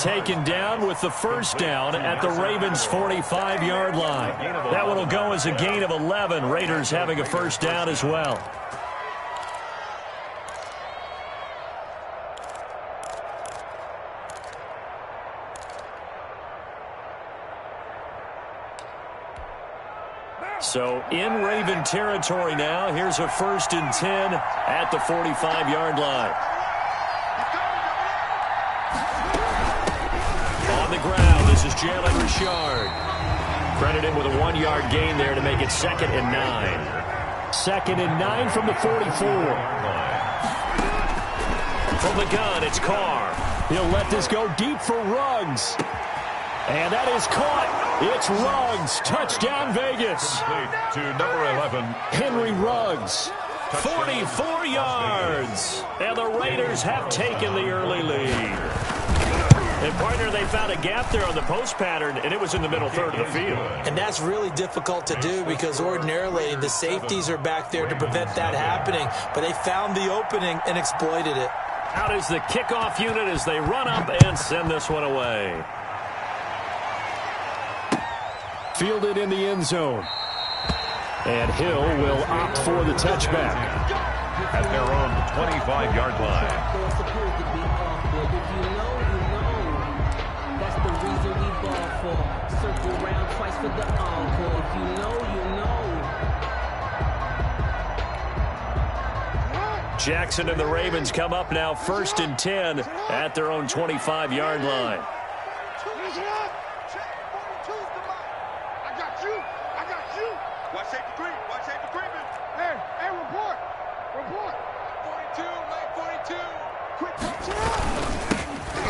taken down with the first down at the Ravens' 45-yard line. That one will go as a gain of 11. Raiders having a first down as well. So in Raven territory now. Here's a 1st and 10 at the 45-yard line. On the ground, this is Jalen Richard. Credited with a 1-yard gain there to make it 2nd and 9. 2nd and 9 from the 44. From the gun, it's Carr. He'll let this go deep for Ruggs. And that is caught. It's Ruggs. Touchdown, Vegas. To number 11. Henry Ruggs. 44 yards. And the Raiders have taken the early lead. And, partner, they found a gap there on the post pattern, and it was in the middle third of the field. And that's really difficult to do because ordinarily the safeties are back there to prevent that happening. But they found the opening and exploited it. Out is the kickoff unit as they run up and send this one away. Fielded in the end zone. And Hill will opt for the touchback. At their own 25-yard line. That's the reason we ball for. Circle round twice for the encore. If you know, you know. Jackson and the Ravens come up now 1st and 10 at their own 25-yard line.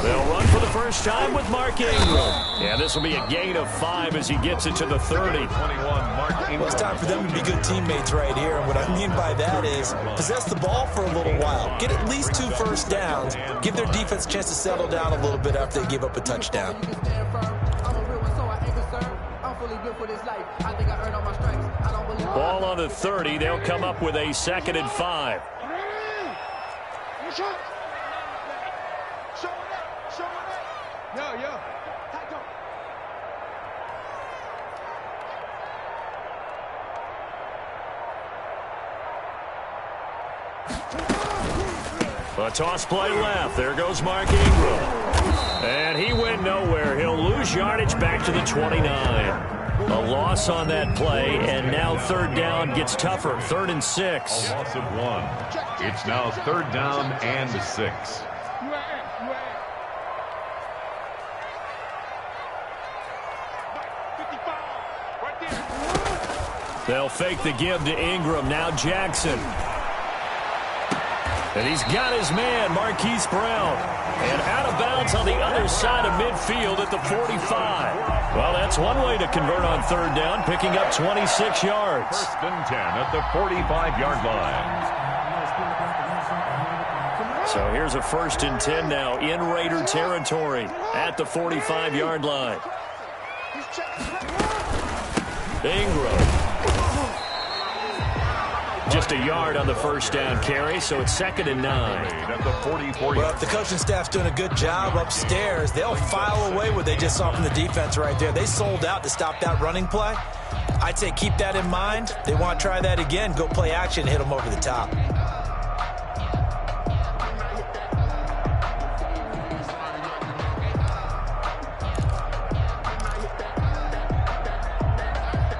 They'll run for the first time with Mark Ingram. Yeah, this will be a gain of 5 as he gets it to the 30. Well, it's time for them to be good teammates right here. And what I mean by that is possess the ball for a little while. Get at least 2 first downs. Give their defense a chance to settle down a little bit after they give up a touchdown. Ball on the 30. They'll come up with a 2nd and 5. A toss play left. There goes Mark Ingram. And he went nowhere. He'll lose yardage back to the 29. A loss on that play, and now 3rd down gets tougher. 3rd and 6. A loss of 1. It's now 3rd down and 6. They'll fake the give to Ingram. Now Jackson. And he's got his man, Marquise Brown. And out of bounds on the other side of midfield at the 45. Well, that's one way to convert on 3rd down, picking up 26 yards. 1st and 10 at the 45-yard line. So here's a 1st and 10 now in Raider territory at the 45-yard line. Ingram. Just a yard on the first down carry, so it's 2nd and 9. At the 44. Well, if the coaching staff's doing a good job upstairs, they'll file away what they just saw from the defense right there. They sold out to stop that running play. I'd say keep that in mind. They want to try that again. Go play action, hit them over the top.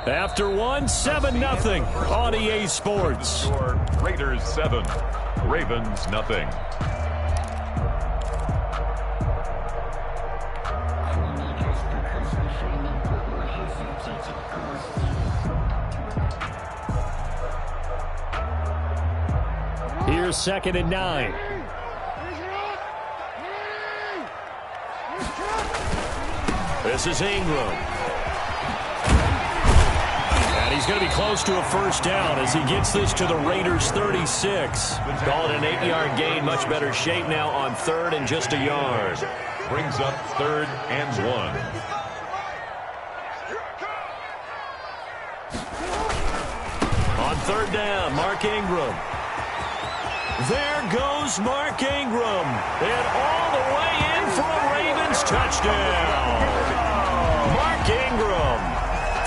After 7-0 on EA Sports. Raiders 7, Ravens nothing. Here's 2nd and 9. This is Ingram. And he's going to be close to a first down as he gets this to the Raiders' 36. Call it an 8-yard gain. Much better shape now on 3rd and just a yard. Brings up 3rd and 1. On 3rd down, Mark Ingram. There goes Mark Ingram. And all the way in for a Ravens touchdown. Mark Ingram,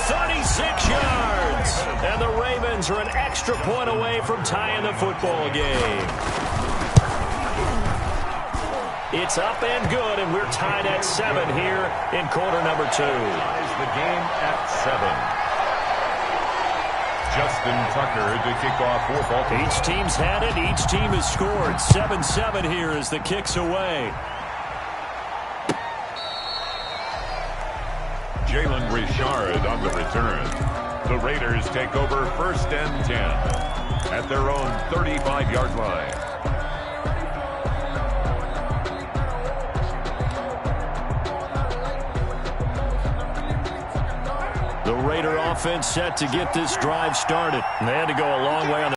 36 yards. And the Ravens are an extra point away from tying the football game. It's up and good, and we're tied at 7 here in quarter number 2. Ties the game at 7. Justin Tucker to kick off for Baltimore. Each team's had it. Each team has scored. 7-7 here as the kick's away. Jalen Richard on the return. The Raiders take over 1st and 10 at their own 35-yard line. The Raider offense set to get this drive started. And they had to go a long way on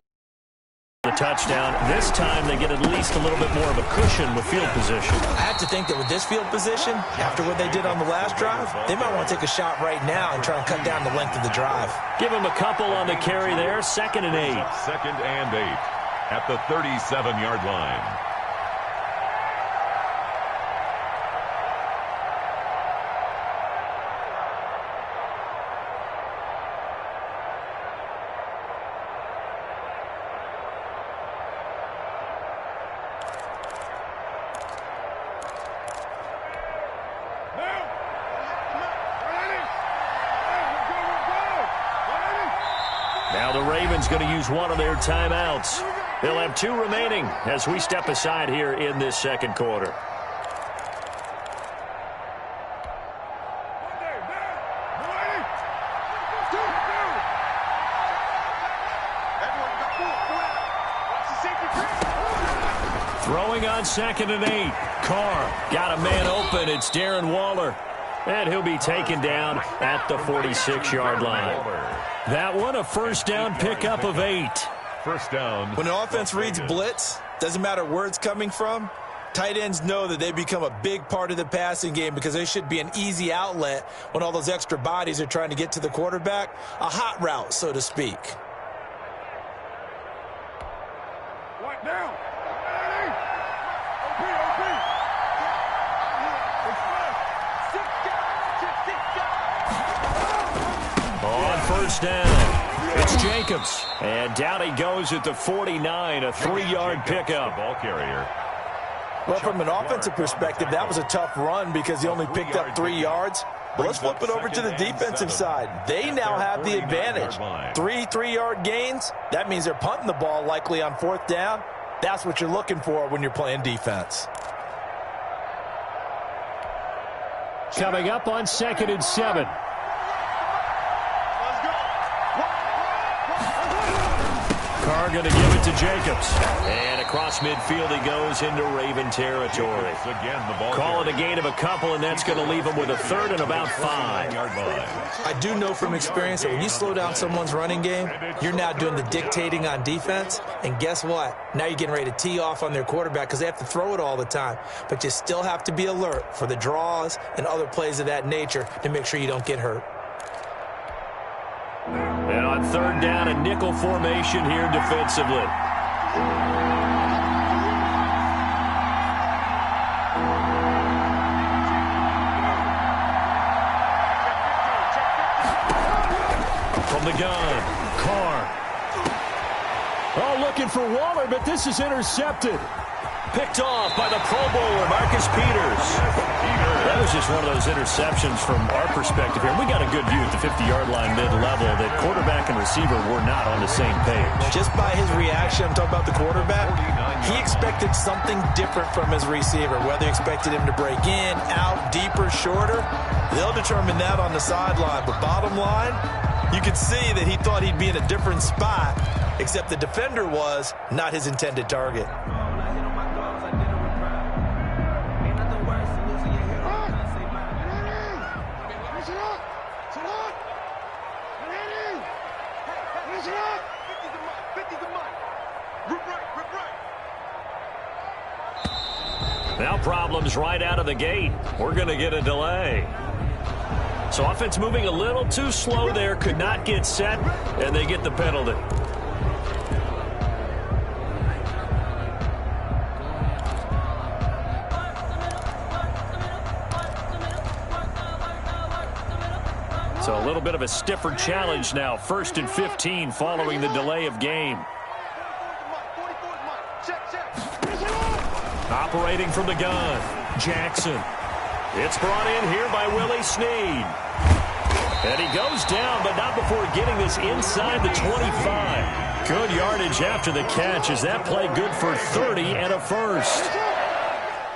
the touchdown. This time they get at least a little bit more of a cushion with field position. I have to think that with this field position, after what they did on the last drive, they might want to take a shot right now and try and cut down the length of the drive. Give them a couple on the carry there. 2nd and 8. 2nd and 8 at the 37-yard line. Now the Ravens going to use one of their timeouts. They'll have 2 remaining as we step aside here in this 2nd quarter. Throwing on 2nd and 8. Carr got a man open. It's Darren Waller. And he'll be taken down at the 46-yard line. That one a 1st down pickup of 8. 1st down. When an offense reads blitz, doesn't matter where it's coming from, tight ends know that they become a big part of the passing game because they should be an easy outlet when all those extra bodies are trying to get to the quarterback. A hot route, so to speak. What now? On 1st down, it's Jacobs. And down he goes at the 49, a 3-yard pickup. Ball carrier. Well, from an offensive perspective, that was a tough run because he only picked up 3 yards. But let's flip it over to the defensive side. They now have the advantage. 3 3-yard gains. That means they're punting the ball likely on 4th down. That's what you're looking for when you're playing defense. Coming up on 2nd and 7. Carr going to give it to Jacobs. And across midfield he goes into Raven territory. Again, the ball Call it a gain of a couple, and that's going to leave him with a 3rd and about 5. I do know from experience that when you slow down someone's running game, you're now doing the dictating on defense. And guess what? Now you're getting ready to tee off on their quarterback because they have to throw it all the time. But you still have to be alert for the draws and other plays of that nature to make sure you don't get hurt. And on 3rd down, a nickel formation here defensively. From the gun, Carr. Oh, looking for Waller, but this is intercepted. Picked off by the Pro Bowler, Marcus Peters. That was just one of those interceptions from our perspective here. We got a good view at the 50-yard line mid-level that quarterback and receiver were not on the same page. Just by his reaction, I'm talking about the quarterback, he expected something different from his receiver. Whether he expected him to break in, out, deeper, shorter, they'll determine that on the sideline. But bottom line, you could see that he thought he'd be in a different spot, except the defender was not his intended target. Now problems right out of the gate. We're going to get a delay. So offense moving a little too slow there. Could not get set, and they get the penalty. So a little bit of a stiffer challenge now. 1st and 15 following the delay of game. Operating from the gun, Jackson. It's brought in here by Willie Snead. And he goes down, but not before getting this inside the 25. Good yardage after the catch. Is that play good for 30 and a first?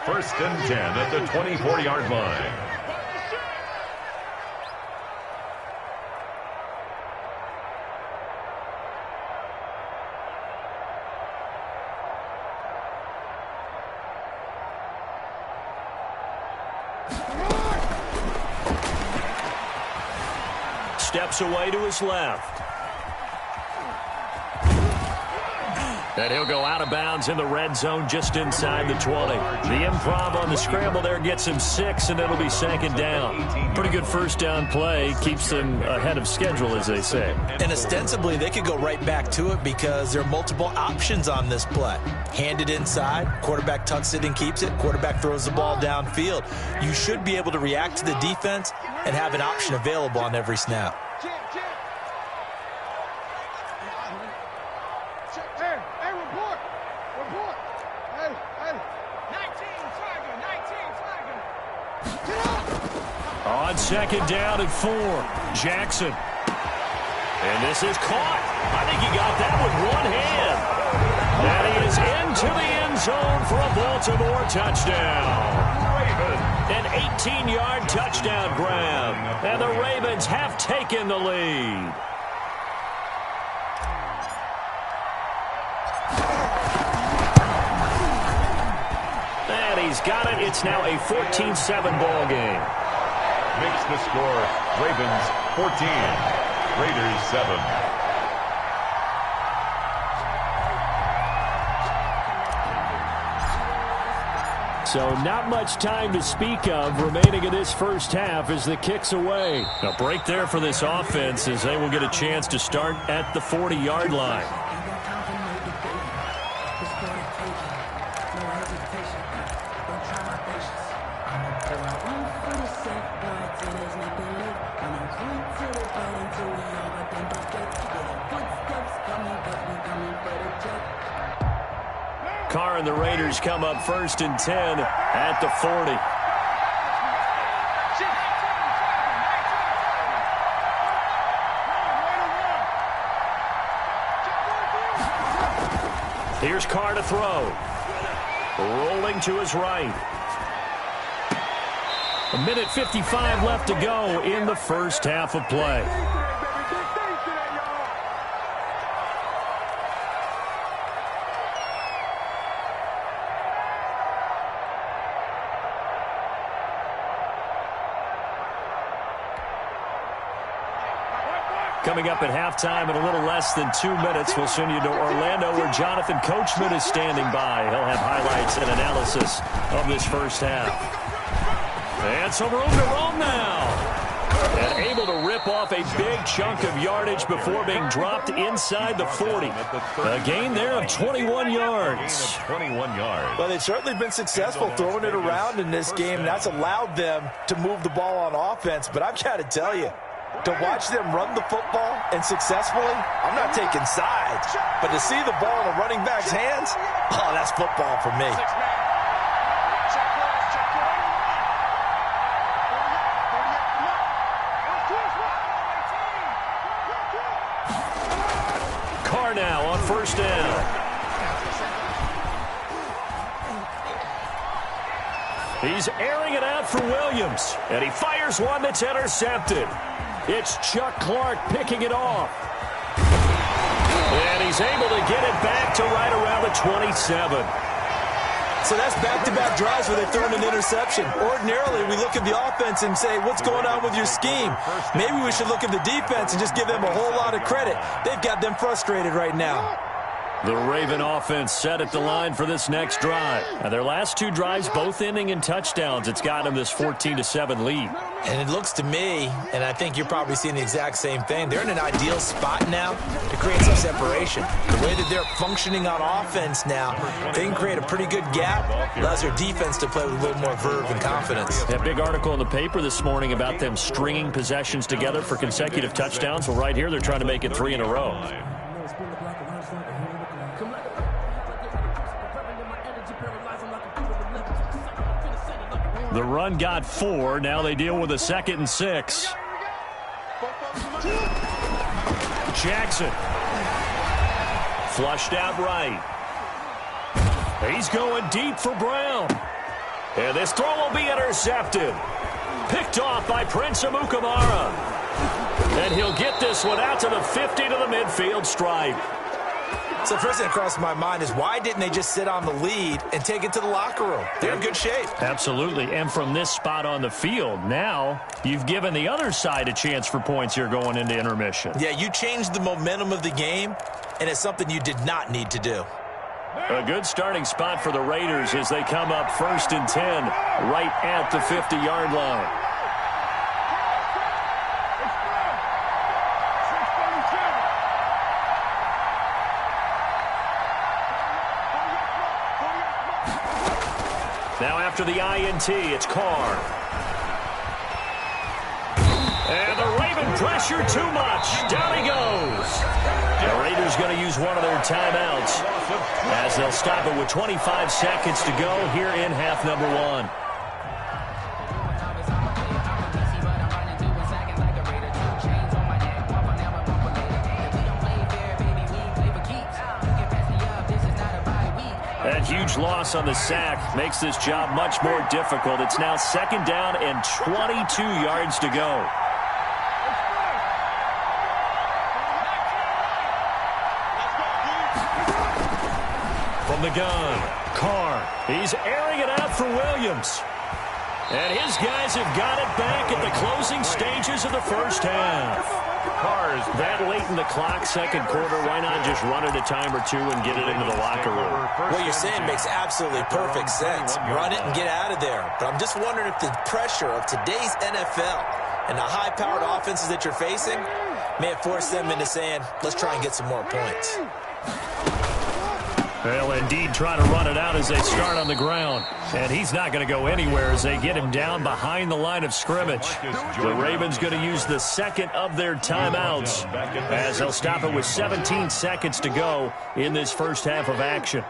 1st and 10 at the 24-yard line. Steps away to his left. And he'll go out of bounds in the red zone just inside the 20. The improv on the scramble there gets him 6, and it'll be 2nd down. Pretty good first down play. Keeps them ahead of schedule, as they say. And ostensibly, they could go right back to it because there are multiple options on this play. Hand it inside, quarterback tucks it and keeps it, quarterback throws the ball downfield. You should be able to react to the defense and have an option available on every snap. On 2nd down and 4, Jackson. And this is caught. I think he got that with one hand. And he is into the end zone for a Baltimore touchdown. An 18-yard touchdown grab. And the Ravens have taken the lead. And he's got it. It's now a 14-7 ball game. Makes the score Ravens 14, Raiders 7. So not much time to speak of remaining in this first half as the kick's away. A break there for this offense as they will get a chance to start at the 40-yard line. Carr and the Raiders come up 1st and 10 at the 40. Here's Carr to throw. Rolling to his right. 1:55 left to go in the first half of play. Coming up at halftime in a little less than 2 minutes, we'll send you to Orlando where Jonathan Coachman is standing by. He'll have highlights and analysis of this first half. And some room to roam now. And able to rip off a big chunk of yardage before being dropped inside the 40. A gain there of 21 yards. 21 yards. Well, they've certainly been successful throwing it around in this game. That's allowed them to move the ball on offense. But I've got to tell you, to watch them run the football and successfully, I'm not taking sides. But to see the ball in a running back's hands, oh, that's football for me. Carr now on 1st down. He's airing it out for Williams, and he fires one that's intercepted. It's Chuck Clark picking it off. And he's able to get it back to right around the 27. So that's back-to-back drives where they've thrown an interception. Ordinarily, we look at the offense and say, what's going on with your scheme? Maybe we should look at the defense and just give them a whole lot of credit. They've got them frustrated right now. The Raven offense set at the line for this next drive. Now, their last two drives both ending in touchdowns. It's got them this 14-7 lead. And it looks to me, and I think you're probably seeing the exact same thing, they're in an ideal spot now to create some separation. The way that they're functioning on offense now, they can create a pretty good gap, allows their defense to play with a little more verve and confidence. That big article in the paper this morning about them stringing possessions together for consecutive touchdowns. Well, right here, they're trying to make it 3 in a row. The run got 4. Now they deal with a 2nd and 6. Jackson. Flushed out right. He's going deep for Brown. And this throw will be intercepted. Picked off by Prince Amukamara. And he'll get this one out to the 50 to the midfield stripe. So the first thing that crossed my mind is why didn't they just sit on the lead and take it to the locker room? They're in good shape. Absolutely. And from this spot on the field, now you've given the other side a chance for points here going into intermission. Yeah, you changed the momentum of the game, and it's something you did not need to do. A good starting spot for the Raiders as they come up 1st and 10 right at the 50-yard line. Now after the INT, it's Carr. And the Raven pressure too much. Down he goes. The Raiders going to use one of their timeouts as they'll stop it with 25 seconds to go here in half number 1. That huge loss on the sack makes this job much more difficult. It's now 2nd down and 22 yards to go. From the gun, Carr. He's airing it out for Williams. And his guys have got it back at the closing stages of the first half. Carr's that late in the clock, 2nd quarter. Why not just run it a time or two and get it into the locker room? What you're saying makes absolutely perfect sense. Run it and get out of there. But I'm just wondering if the pressure of today's NFL and the high-powered offenses that you're facing may have forced them into saying, let's try and get some more points. They'll indeed try to run it out as they start on the ground. And he's not going to go anywhere as they get him down behind the line of scrimmage. The Ravens going to use the 2nd of their timeouts as they'll stop it with 17 seconds to go in this first half of action.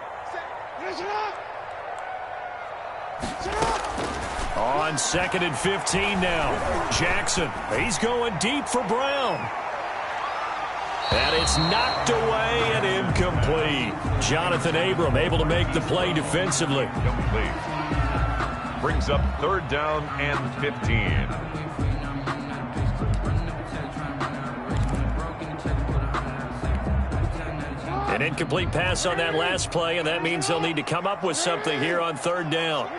On 2nd and 15 now. Jackson, he's going deep for Brown. And it's knocked away and incomplete. Jonathan Abram able to make the play defensively. Complete. Brings up 3rd down and 15. An incomplete pass on that last play, and that means they'll need to come up with something here on 3rd down.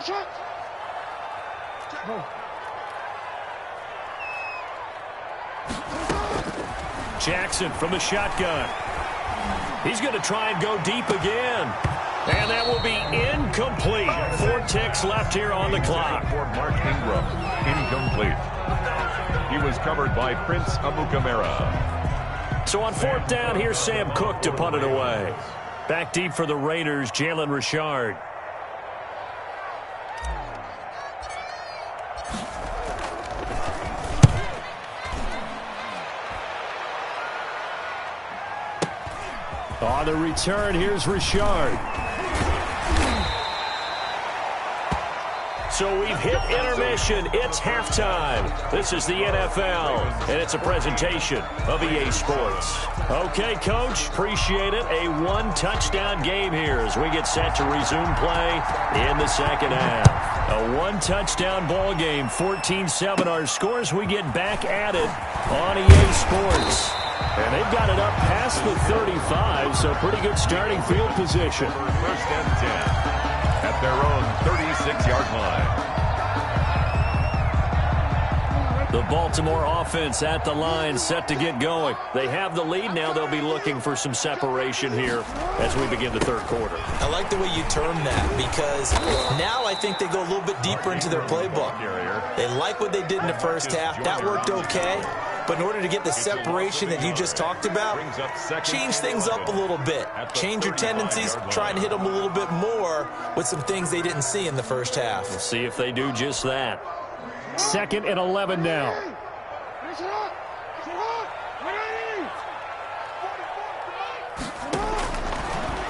Jackson from the shotgun. He's going to try and go deep again. And that will be incomplete. 4 ticks left here on the clock. For Mark Ingram, incomplete. He was covered by Prince Amukamara. So on 4th down, here's Sam Cook to punt it away. Back deep for the Raiders, Jalen Richard. On the return, here's Richard. So we've hit intermission. It's halftime. This is the NFL, and it's a presentation of EA Sports. Okay, Coach, appreciate it. A 1-touchdown game here as we get set to resume play in the second half. A 1-touchdown ball game, 14-7 our scores. We get back at it on EA Sports. And they've got it up past the 35, so pretty good starting field position. 1st and 10 at their own 36-yard line. The Baltimore offense at the line, set to get going. They have the lead now. They'll be looking for some separation here as we begin the third quarter. I like the way you term that, because now I think they go a little bit deeper into their playbook. They like what they did in the first half. That worked okay. But in order to get the separation that you just talked about, change things up a little bit. Change your tendencies, try and hit them a little bit more with some things they didn't see in the first half. We'll see if they do just that. 2nd and 11 now.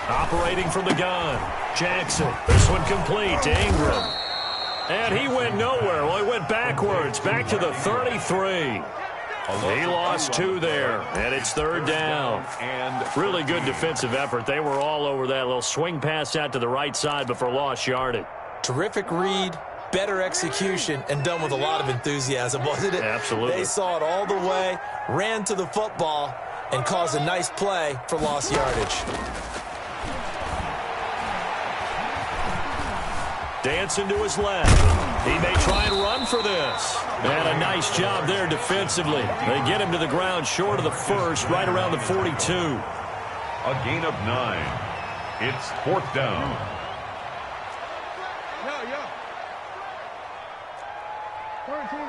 Operating from the gun, Jackson. This one complete to Ingram. And he went nowhere. Well, he went backwards, back to the 33. He lost 2 there, and it's 3rd down. Really good defensive effort. They were all over that little swing pass out to the right side, but for lost yardage. Terrific read, better execution, and done with a lot of enthusiasm, wasn't it? Absolutely. They saw it all the way, ran to the football, and caused a nice play for lost yardage. Dancing to his left. He may try and run for this. And a nice job there defensively. They get him to the ground short of the first, right around the 42. A gain of 9. It's 4th down. Yeah. 13.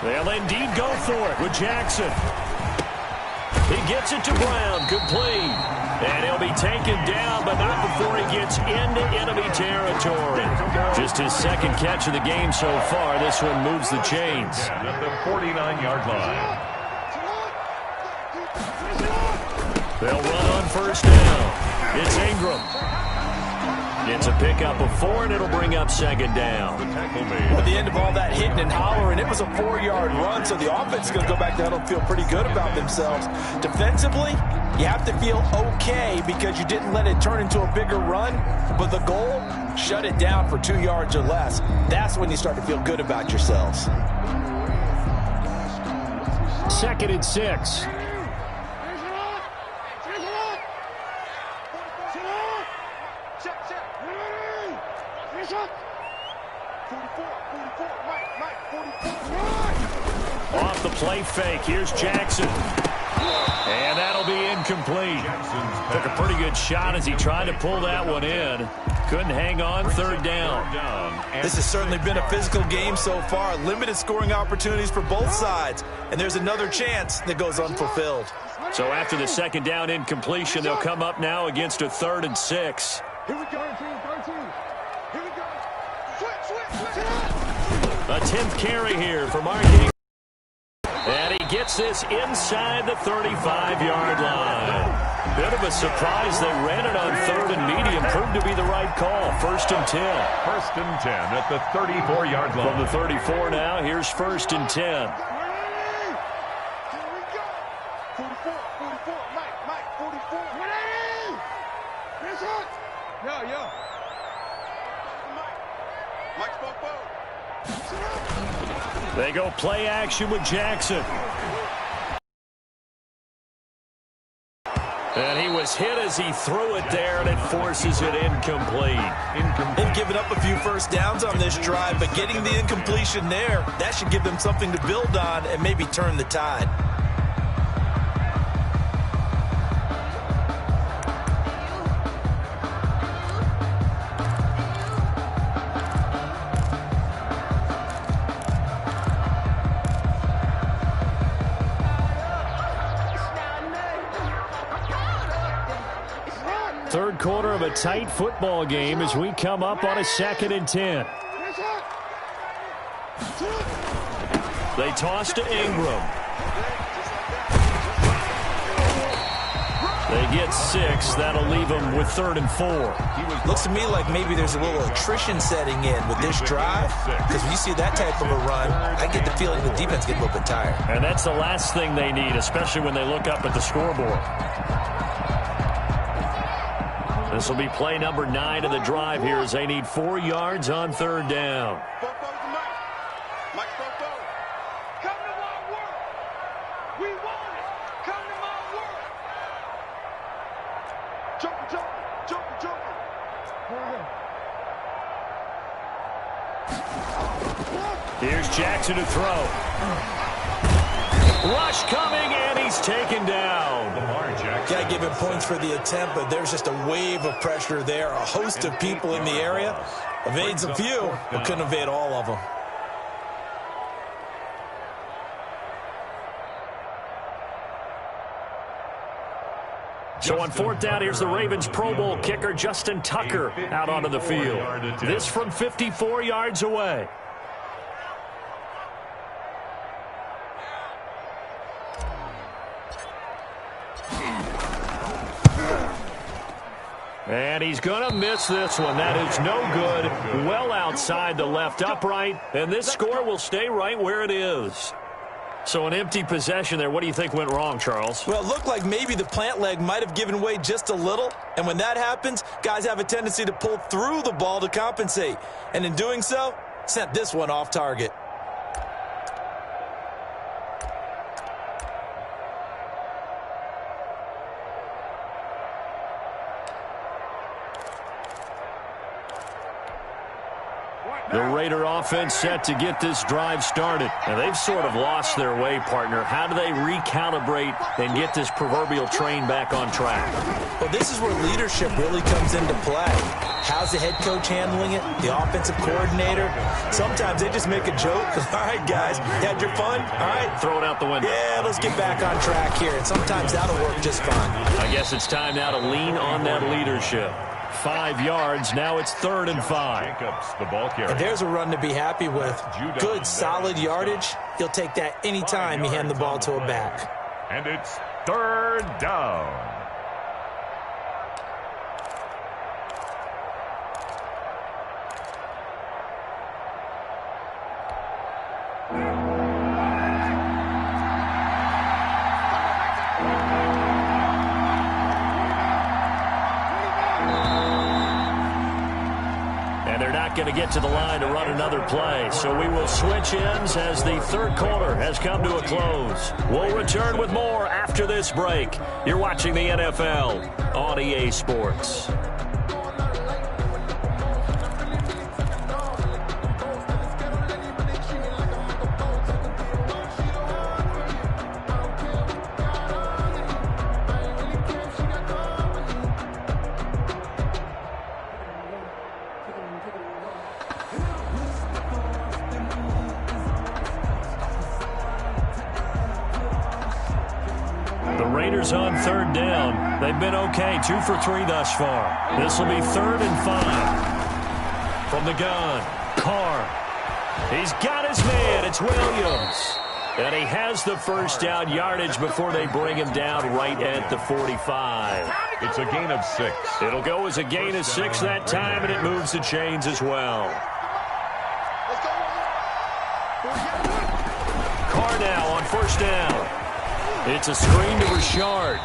They'll indeed go for it with Jackson. He gets it to Brown, complete. And he'll be taken down, but not before he gets into enemy territory. Just his 2nd catch of the game so far. This one moves the chains. At the 49-yard line. They'll run on 1st down. It's Ingram. It's a pickup of 4, and it'll bring up 2nd down. At the end of all that hitting and hollering, it was a 4-yard run, so the offense is going to go back to huddle and feel pretty good about themselves. Defensively, you have to feel okay because you didn't let it turn into a bigger run, but the goal, shut it down for 2 yards or less. That's when you start to feel good about yourselves. 2nd and 6. Off the play fake, here's Jackson. And that'll be incomplete. Took a pretty good shot as he tried to pull that one in. Couldn't hang on, 3rd down. This has certainly been a physical game so far. Limited scoring opportunities for both sides. And there's another chance that goes unfulfilled. So after the 2nd down incompletion, they'll come up now against a 3rd and 6. Here we go. 13. Here we go. Switch. A 10th carry here for Mark. And he gets this inside the 35-yard line. Bit of a surprise. They ran it on 3rd and medium. Proved to be the right call. 1st and 10. 1st and 10 at the 34-yard line. From the 34 now, here's 1st and 10. Here we go. 44. Mike, 44. Ready? Here's it. Yeah. Mike spoke both. They go play action with Jackson. And he was hit as he threw it there, and it forces it incomplete. They've given up a few 1st downs on this drive, but getting the incompletion there, that should give them something to build on and maybe turn the tide. Third quarter of a tight football game as we come up on a 2nd and 10. They toss to Ingram. They get 6. That'll leave them with 3rd and 4. Looks to me like maybe there's a little attrition setting in with this drive, because when you see that type of a run, I get the feeling the defense gets a little bit tired. And that's the last thing they need, especially when they look up at the scoreboard. This will be play number 9 of the drive here as they need 4 yards on 3rd down. Mike spoke both. Come to my work. We want it. Come to my work. Jump. Here's Jackson to throw. Rush coming, and he's taken down. Got to give him points for the attempt, but there's just a wave of pressure there. A host of people in the area. Evades a few, but couldn't evade all of them. So on fourth down, here's the Ravens Pro Bowl kicker, Justin Tucker, out onto the field. This from 54 yards away. And he's going to miss this one. That is no good. Well outside the left upright. And this score will stay right where it is. So an empty possession there. What do you think went wrong, Charles? Well, it looked like maybe the plant leg might have given way just a little. And when that happens, guys have a tendency to pull through the ball to compensate. And in doing so, sent this one off target. The Raider offense set to get this drive started. And they've sort of lost their way, partner. How do they recalibrate and get this proverbial train back on track? Well, this is where leadership really comes into play. How's the head coach handling it? The offensive coordinator? Sometimes they just make a joke. All right, guys, you had your fun? All right. Throw it out the window. Yeah, let's get back on track here. And sometimes that'll work just fine. I guess it's time now to lean on that leadership. 5 yards. Now it's 3rd and 5. Jacobs, the ball carrier. And there's a run to be happy with. Good, solid yardage. He'll take that anytime you hand the ball to a back. And it's 3rd down. Going to get to the line to run another play. So we will switch ends as the third quarter has come to a close. We'll return with more after this break. You're watching the NFL on EA Sports. On 3rd down. They've been okay. 2 for 3 thus far. This will be 3rd and 5. From the gun, Carr. He's got his man. It's Williams. And he has the first down yardage before they bring him down right at the 45. It's a gain of 6. It'll go as a gain of 6 that time, and it moves the chains as well. Carr now on 1st down. It's a screen to Richard.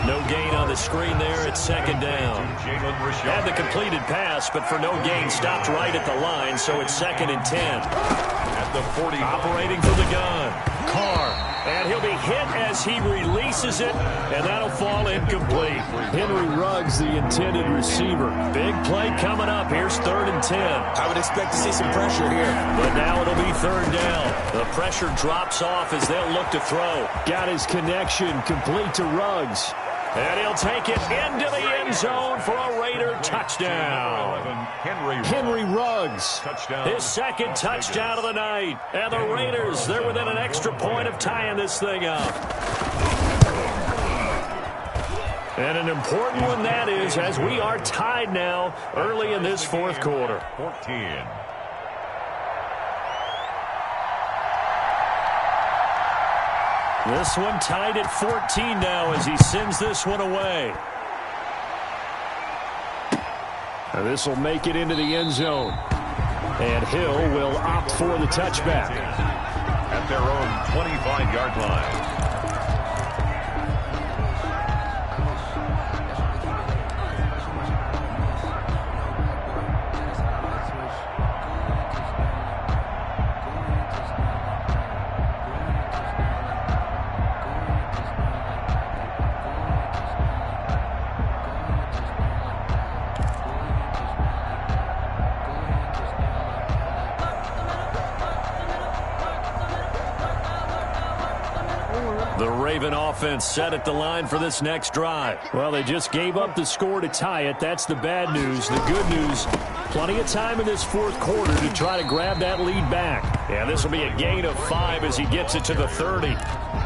No gain on the screen there. It's 2nd down. Had the completed pass, but for no gain, stopped right at the line, so it's 2nd and 10. At the 40. Operating from the gun. Carr. And he'll be hit as he releases it, and that'll fall incomplete. Henry Ruggs, the intended receiver. Big play coming up. Here's 3rd and 10. I would expect to see some pressure here. But now it'll be 3rd down. The pressure drops off as they'll look to throw. Got his connection complete to Ruggs. And he'll take it into the end zone for a Raider touchdown. Henry Ruggs, his 2nd touchdown of the night. And the Raiders, they're within an extra point of tying this thing up. And an important one that is, as we are tied now early in this 4th quarter. 14. This one tied at 14 now as he sends this one away. And this will make it into the end zone. And Hill will opt for the touchback. At their own 25-yard line. The Raven offense set at the line for this next drive. Well, they just gave up the score to tie it. That's the bad news. The good news, plenty of time in this fourth quarter to try to grab that lead back. And this will be a gain of 5 as he gets it to the 30.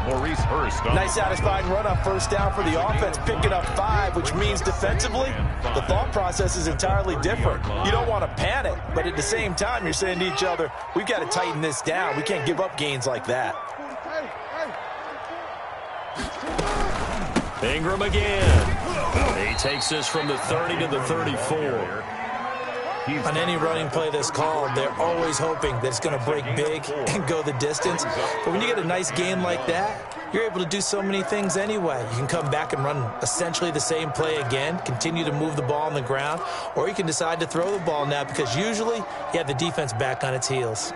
Maurice Hurst. Nice satisfying run on first down for the offense, picking up 5, which means defensively, the thought process is entirely different. You don't want to panic, but at the same time, you're saying to each other, we've got to tighten this down. We can't give up gains like that. Ingram again. He takes this from the 30 to the 34. On any running play that's called, they're always hoping that it's going to break big and go the distance. But when you get a nice gain like that, you're able to do so many things anyway. You can come back and run essentially the same play again, continue to move the ball on the ground, or you can decide to throw the ball now because usually you have the defense back on its heels.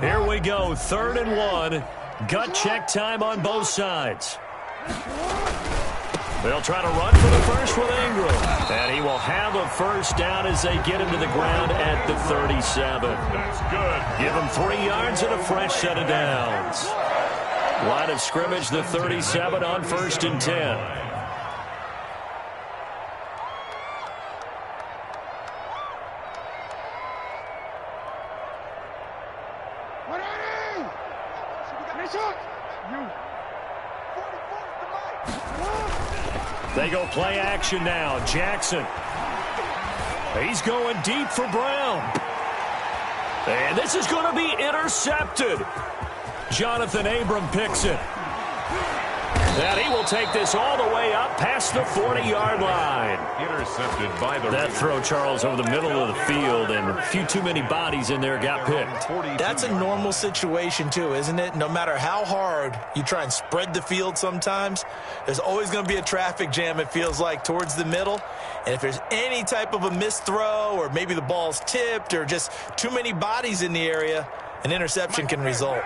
Here we go, 3rd and 1. Gut check time on both sides. They'll try to run for the first with Ingram. And he will have a first down as they get him to the ground at the 37. That's good. Give him 3 yards and a fresh set of downs. Line of scrimmage, the 37 on 1st and 10. They go play action now. Jackson. He's going deep for Brown. And this is going to be intercepted. Jonathan Abram picks it. And he will take this all the way up past the 40-yard line. Intercepted by the That throw, Charles, over the middle of the field, and a few too many bodies in there got picked. That's a normal situation, too, isn't it? No matter how hard you try and spread the field sometimes, there's always going to be a traffic jam, it feels like, towards the middle. And if there's any type of a missed throw or maybe the ball's tipped or just too many bodies in the area, an interception can result.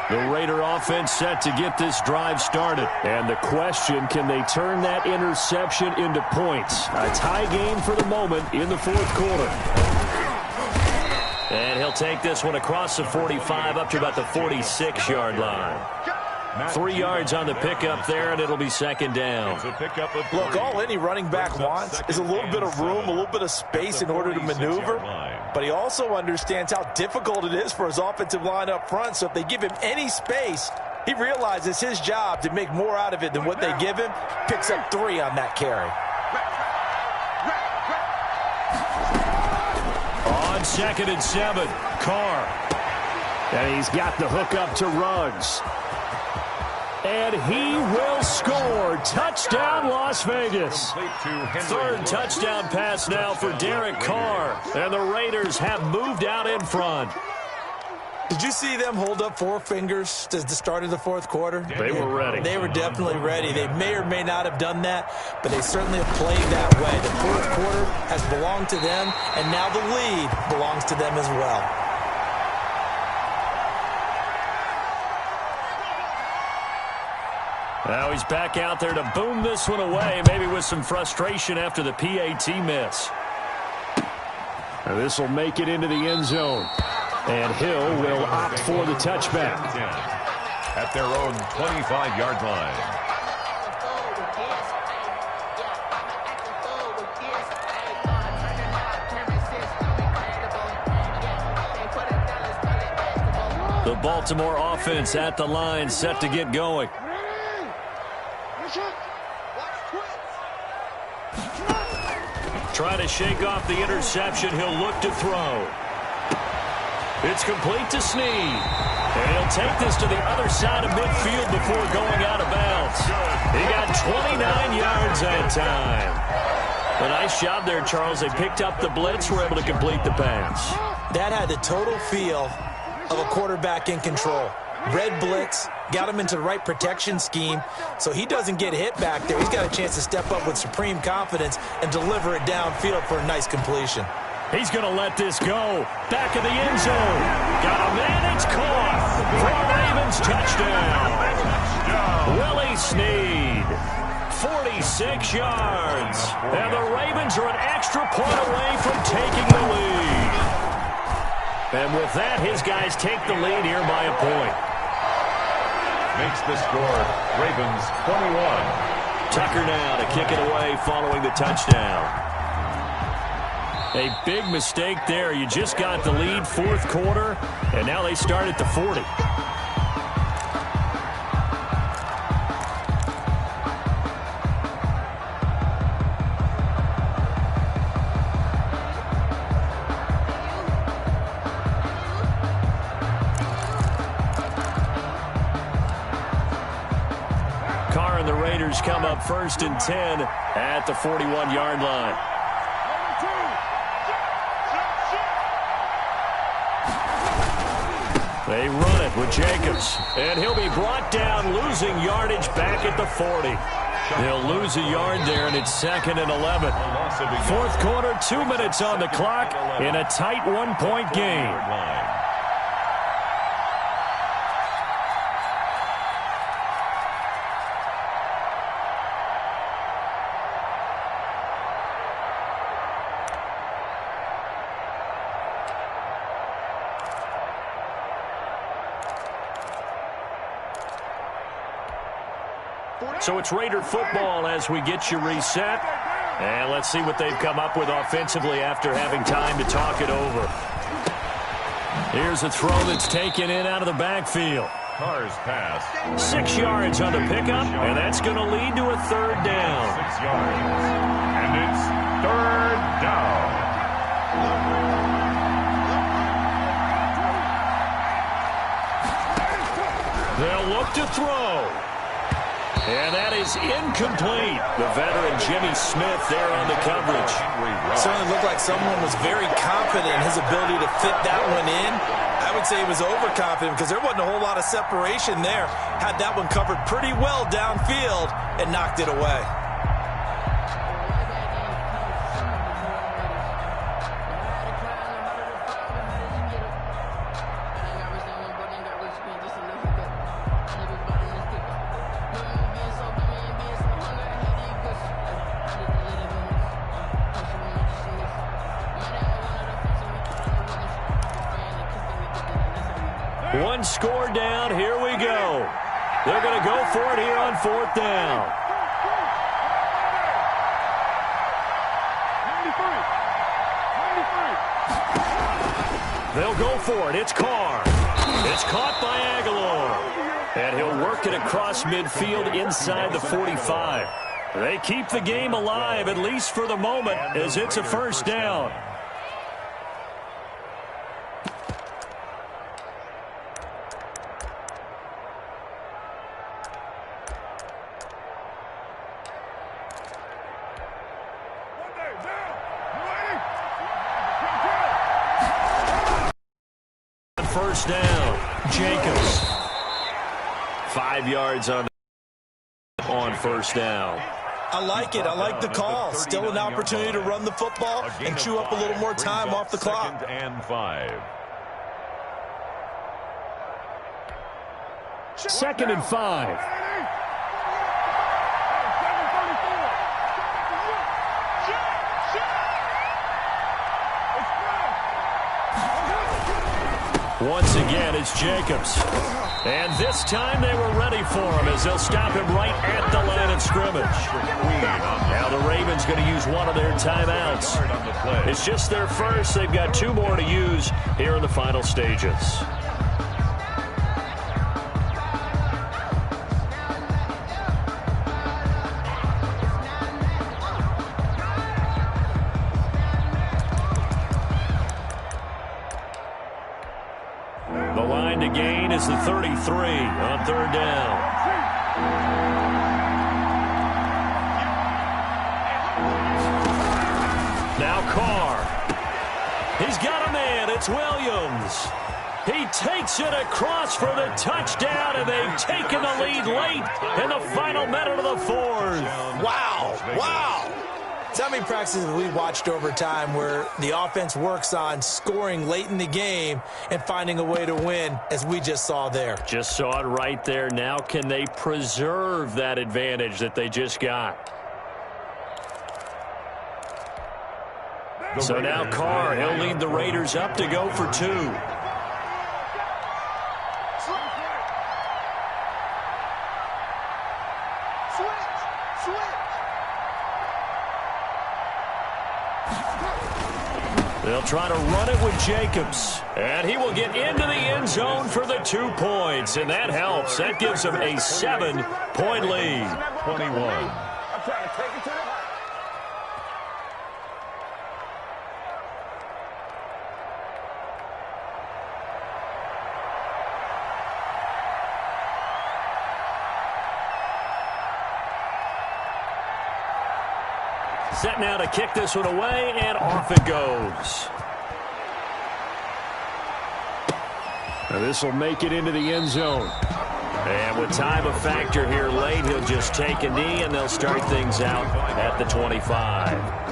The Raider offense set to get this drive started. And the question, can they turn that interception into points? A tie game for the moment in the fourth quarter. And he'll take this one across the 45 up to about the 46-yard line. 3 yards on the pickup there, and it'll be 2nd down. Look, all any running back wants is a little bit of room, a little bit of space in order to maneuver. But he also understands how difficult it is for his offensive line up front. So if they give him any space, he realizes his job to make more out of it than what they give him. Picks up 3 on that carry. On 2nd and 7, Carr. And he's got the hook up to Ruggs. And he will score. Touchdown, Las Vegas. 3rd touchdown pass now for Derek Carr. And the Raiders have moved out in front. Did you see them hold up 4 fingers at the start of the fourth quarter? They were ready. They were definitely ready. They may or may not have done that, but they certainly have played that way. The fourth quarter has belonged to them, and now the lead belongs to them as well. Now he's back out there to boom this one away, maybe with some frustration after the PAT miss. And this will make it into the end zone. And Hill will opt for the touchback. At their own 25-yard line. The Baltimore offense at the line, set to get going. Trying to shake off the interception. He'll look to throw. It's complete to Snead. And he'll take this to the other side of midfield before going out of bounds. He got 29 yards that time. A nice job there, Charles. They picked up the blitz, were able to complete the pass. That had the total feel of a quarterback in control. Red blitz, got him into the right protection scheme, so he doesn't get hit back there. He's got a chance to step up with supreme confidence and deliver it downfield for a nice completion. He's going to let this go. Back in the end zone. Got a man. It's caught for a Ravens touchdown. Willie Snead. 46 yards. And the Ravens are an extra point away from taking the lead. And with that, his guys take the lead here by a point. Makes the score Ravens 21. Tucker now to kick it away following the touchdown. A big mistake there. You just got the lead fourth quarter, and now they start at the 40. Carr and the Raiders come up 1st and 10 at the 41-yard line. They run it with Jacobs, and he'll be brought down, losing yardage back at the 40. They'll lose a yard there, and it's 2nd and 11. Fourth quarter, 2 minutes on the clock in a tight one-point game. So it's Raider football as we get you reset. And let's see what they've come up with offensively after having time to talk it over. Here's a throw that's taken in out of the backfield. Carr's pass. 6 yards on the pickup, and that's going to lead to a third down. 6 yards. And it's third down. They'll look to throw. And that is incomplete. The veteran Jimmy Smith there on the coverage. Certainly looked like someone was very confident in his ability to fit that one in. I would say he was overconfident because there wasn't a whole lot of separation there. Had that one covered pretty well downfield and knocked it away. One score down. Here we go. They're going to go for it here on 4th down. They'll go for it. It's Carr. It's caught by Aguilar. And he'll work it across midfield inside the 45. They keep the game alive, at least for the moment, as it's a first down. First down, Jacobs. 5 yards on first down. I like it. I like the call. Still an opportunity to run the football and chew up a little more time off the clock. 2nd and 5. 2nd and 5. Once again, it's Jacobs. And this time they were ready for him as they'll stop him right at the line of scrimmage. Now the Ravens going to use one of their timeouts. It's just their first. They've got 2 more to use here in the final stages. The line to gain is the 33 on 3rd down. Now Carr. He's got a man. It's Williams. He takes it across for the touchdown, and they've taken the lead late in the final minute of the 4th. Wow. Wow. So how many practices have we watched over time where the offense works on scoring late in the game and finding a way to win, as we just saw there? Just saw it right there. Now can they preserve that advantage that they just got? So now Carr, he'll lead the Raiders up to go for 2. They'll try to run it with Jacobs. And he will get into the end zone for the 2 points. And that helps. That gives him a 7-point lead. 21. Set now to kick this one away, and off it goes. Now this will make it into the end zone. And with time a factor here late, he'll just take a knee, and they'll start things out at the 25.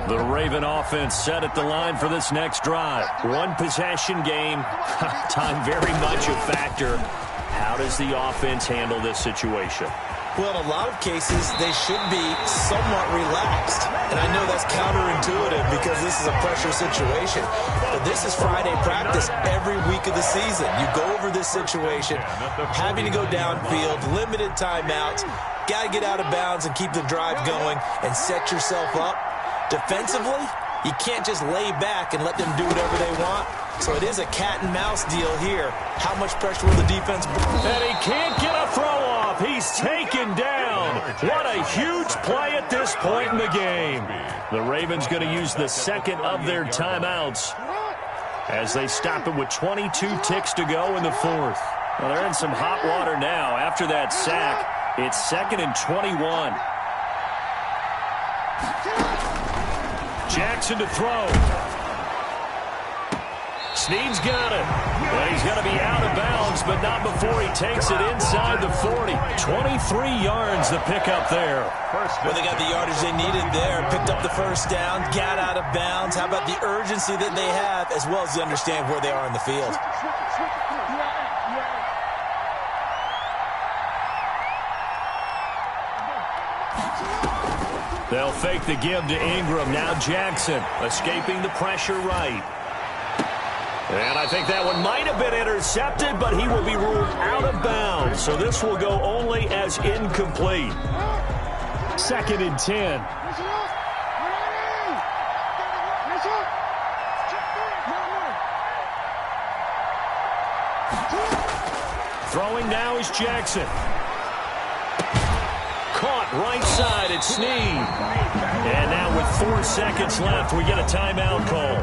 The Raven offense set at the line for this next drive. 1 possession game. Time very much a factor. How does the offense handle this situation? Well, in a lot of cases, they should be somewhat relaxed. And I know that's counterintuitive because this is a pressure situation. But this is Friday practice every week of the season. You go over this situation, having to go downfield, limited timeouts, got to get out of bounds and keep the drive going and set yourself up. Defensively, you can't just lay back and let them do whatever they want. So it is a cat-and-mouse deal here. How much pressure will the defense bring? And he can't get a throw off. He's taken down. What a huge play at this point in the game. The Ravens going to use the second of their timeouts as they stop it with 22 ticks to go in the 4th. Well, they're in some hot water now. After that sack, it's 2nd and 21. Jackson to throw. Snead's got it. And he's going to be out of bounds, but not before he takes it inside the 40. 23 yards the pickup there. Well, they got the yardage they needed there. Picked up the first down, got out of bounds. How about the urgency that they have, as well as they understand where they are in the field? They'll fake the give to Ingram. Now Jackson escaping the pressure right. And I think that one might have been intercepted, but he will be ruled out of bounds. So this will go only as incomplete. 2nd and 10. Throwing now is Jackson. Caught right side at Snead. And now with 4 seconds left, we get a timeout call.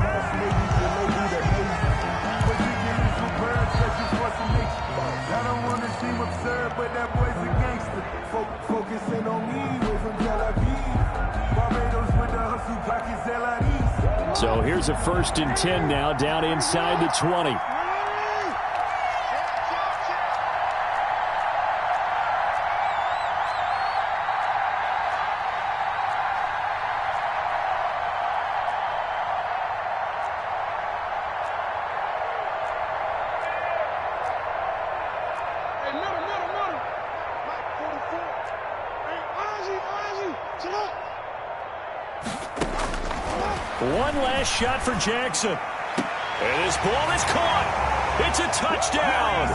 So here's a 1st and 10 now, down inside the 20. One last shot for Jackson. And this ball is caught. It's a touchdown.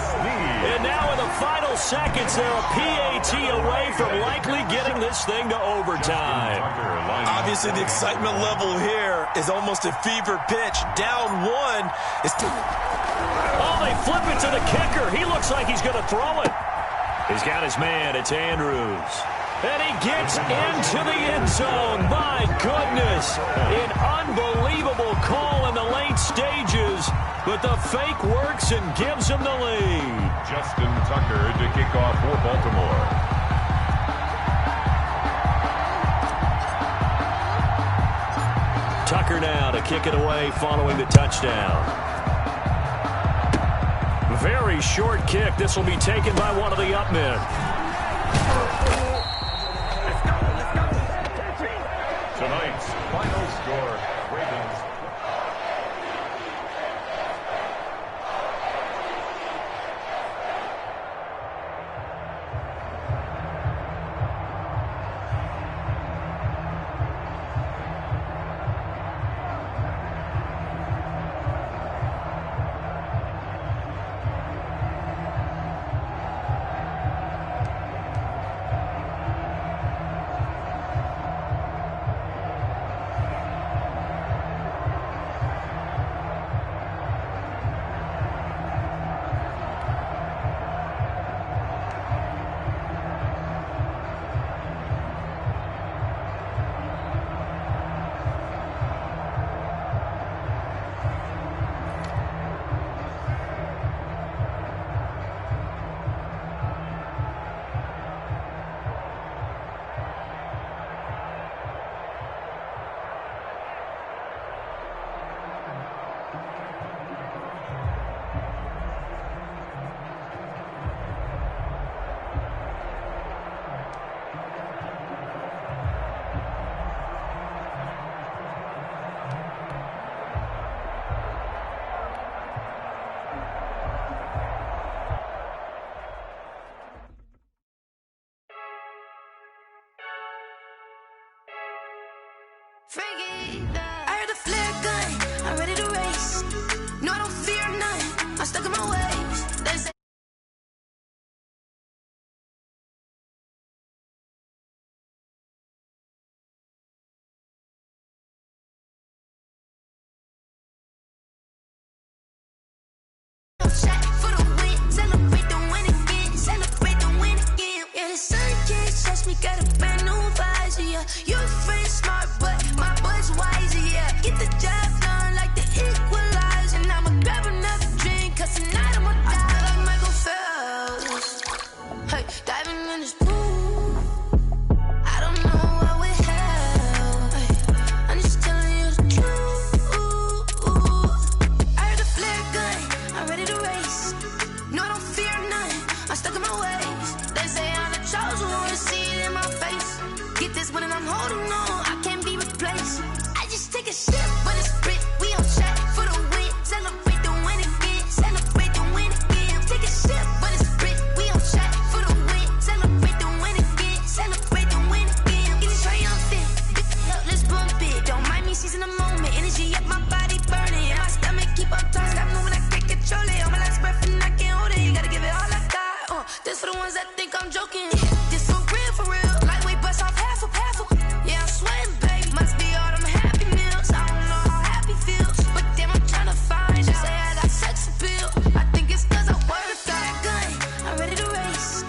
And now in the final seconds, they're a PAT away from likely getting this thing to overtime. Obviously, the excitement level here is almost a fever pitch. Down 1. Oh, they flip it to the kicker. He looks like he's going to throw it. He's got his man. It's Andrews. And he gets into the end zone. My goodness. An unbelievable call in the late stages. But the fake works and gives him the lead. Justin Tucker to kick off for Baltimore. now to kick it away following the touchdown. Very short kick. This will be taken by one of the up men. Tonight's final score, Ravens. Freaky, I heard the flare gun, I'm ready to race. No, I don't fear none, I'm stuck in my ways. They say shot for the win, celebrate the win again, celebrate the win again. Yeah, the sun can't touch me, got a brand new visor, yeah. Your friend smart, but my boy's wiser, yeah. Get the job done like the equalizer. And I'ma grab another drink, cause tonight I'ma die like Michael Phelps. Hey, diving in this pool, I don't know what we have. Hey, I'm just telling you the truth. I heard the flare gun, I'm ready to race. No, I don't fear none, I'm stuck in my ways. They say I'm the chosen one, see it in my face. Get this one and I'm holding on, I can't be replaced. I just take a sip, but it's Brit, we on track for the win. Celebrate the win again, celebrate the win again. Take a sip, but it's Brit, we on track for the win. Celebrate the win again, celebrate the win again. Get it triumphant, look, let's bump it. Don't mind me seizing the moment, energy up my body burning. And my stomach keep on turning, stop moving, I can't control it. On my last breath and I can't hold it, you gotta give it all I got. This for the ones that think I'm joking. This for real, lightweight bust off half a yeah, I'm sweating, baby. Must be all them happy meals. I don't know how happy feels, but damn, I'm trying to find you. Say I got sex appeal. I think it's cause I work that gun. I'm ready to race.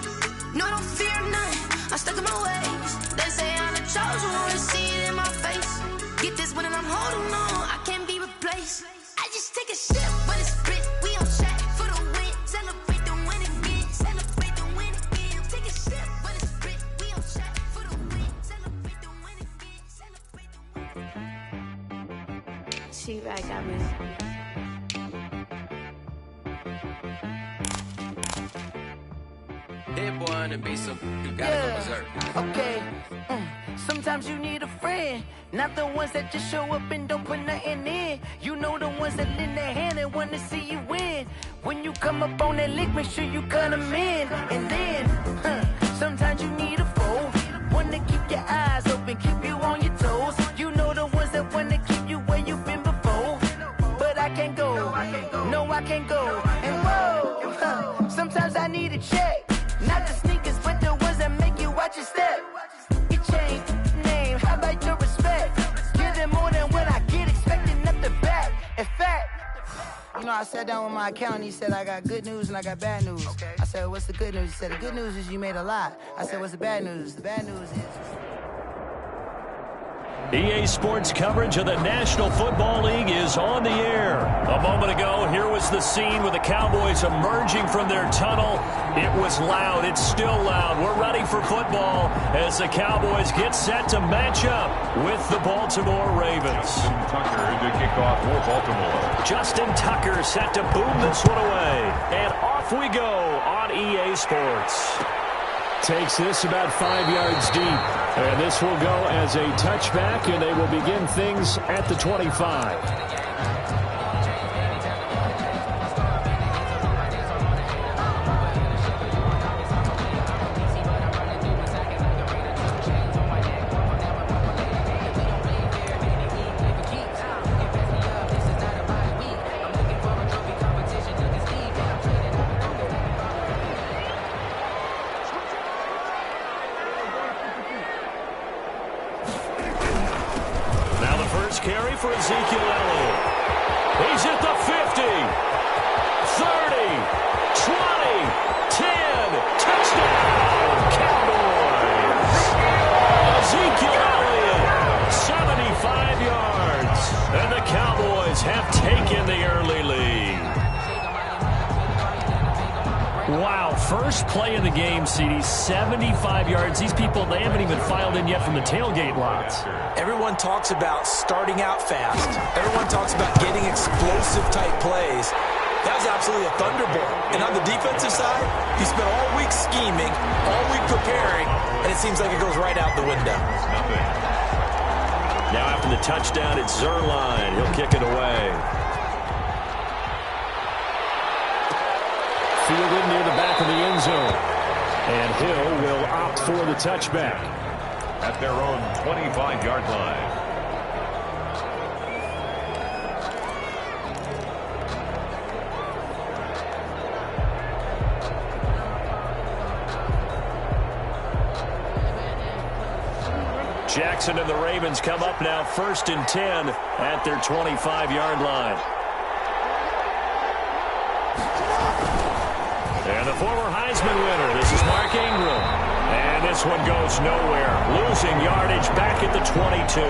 No, I don't fear none. I'm stuck in my ways. They say I'm the chosen one. See it in my face. Get this one and I'm holding on. I can't be replaced. I just take a sip, but it's Brit. We on track for the win. Celebrate the win again. Celebrate the win again. Take a sip, but it's Brit. We on track for the win. Celebrate the win again. Celebrate the win. She right got me. Hit boy on the beat, so you gotta go berserk. Okay. Sometimes you need a friend, not the ones that just show up and don't put nothing in. You know the ones that lend their hand and want to see you win. When you come up on that lick, make sure you cut them in. And then, sometimes you need a foe, one to keep your eyes open, keep you on your toes. You know the ones that want to keep you where you've been before. But I can't go, no I can't go. And whoa, sometimes I need a check. Not the sneakers, but the ones that make you watch your step. You change name, how about your respect? Give them more than what I get, expecting nothing back. In fact, you know, I sat down with my accountant, he said, I got good news and I got bad news. Okay. I said, what's the good news? He said, the good news is you made a lot. I said, what's the bad news? The bad news is... EA Sports coverage of the National Football League is on the air. A moment ago, here was the scene with the Cowboys emerging from their tunnel. It was loud. It's still loud. We're ready for football as the Cowboys get set to match up with the Baltimore Ravens. Justin Tucker to kick off for Baltimore. Justin Tucker set to boom this one away. And off we go on EA Sports. Takes this about 5 yards deep. And this will go as a touchback, and they will begin things at the 25. Carry for Ezekiel Elliott. He's at the 50, 30, 20, 10, touchdown, Cowboys. Ezekiel Elliott, 75 yards, and the Cowboys have taken the early lead. Wow, first play of the game, CD, 75 yards. These people, they haven't even filed in yet from the tailgate lots. Everyone talks about starting out fast. Everyone talks about getting explosive-type plays. That was absolutely a thunderbolt. And on the defensive side, he spent all week scheming, all week preparing, and it seems like it goes right out the window. Now after the touchdown, it's Zerline. He'll kick it away. Fielded near the back of the end zone. And Hill will opt for the touchback. At their own 25-yard line. Jackson and the Ravens come up now 1st and 10 at their 25-yard line. And the former Heisman winner, this is Mark Ingram. And this one goes nowhere. Losing yardage back at the 22.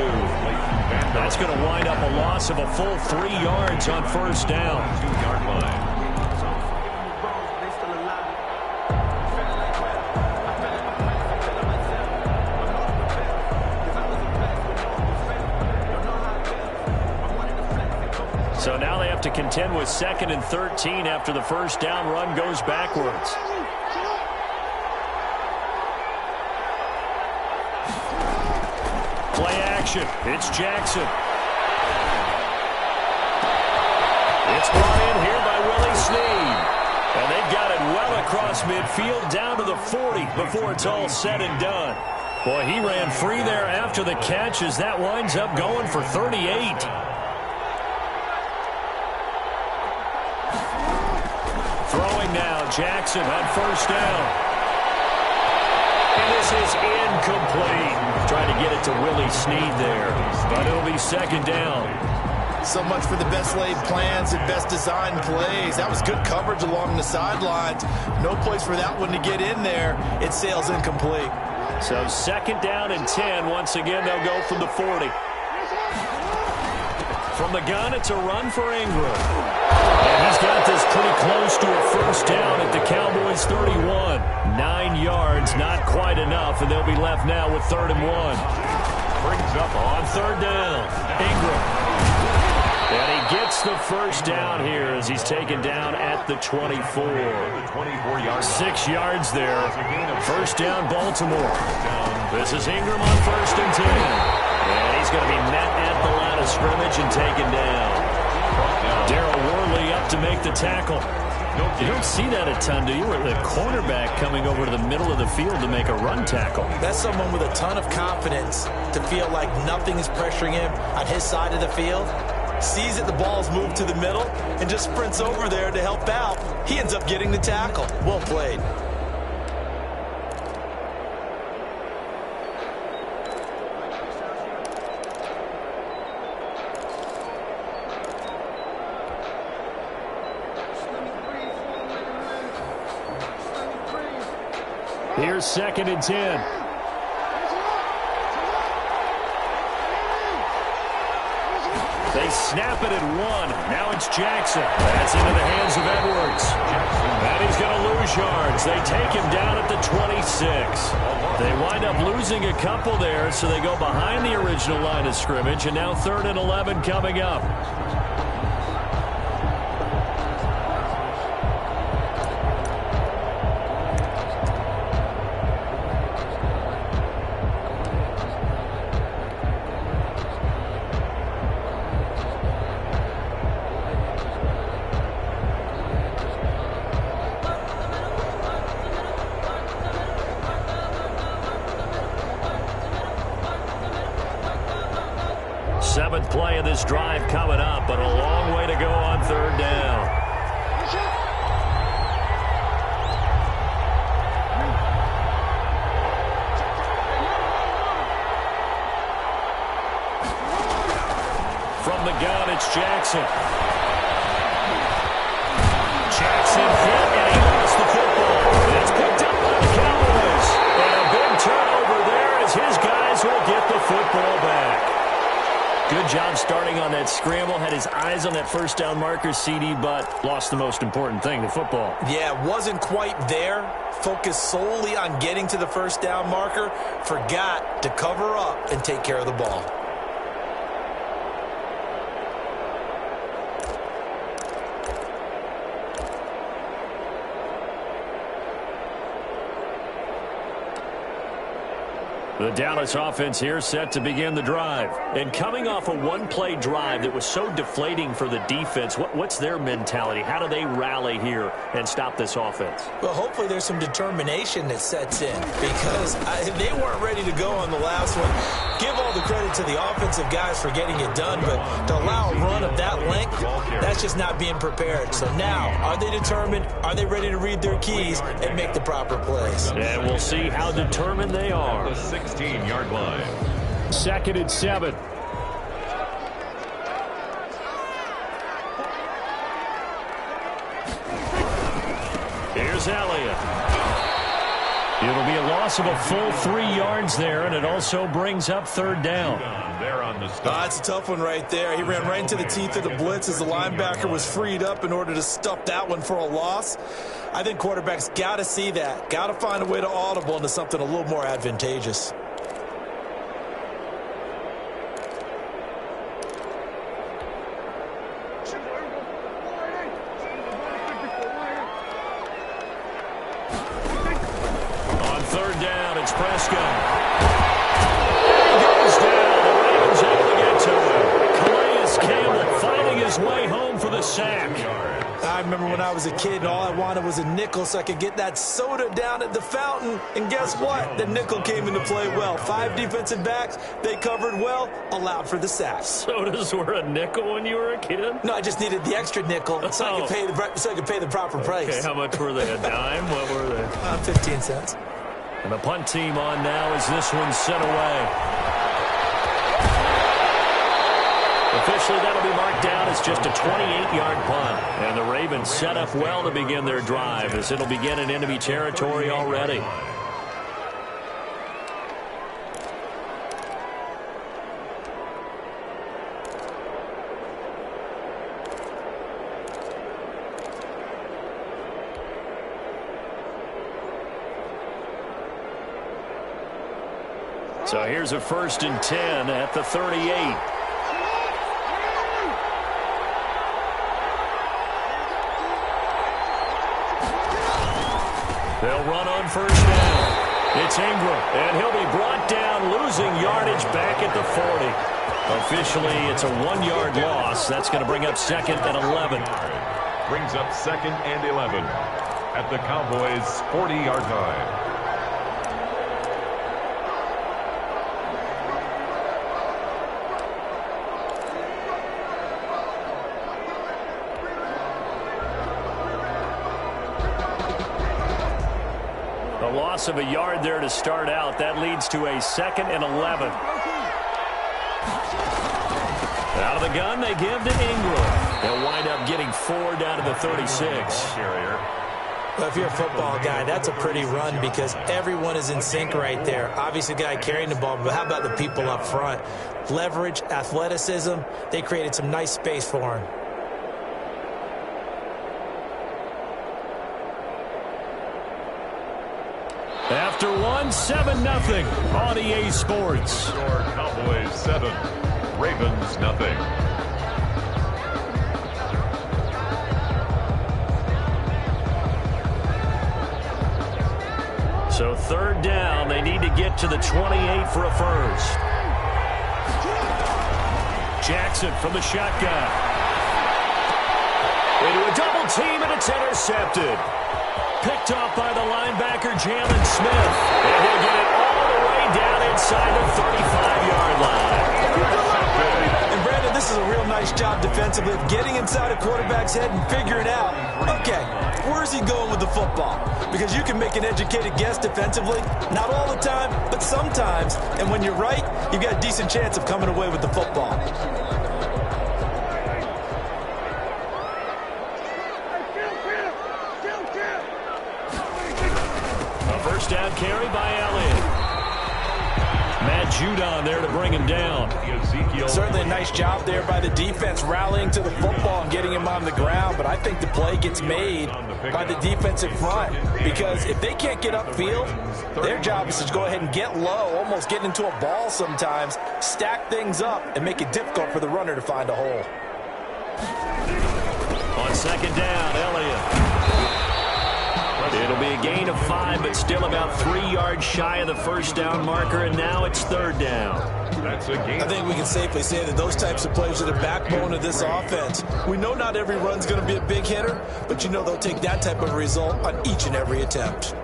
That's going to wind up a loss of a full 3 yards on first down. 2-yard line. So now they have to contend with 2nd and 13 after the first down run goes backwards. Play action. It's Jackson. It's brought in here by Willie Snead. And they've got it well across midfield down to the 40 before it's all said and done. Boy, he ran free there after the catch as that winds up going for 38. Throwing now, Jackson on first down. And this is incomplete. Trying to get it to Willie Snead there. But it'll be 2nd down. So much for the best laid plans and best designed plays. That was good coverage along the sidelines. No place for that one to get in there. It sails incomplete. So 2nd down and 10. Once again, they'll go from the 40. From the gun, it's a run for Ingram. And he's got this pretty close to a first down at the Cowboys' 31. 9 yards, not quite enough, and they'll be left now with 3rd and 1. Brings up on 3rd down. Ingram. And he gets the first down here as he's taken down at the 24. 6 yards there. First down, Baltimore. This is Ingram on 1st and 10. And he's going to be met at the line of scrimmage and taken down. Darryl Worley up to make the tackle. You don't see that a ton, do you? With the cornerback coming over to the middle of the field to make a run tackle. That's someone with a ton of confidence to feel like nothing is pressuring him on his side of the field. Sees that the ball's moved to the middle and just sprints over there to help out. He ends up getting the tackle. Well played. Here's 2nd and 10. They snap it at 1. Now it's Jackson. That's into the hands of Edwards. And he's going to lose yards. They take him down at the 26. They wind up losing a couple there, so they go behind the original line of scrimmage, and now 3rd and 11 coming up. Seventh play of this drive coming up, but a long way to go on 3rd down. From the gun, it's Jackson. Jackson hit, and he lost the football. It's picked up by the Cowboys. And a big turnover there as his guys will get the football back. Good job starting on that scramble. Had his eyes on that first down marker, CD, but lost the most important thing, the football. Yeah, wasn't quite there. Focused solely on getting to the first down marker. Forgot to cover up and take care of the ball. The Dallas offense here set to begin the drive. And coming off a one-play drive that was so deflating for the defense, what's their mentality? How do they rally here and stop this offense? Well, hopefully there's some determination that sets in because they weren't ready to go on the last one. Give all the credit to the offensive guys for getting it done, but to allow a run of that length, that's just not being prepared. So now, are they determined? Are they ready to read their keys and make the proper plays? And we'll see how determined they are. 16-yard line. 2nd and 7. Here's Elliott. It'll be a loss of a full 3 yards there, and it also brings up 3rd down. There on the stop. That's a tough one right there. He ran right into the teeth of the blitz as the linebacker was freed up in order to stuff that one for a loss. I think quarterbacks got to see that. Got to find a way to audible into something a little more advantageous. On 3rd down, it's Prescott. He goes down. The Ravens able to get to him. Calais Campbell finding his way home for the sack. I remember when I was a kid and all I wanted was a nickel so I could get that soda down at the fountain. And guess what? The nickel came into play well. 5 defensive backs, they covered well, allowed for the sack. Sodas were a nickel when you were a kid? No, I just needed the extra nickel so I could pay the proper price. Okay, how much were they? A dime? What were they? 15 cents. And the punt team on now as this one's sent away. Officially, that'll be marked down as just a 28-yard punt. And the Ravens set up well to begin their drive as it'll begin in enemy territory already. So here's a 1st and 10 at the 38. They'll run on 1st down. It's Ingram, and he'll be brought down, losing yardage back at the 40. Officially, it's a 1-yard loss. That's going to bring up 2nd and 11. Brings up 2nd and 11 at the Cowboys' 40-yard line. Loss of a yard there to start out. That leads to a 2nd and 11. Out of the gun, they give to Ingram. They'll wind up getting 4 down to the 36. Well, if you're a football guy, that's a pretty run because everyone is in sync right there. Obviously, the guy carrying the ball, but how about the people up front? leverage, athleticism. They created some nice space for him. After one, 7-0 on EA Sports. Your Cowboys 7, Ravens nothing. So third down, they need to get to the 28 for a first. Jackson from the shotgun. Into a double team, and it's intercepted. Picked off by the linebacker, Jalen Smith. And he'll get it all the way down inside the 35-yard line. And Brandon, this is a real nice job defensively of getting inside a quarterback's head and figuring out, okay, where's he going with the football? Because you can make an educated guess defensively, not all the time, but sometimes. And when you're right, you've got a decent chance of coming away with the football. First down carry by Elliott. Matt Judon there to bring him down. Certainly a nice job there by the defense rallying to the football and getting him on the ground, but I think the play gets made by the defensive front because if they can't get upfield, their job is to go ahead and get low, almost get into a ball sometimes, stack things up, and make it difficult for the runner to find a hole. On second down, Elliott. It'll be a gain of 5, but still about 3 yards shy of the first down marker, and now it's third down. I think we can safely say that those types of plays are the backbone of this offense. We know not every run's going to be a big hitter, but you know they'll take that type of result on each and every attempt.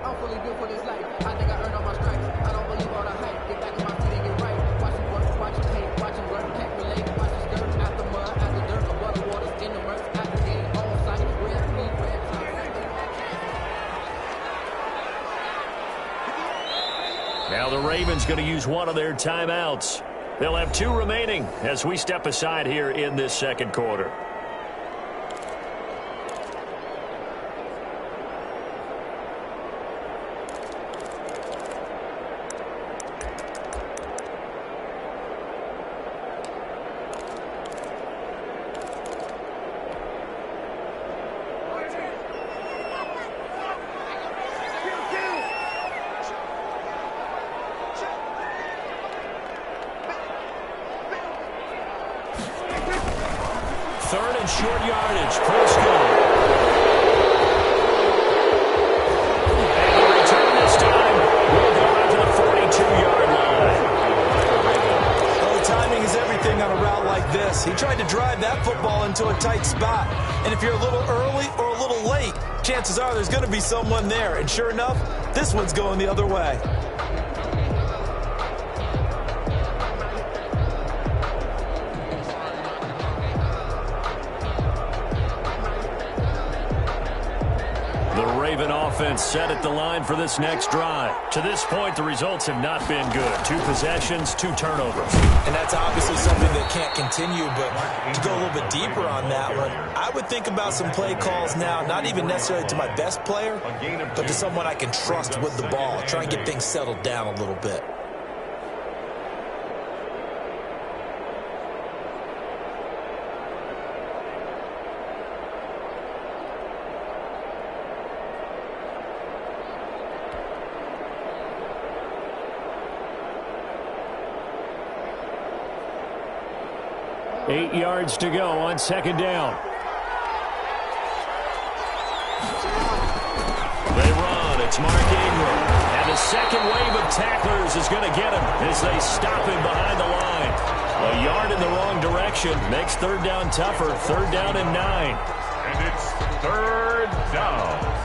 Now the Ravens going to use one of their timeouts. They'll have 2 remaining as we step aside here in this second quarter. Third and short yardage. Prescott. And the return this time will go out to the 42-yard line. Well, the timing is everything on a route like this. He tried to drive that football into a tight spot. And if you're a little early or a little late, chances are there's going to be someone there. And sure enough, this one's going the other way. Raven offense set at the line for this next drive. To this point, the results have not been good. 2 possessions, 2 turnovers. And that's obviously something that can't continue, but to go a little bit deeper on that one, I would think about some play calls now, not even necessarily to my best player, but to someone I can trust with the ball. Try and get things settled down a little bit. Eight yards to go on second down. They run. It's Mark Ingram. And the second wave of tacklers is going to get him as they stop him behind the line. A yard in the wrong direction makes third down tougher. Third down and 9. And it's third down.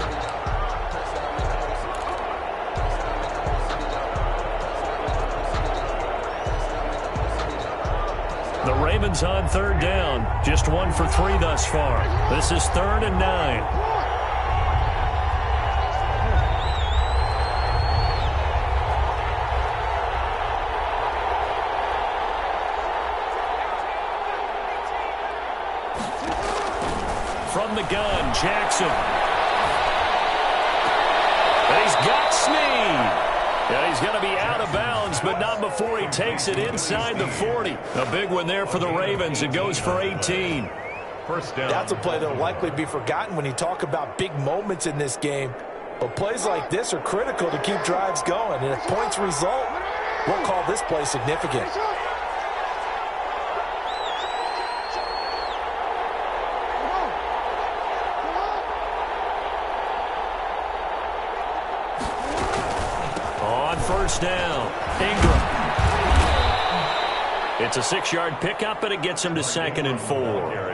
The Ravens on third down. Just 1 for 3 thus far. This is third and 9. From the gun, Jackson. And he's got Snead. And he's going to be out of bounds, but not before he takes it inside the 40. A big one there for the Ravens. It goes for 18. First down. That's a play that will likely be forgotten when you talk about big moments in this game. But plays like this are critical to keep drives going. And if points result, we'll call this play significant. On first down, Ingram. It's a 6-yard pickup, and it gets him to 2nd and 4.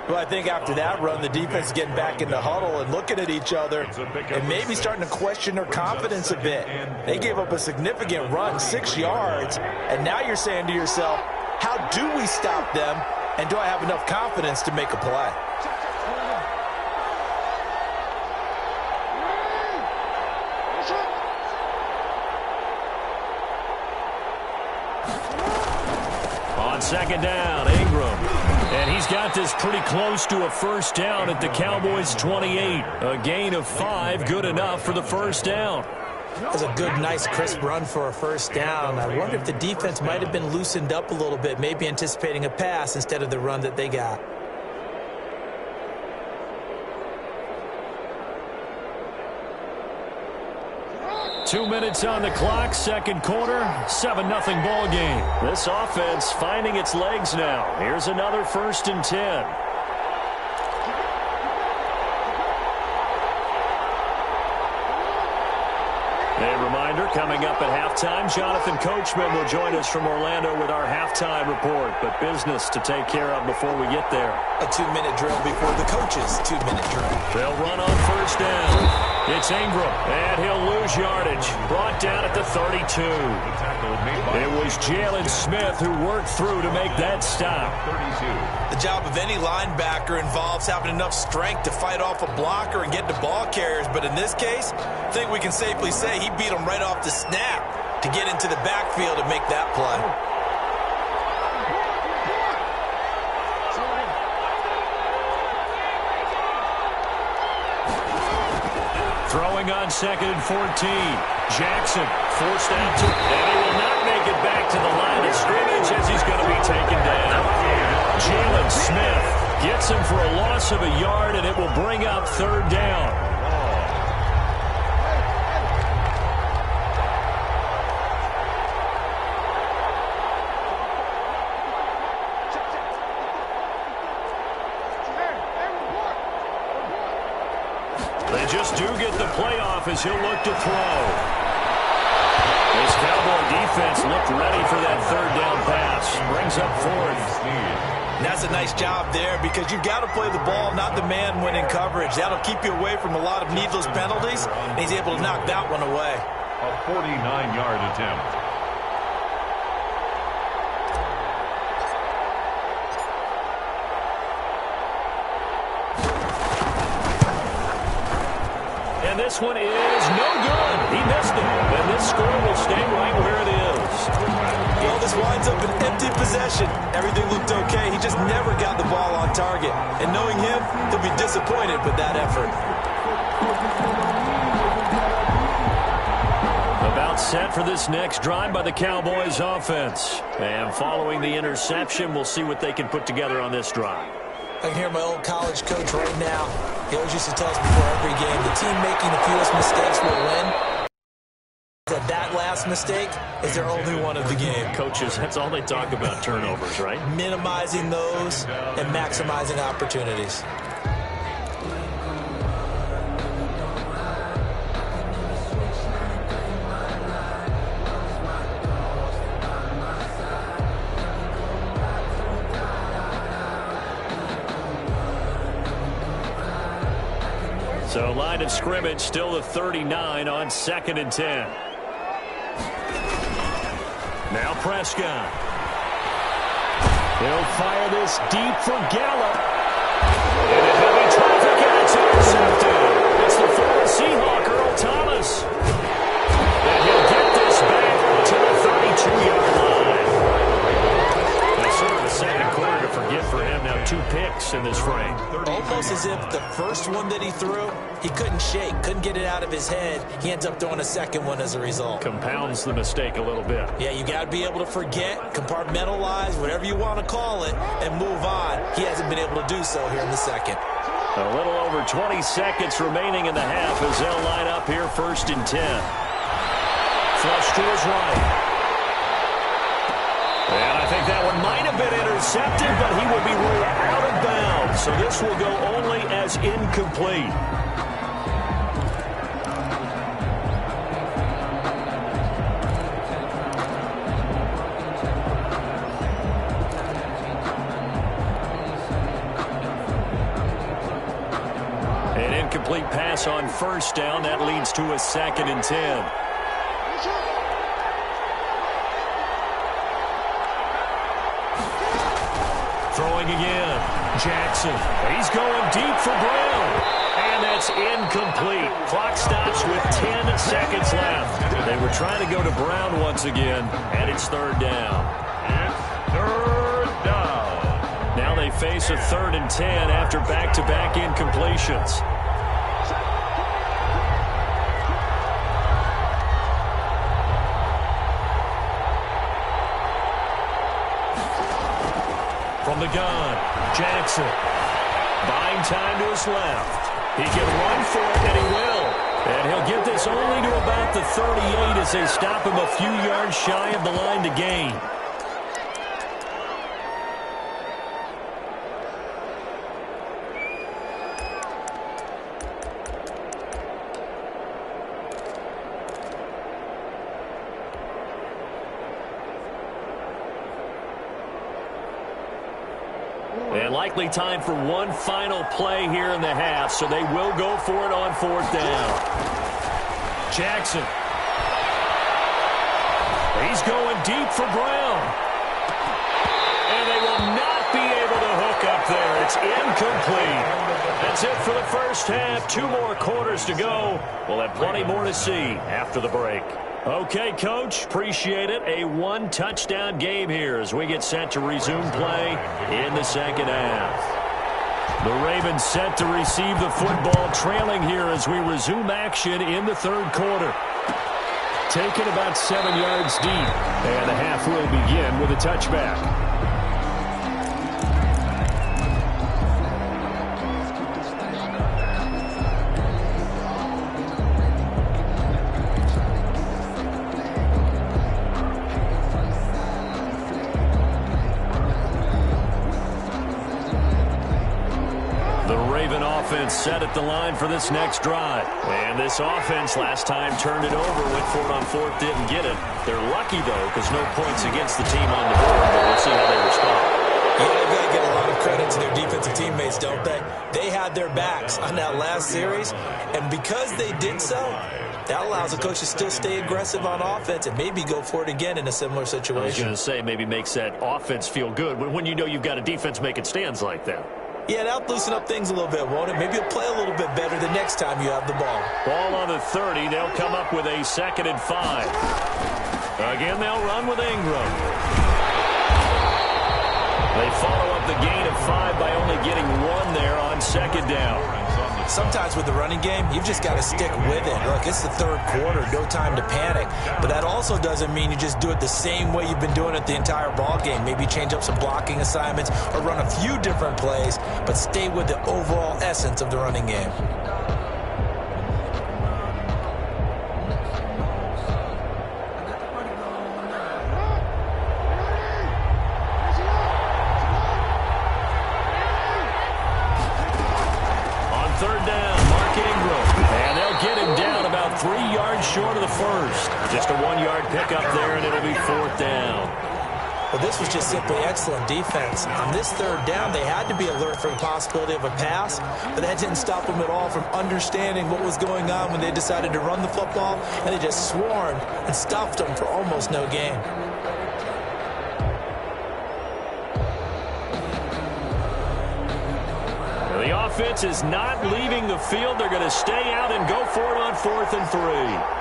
Well, I think after that run, the defense is getting back in the huddle and looking at each other and maybe starting to question their confidence a bit. They gave up a significant run, 6 yards, and now you're saying to yourself, how do we stop them, and do I have enough confidence to make a play? On 2nd down, Ingram. And he's got this pretty close to a first down at the Cowboys' 28. A gain of 5, good enough for the first down. That's a good, nice, crisp run for a first down. I wonder if the defense might have been loosened up a little bit, maybe anticipating a pass instead of the run that they got. Two minutes on the clock, second quarter, 7-0 ball game. This offense finding its legs now. Here's another 1st and 10. A reminder, coming up at halftime, Jonathan Coachman will join us from Orlando with our halftime report. But business to take care of before we get there. A 2-minute drill before the coach's 2-minute drill. They'll run on first down. It's Ingram, and he'll lose yardage. Brought down at the 32. It was Jalen Smith who worked through to make that stop. The job of any linebacker involves having enough strength to fight off a blocker and get to ball carriers. But in this case, I think we can safely say he beat him right off the snap to get into the backfield and make that play. Throwing on 2nd and 14. Jackson forced out to, and he will not make it back to the line of scrimmage as he's going to be taken down. Jalen Smith gets him for a loss of a yard, and it will bring up 3rd down. They just do get the playoff as he'll look to throw. This Cowboy defense looked ready for that 3rd down pass. Brings up 4th. And that's a nice job there because you've got to play the ball, not the man when in coverage. That'll keep you away from a lot of needless penalties, and he's able to knock that one away. A 49-yard attempt. And this one is no good. He missed it. And this score will stay right where it is. Well, this winds up an empty possession. Everything looked okay. He just never got the ball on target. And knowing him, he'll be disappointed with that effort. About set for this next drive by the Cowboys offense. And following the interception, we'll see what they can put together on this drive. I can hear my old college coach right now. He always used to tell us before every game, the team making the fewest mistakes will win. That last mistake is their only one of the game. Coaches, that's all they talk about, turnovers, right? Minimizing those and maximizing opportunities. So line of scrimmage still the 39 on 2nd and 10. Now Prescott. He'll fire this deep for Gallup. And a heavy traffic, and it's intercepted. It's the former Seahawk, Earl Thomas. And he'll get this back to the 32-yard line. That's sort of the second quarter to forget for him. Now 2 picks in this frame. Almost as if the first first one that he threw, he couldn't shake, couldn't get it out of his head. He ends up throwing a second one as a result. Compounds the mistake a little bit. Yeah, you got to be able to forget, compartmentalize, whatever you want to call it, and move on. He hasn't been able to do so here in the second. A little over 20 seconds remaining in the half as they'll line up here 1st and 10. Flush to his right. And I think that one might have been intercepted, but he will be ruled out of bounds. So this will go only as incomplete. An incomplete pass on 1st down. That leads to a 2nd and 10. Throwing again. Jackson. He's going deep for Brown. And that's incomplete. Clock stops with 10 seconds left. They were trying to go to Brown once again, and it's 3rd down. It's 3rd down. Now they face a 3rd and 10 after back-to-back incompletions. From the gun, Jackson. Buying time to his left. He can run for it, and he will. And he'll get this only to about the 38 as they stop him a few yards shy of the line to gain. And likely time for one final play here in the half, so they will go for it on 4th down. Jackson. He's going deep for Brown. And they will not be able to hook up there. It's incomplete. That's it for the first half. 2 more quarters to go. We'll have plenty more to see after the break. Okay, Coach, appreciate it. A 1-touchdown game here as we get set to resume play in the second half. The Ravens set to receive the football, trailing here as we resume action in the 3rd quarter. Taken about 7 yards deep, and the half will begin with a touchback. Offense set at the line for this next drive. And this offense last time turned it over, went for it on 4th, didn't get it. They're lucky, though, because no points against the team on the board, but we'll see how they respond. Yeah, they've got to get a lot of credit to their defensive teammates, don't they? They had their backs on that last series, and because they did so, that allows the coach to still stay aggressive on offense and maybe go for it again in a similar situation. I was going to say maybe makes that offense feel good when you know you've got a defense making stands like that. Yeah, that'll loosen up things a little bit, won't it? Maybe you'll play a little bit better the next time you have the ball. Ball on the 30. They'll come up with a 2nd and 5. Again, they'll run with Ingram. They follow up the gain of 5 by only getting 1 there on 2nd down. Sometimes with the running game, you've just got to stick with it. Look, it's the 3rd quarter, no time to panic. But that also doesn't mean you just do it the same way you've been doing it the entire ball game. Maybe change up some blocking assignments or run a few different plays, but stay with the overall essence of the running game. Short of the first. Just a 1-yard pickup there, and it'll be 4th down. Well, this was just simply excellent defense. On this 3rd down, they had to be alert for the possibility of a pass, but that didn't stop them at all from understanding what was going on when they decided to run the football, and they just swarmed and stuffed them for almost no gain. The offense is not leaving the field. They're going to stay out and go for it on 4th and 3.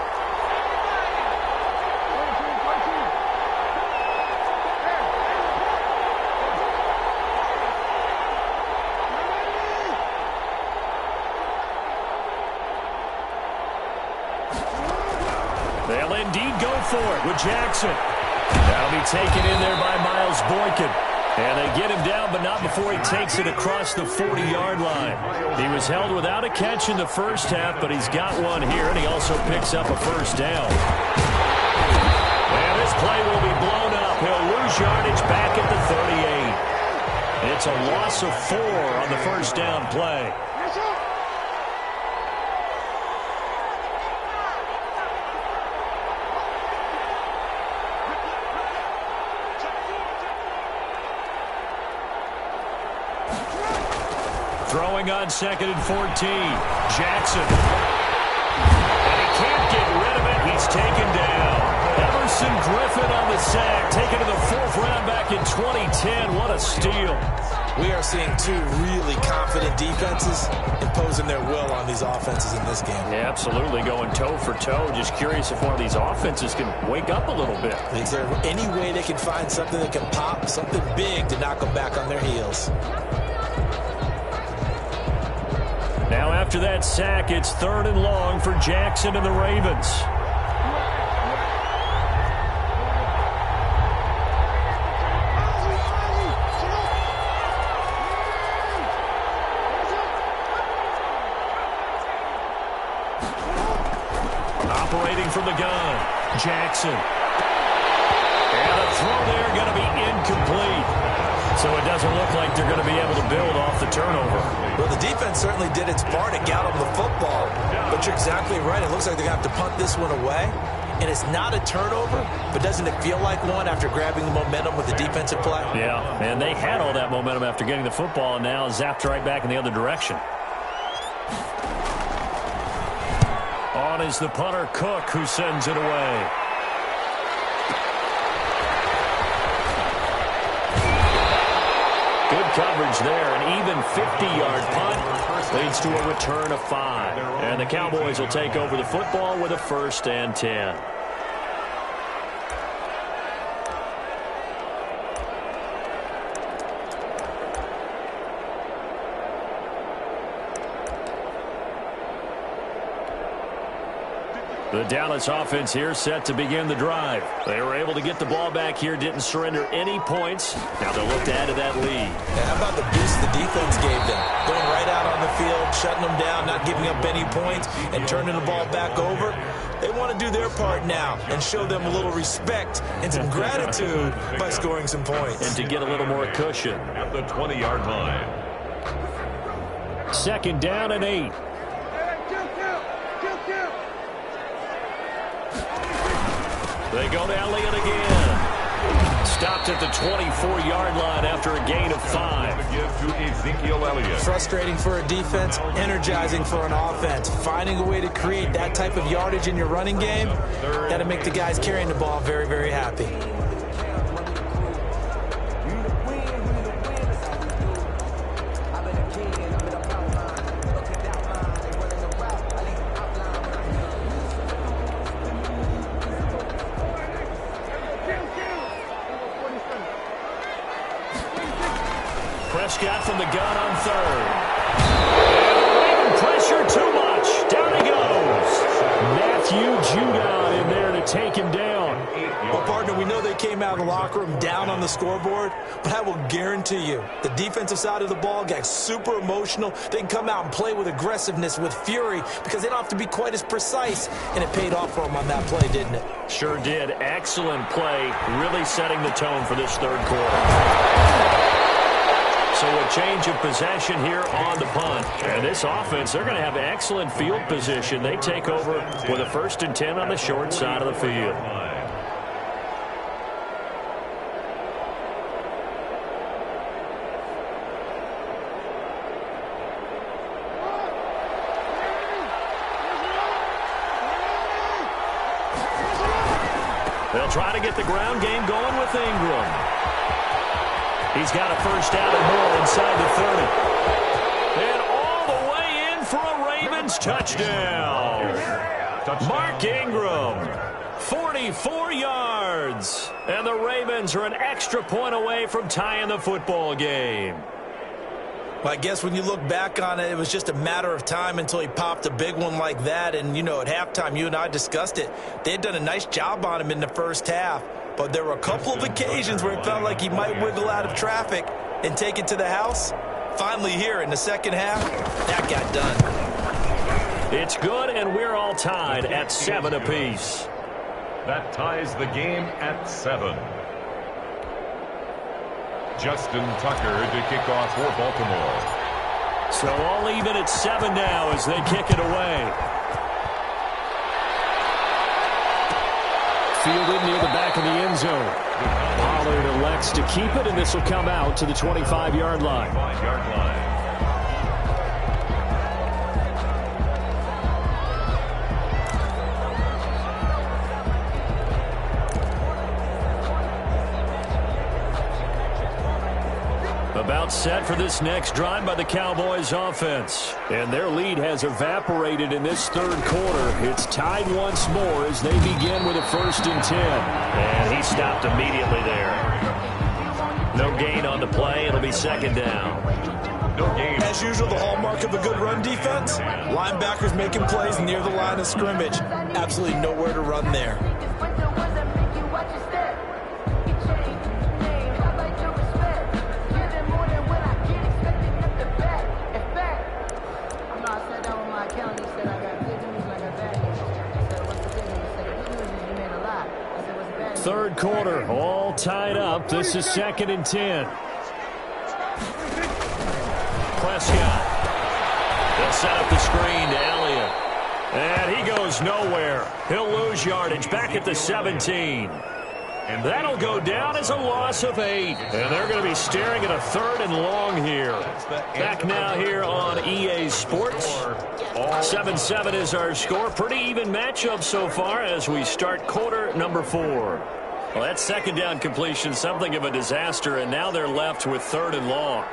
They'll indeed go for it with Jackson. That'll be taken in there by Miles Boykin. And they get him down, but not before he takes it across the 40-yard line. He was held without a catch in the first half, but he's got one here, and he also picks up a first down. And this play will be blown up. He'll lose yardage back at the 38. It's a loss of 4 on the first down play. Throwing on 2nd and 14. Jackson. And he can't get rid of it. He's taken down. Everson Griffin on the sack. Taken to the 4th round back in 2010. What a steal. We are seeing two really confident defenses imposing their will on these offenses in this game. Yeah, absolutely. Going toe for toe. Just curious if one of these offenses can wake up a little bit. Is there any way they can find something that can pop, something big to knock them back on their heels? Now after that sack, it's 3rd and long for Jackson and the Ravens. Operating from the gun, Jackson. And a throw there going to be incomplete. So it doesn't look like they're going to be able to build off the turnover. Well, the defense certainly did its part to get them the football. But you're exactly right. It looks like they're going to have to punt this one away. And it's not a turnover, but doesn't it feel like one after grabbing the momentum with the defensive play? Yeah, and they had all that momentum after getting the football, and now zapped right back in the other direction. On is the punter, Cook, who sends it away. Good coverage there. An even 50-yard punt leads to a return of 5. And the Cowboys will take over the football with a 1st and 10. The Dallas offense here set to begin the drive. They were able to get the ball back here, didn't surrender any points. Now they'll look to add to that lead. Yeah, how about the boost the defense gave them? Going right out on the field, shutting them down, not giving up any points, and turning the ball back over. They want to do their part now and show them a little respect and some gratitude by scoring some points. And to get a little more cushion. At the 20-yard line. 2nd down and 8. They go to Elliott again. Stopped at the 24-yard line after a gain of 5. To Ezekiel Elliott. Frustrating for a defense, energizing for an offense. Finding a way to create that type of yardage in your running game, that'll make the guys carrying the ball very, very happy. Prescott from the gun on 3rd. And pressure too much. Down he goes. Matthew Judon in there to take him down. Well, partner, we know they came out of the locker room down on the scoreboard, but I will guarantee you the defensive side of the ball got super emotional. They can come out and play with aggressiveness, with fury, because they don't have to be quite as precise, and it paid off for them on that play, didn't it? Sure did. Excellent play, really setting the tone for this 3rd quarter. So a change of possession here on the punt. And this offense, they're going to have excellent field position. They take over with a 1st and 10 on the short side of the field. They'll try to get the ground game going with Ingram. He's got a 1st down and more inside the 30. And all the way in for a Ravens touchdown. Mark Ingram, 44 yards. And the Ravens are an extra point away from tying the football game. Well, I guess when you look back on it, it was just a matter of time until he popped a big one like that. And, you know, at halftime, you and I discussed it. They had done a nice job on him in the first half. But there were a couple of occasions where it felt like he might wiggle out of traffic and take it to the house. Finally here in the second half, that got done. It's good, and we're all tied at 7 apiece. That ties the game at 7. Justin Tucker to kick off for Baltimore. So all even at 7 now as they kick it away. Fielded near the back of the end zone. Pollard elects to keep it, and this will come out to the 25-yard line. 5-yard line. About set for this next drive by the Cowboys offense. And their lead has evaporated in this third quarter. It's tied once more as they begin with a 1st and 10. And he stopped immediately there. No gain on the play. It'll be 2nd down. No gain. As usual, the hallmark of a good run defense, linebackers making plays near the line of scrimmage. Absolutely nowhere to run there. Third quarter, all tied up. This is 2nd and 10. Prescott. They'll set up the screen to Elliott. And he goes nowhere. He'll lose yardage back at the 17. And that'll go down as a loss of 8. And they're going to be staring at a 3rd and long here. Back now here on EA Sports. 7-7 is our score. Pretty even matchup so far as we start quarter number 4. Well, that 2nd down completion, something of a disaster, and now they're left with 3rd and long.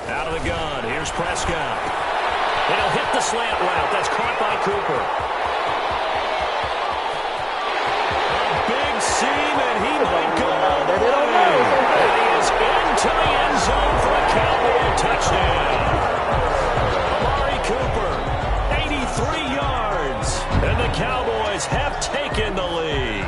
Out of the gun, here's Prescott. They'll hit the slant route. That's caught by Cooper. A big seam, and he might go all the way. And he is into the end zone for a Cowboy touchdown. Amari Cooper, 83 yards. And the Cowboys have taken the lead.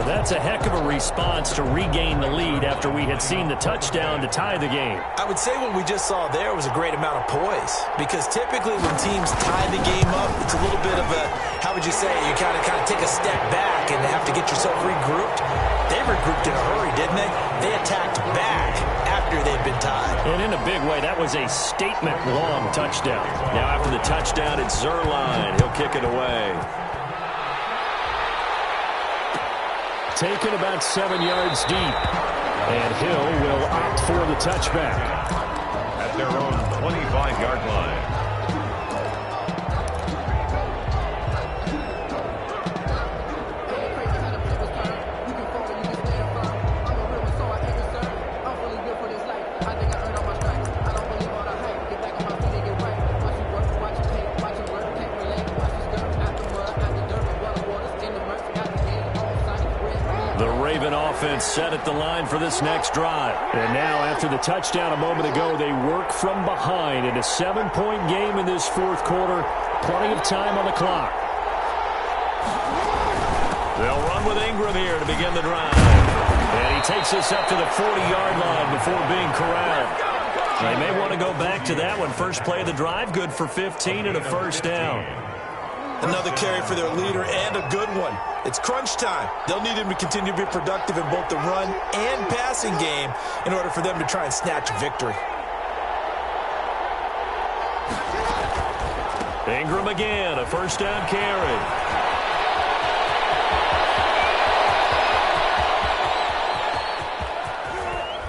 That's a heck of a response to regain the lead after we had seen the touchdown to tie the game. I would say what we just saw there was a great amount of poise, because typically when teams tie the game up, it's a little bit of a, how would you say, you kind of take a step back and have to get yourself regrouped. They regrouped in a hurry, didn't they? They attacked back after they'd been tied. And in a big way, that was a statement-long touchdown. Now after the touchdown, it's Zerline. He'll kick it away. Taken about 7 yards deep. And Hill will opt for the touchback. At their own 25-yard line. Offense set at the line for this next drive. And now after the touchdown a moment ago, they work from behind in a 7-point game in this 4th quarter. Plenty of time on the clock. They'll run with Ingram here to begin the drive. And he takes us up to the 40-yard line before being corralled. They may want to go back to that one. First play of the drive, good for 15 and a 1st down. Another carry for their leader, and a good one. It's crunch time. They'll need him to continue to be productive in both the run and passing game in order for them to try and snatch victory. Ingram again, a 1st down carry.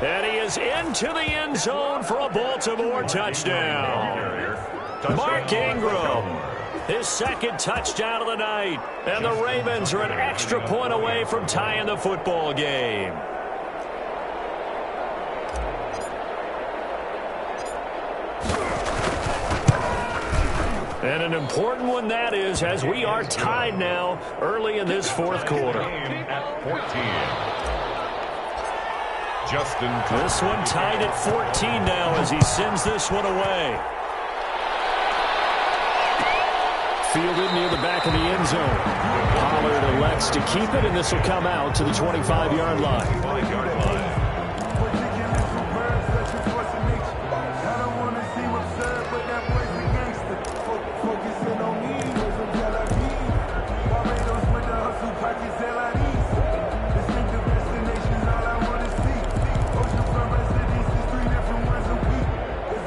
And he is into the end zone for a Baltimore touchdown. Mark Ingram. His 2nd touchdown of the night. And the Ravens are an extra point away from tying the football game. And an important one that is, as we are tied now early in this fourth quarter. At 14. Justin. This one tied at 14 now as he sends this one away. Fielded near the back of the end zone. Pollard elects to keep it, and this will come out to the 25-yard line. 25-yard line.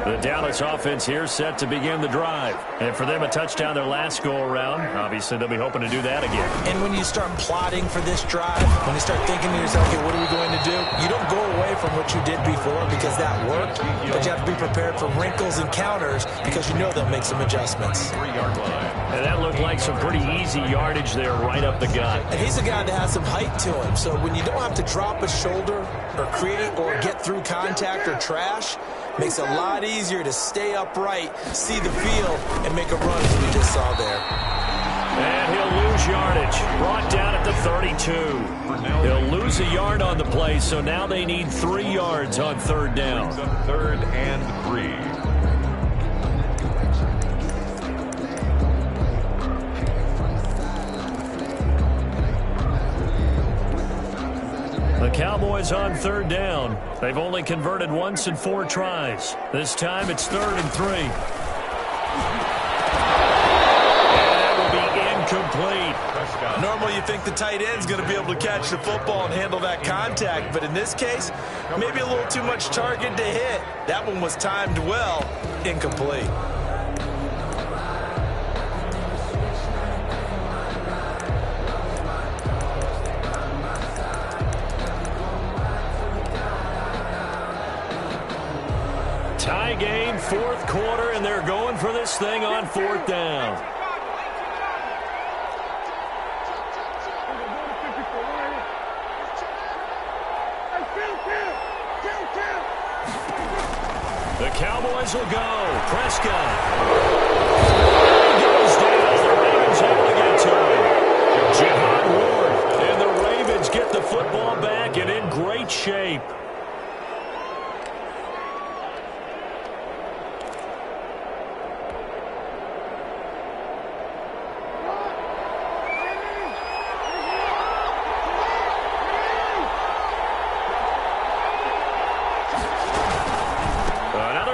The Dallas offense here set to begin the drive. And for them, a touchdown their last go-around. Obviously, they'll be hoping to do that again. And when you start plotting for this drive, when you start thinking to yourself, okay, what are we going to do? You don't go away from what you did before because that worked, but you have to be prepared for wrinkles and counters because you know they'll make some adjustments. 3-yard line. And that looked like some pretty easy yardage there right up the gut. And he's a guy that has some height to him, so when you don't have to drop a shoulder or create or get through contact or trash, makes it a lot easier to stay upright, see the field, and make a run as we just saw there. And he'll lose yardage. Brought down at the 32. He'll lose a yard on the play, so now they need 3 yards on third down. 3rd and 3. The Cowboys on third down. They've only converted once in 4 tries. This time it's 3rd and 3. And that will be incomplete. Normally you think the tight end's going to be able to catch the football and handle that contact, but in this case, maybe a little too much target to hit. That one was timed well. Incomplete. Tie game, 4th quarter, and they're going for this thing on 4th down. The Cowboys will go. Prescott. He goes down. The Ravens able to get to him. Jihad Ward. And the Ravens get the football back and in great shape.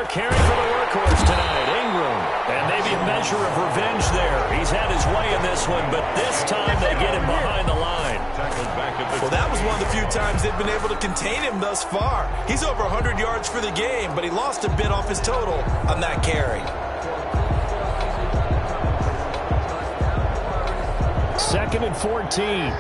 Carry for the workhorse tonight, Ingram. And maybe a measure of revenge there. He's had his way in this one, but this time they get him behind the line. Well, that was one of the few times they've been able to contain him thus far. He's over 100 yards for the game, but he lost a bit off his total on that carry. 2nd and 14.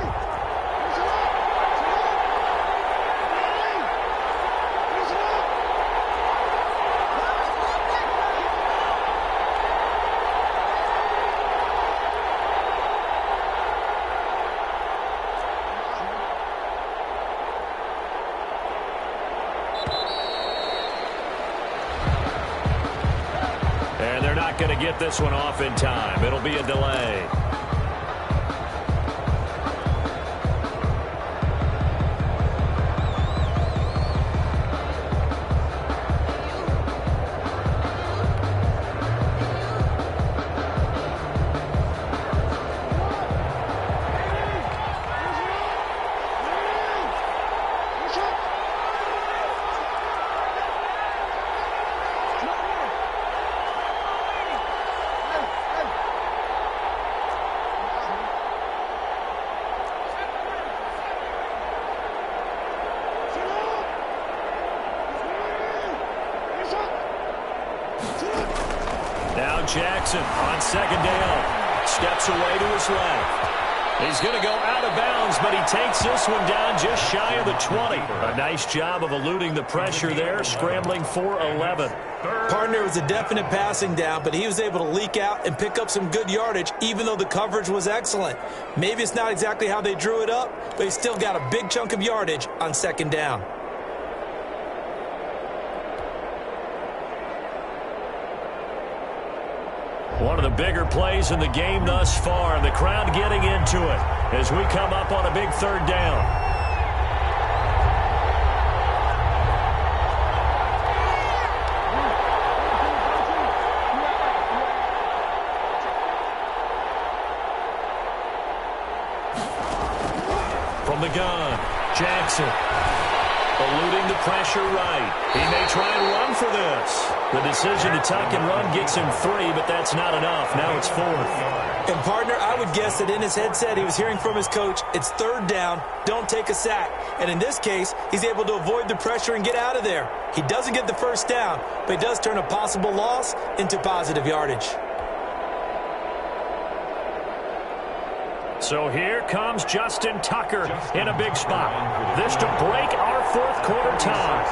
And they're not going to get this one off in time. It'll be a delay. Now Jackson on 2nd down. Steps away to his left. He's going to go out of bounds, but he takes this one down just shy of the 20. A nice job of eluding the pressure there, scrambling for 11. Partner was a definite passing down, but he was able to leak out and pick up some good yardage, even though the coverage was excellent. Maybe it's not exactly how they drew it up, but he still got a big chunk of yardage on 2nd down. One of the bigger plays in the game thus far. The crowd getting into it as we come up on a big third down. From the gun, Jackson. Eluding the pressure right. He may try and run for this. The decision to tuck and run gets him 3, but that's not enough. Now it's 4th. And, partner, I would guess that in his headset he was hearing from his coach, it's third down, don't take a sack. And in this case, he's able to avoid the pressure and get out of there. He doesn't get the first down, but he does turn a possible loss into positive yardage. So here comes Justin Tucker in a big spot. This to break our fourth quarter tie.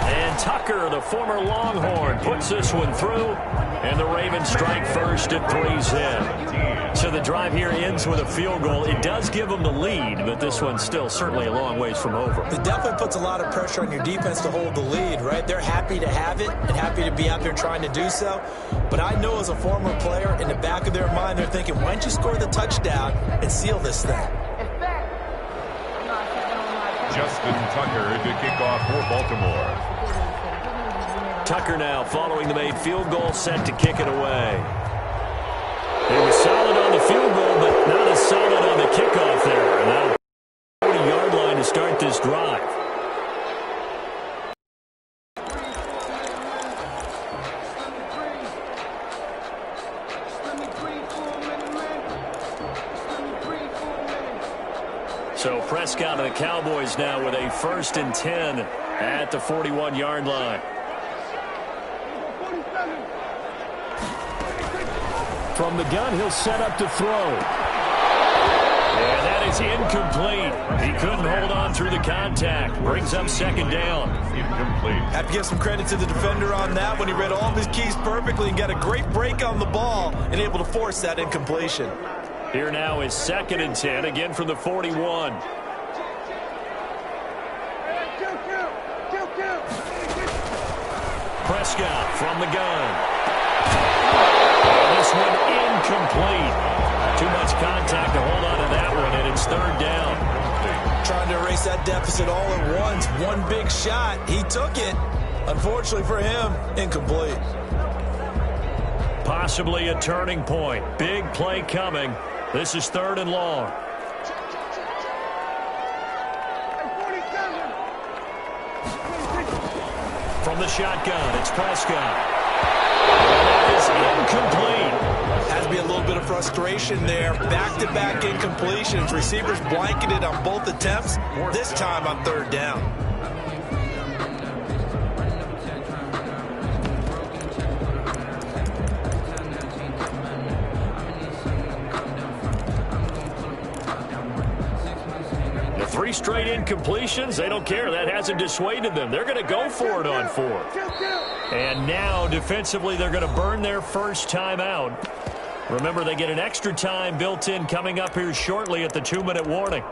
And Tucker, the former Longhorn, puts this one through. And the Ravens strike first at 3's in. So the drive here ends with a field goal. It does give them the lead, but this one's still certainly a long ways from over. It definitely puts a lot of pressure on your defense to hold the lead, right? They're happy to have it and happy to be out there trying to do so. But I know as a former player, in the back of their mind, they're thinking, why don't you score the touchdown and seal this thing? Justin Tucker to kick off for Baltimore. Tucker now following the made field goal, set to kick it away. He was solid on the field goal, but not as solid on the kickoff there. And now 40-yard line to start this drive. So Prescott and the Cowboys now with a 1st and 10 at the 41-yard line. From the gun, he'll set up to throw. And that is incomplete. He couldn't hold on through the contact. Brings up 2nd down. Incomplete. Have to give some credit to the defender on that when he read all of his keys perfectly and got a great break on the ball and able to force that incompletion. Here now is 2nd and 10, again from the 41. Prescott from the gun. And this one incomplete. Too much contact to hold on to that one, and it's 3rd down. Trying to erase that deficit all at once. One big shot. He took it. Unfortunately for him, incomplete. Possibly a turning point. Big play coming. This is 3rd and long. From the shotgun, it's Prescott. And that is incomplete. Has to be a little bit of frustration there. Back-to-back incompletions. Receivers blanketed on both attempts. This time on 3rd down. The 3 straight incompletions, they don't care. That hasn't dissuaded them. They're going to go for it on 4th. And now, defensively, they're going to burn their first time out. Remember, they get an extra time built in coming up here shortly at the 2-minute warning.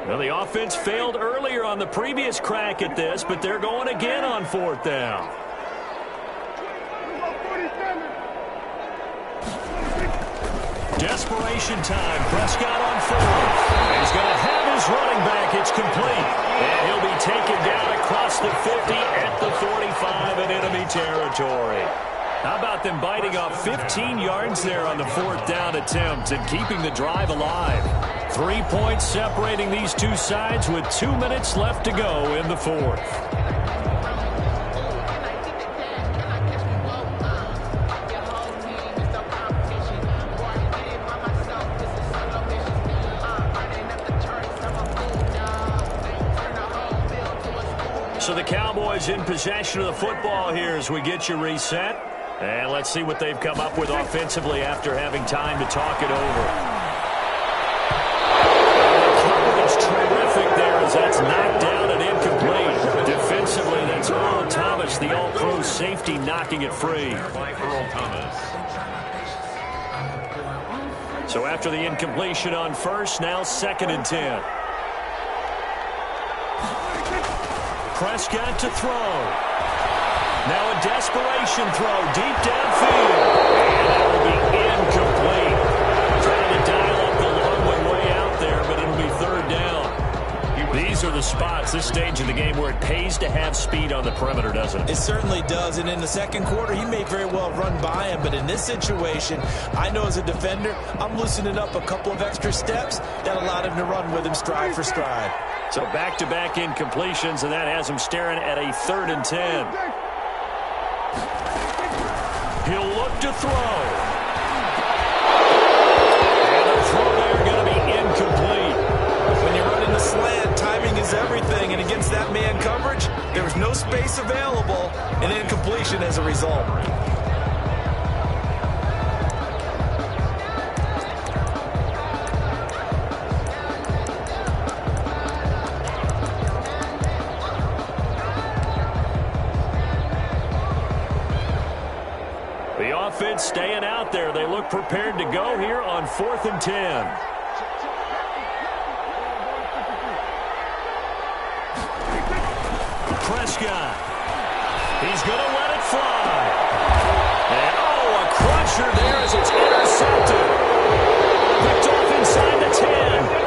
Well, the offense failed earlier on the previous crack at this, but they're going again on 4th down. Desperation time. Prescott on 4th. He's going to have his running back. It's complete. And he'll be taken down across the 50 at the 45 in enemy territory. How about them biting off 15 yards there on the 4th down attempt and keeping the drive alive? 3 points separating these two sides with 2 minutes left to go in the 4th. So the Cowboys in possession of the football here as we get you reset. And let's see what they've come up with offensively after having time to talk it over. It's terrific there as that's knocked down and incomplete. Defensively, that's Earl Thomas, the all-pro safety safety knocking it free. By Earl Thomas. So after the incompletion on first, now 2nd and 10. Prescott to throw. Now a desperation throw deep downfield. And that will be incomplete. Trying to dial up the long way out there, but it'll be 3rd down. These are the spots, this stage of the game, where it pays to have speed on the perimeter, doesn't it? It certainly does, and in the second quarter, he may very well run by him, but in this situation, I know as a defender, I'm loosening up a couple of extra steps that allowed him to run with him stride for stride. So back-to-back incompletions, and that has him staring at a 3rd and 10. He'll look to throw. And the throw there going to be incomplete. When you're running the slant, timing is everything, and against that man coverage, there was no space available, and incompletion as a result. The offense staying out there. They look prepared to go here on 4th and 10. Prescott. He's going to let it fly. And, a crusher there as it's intercepted. Picked off inside the 10.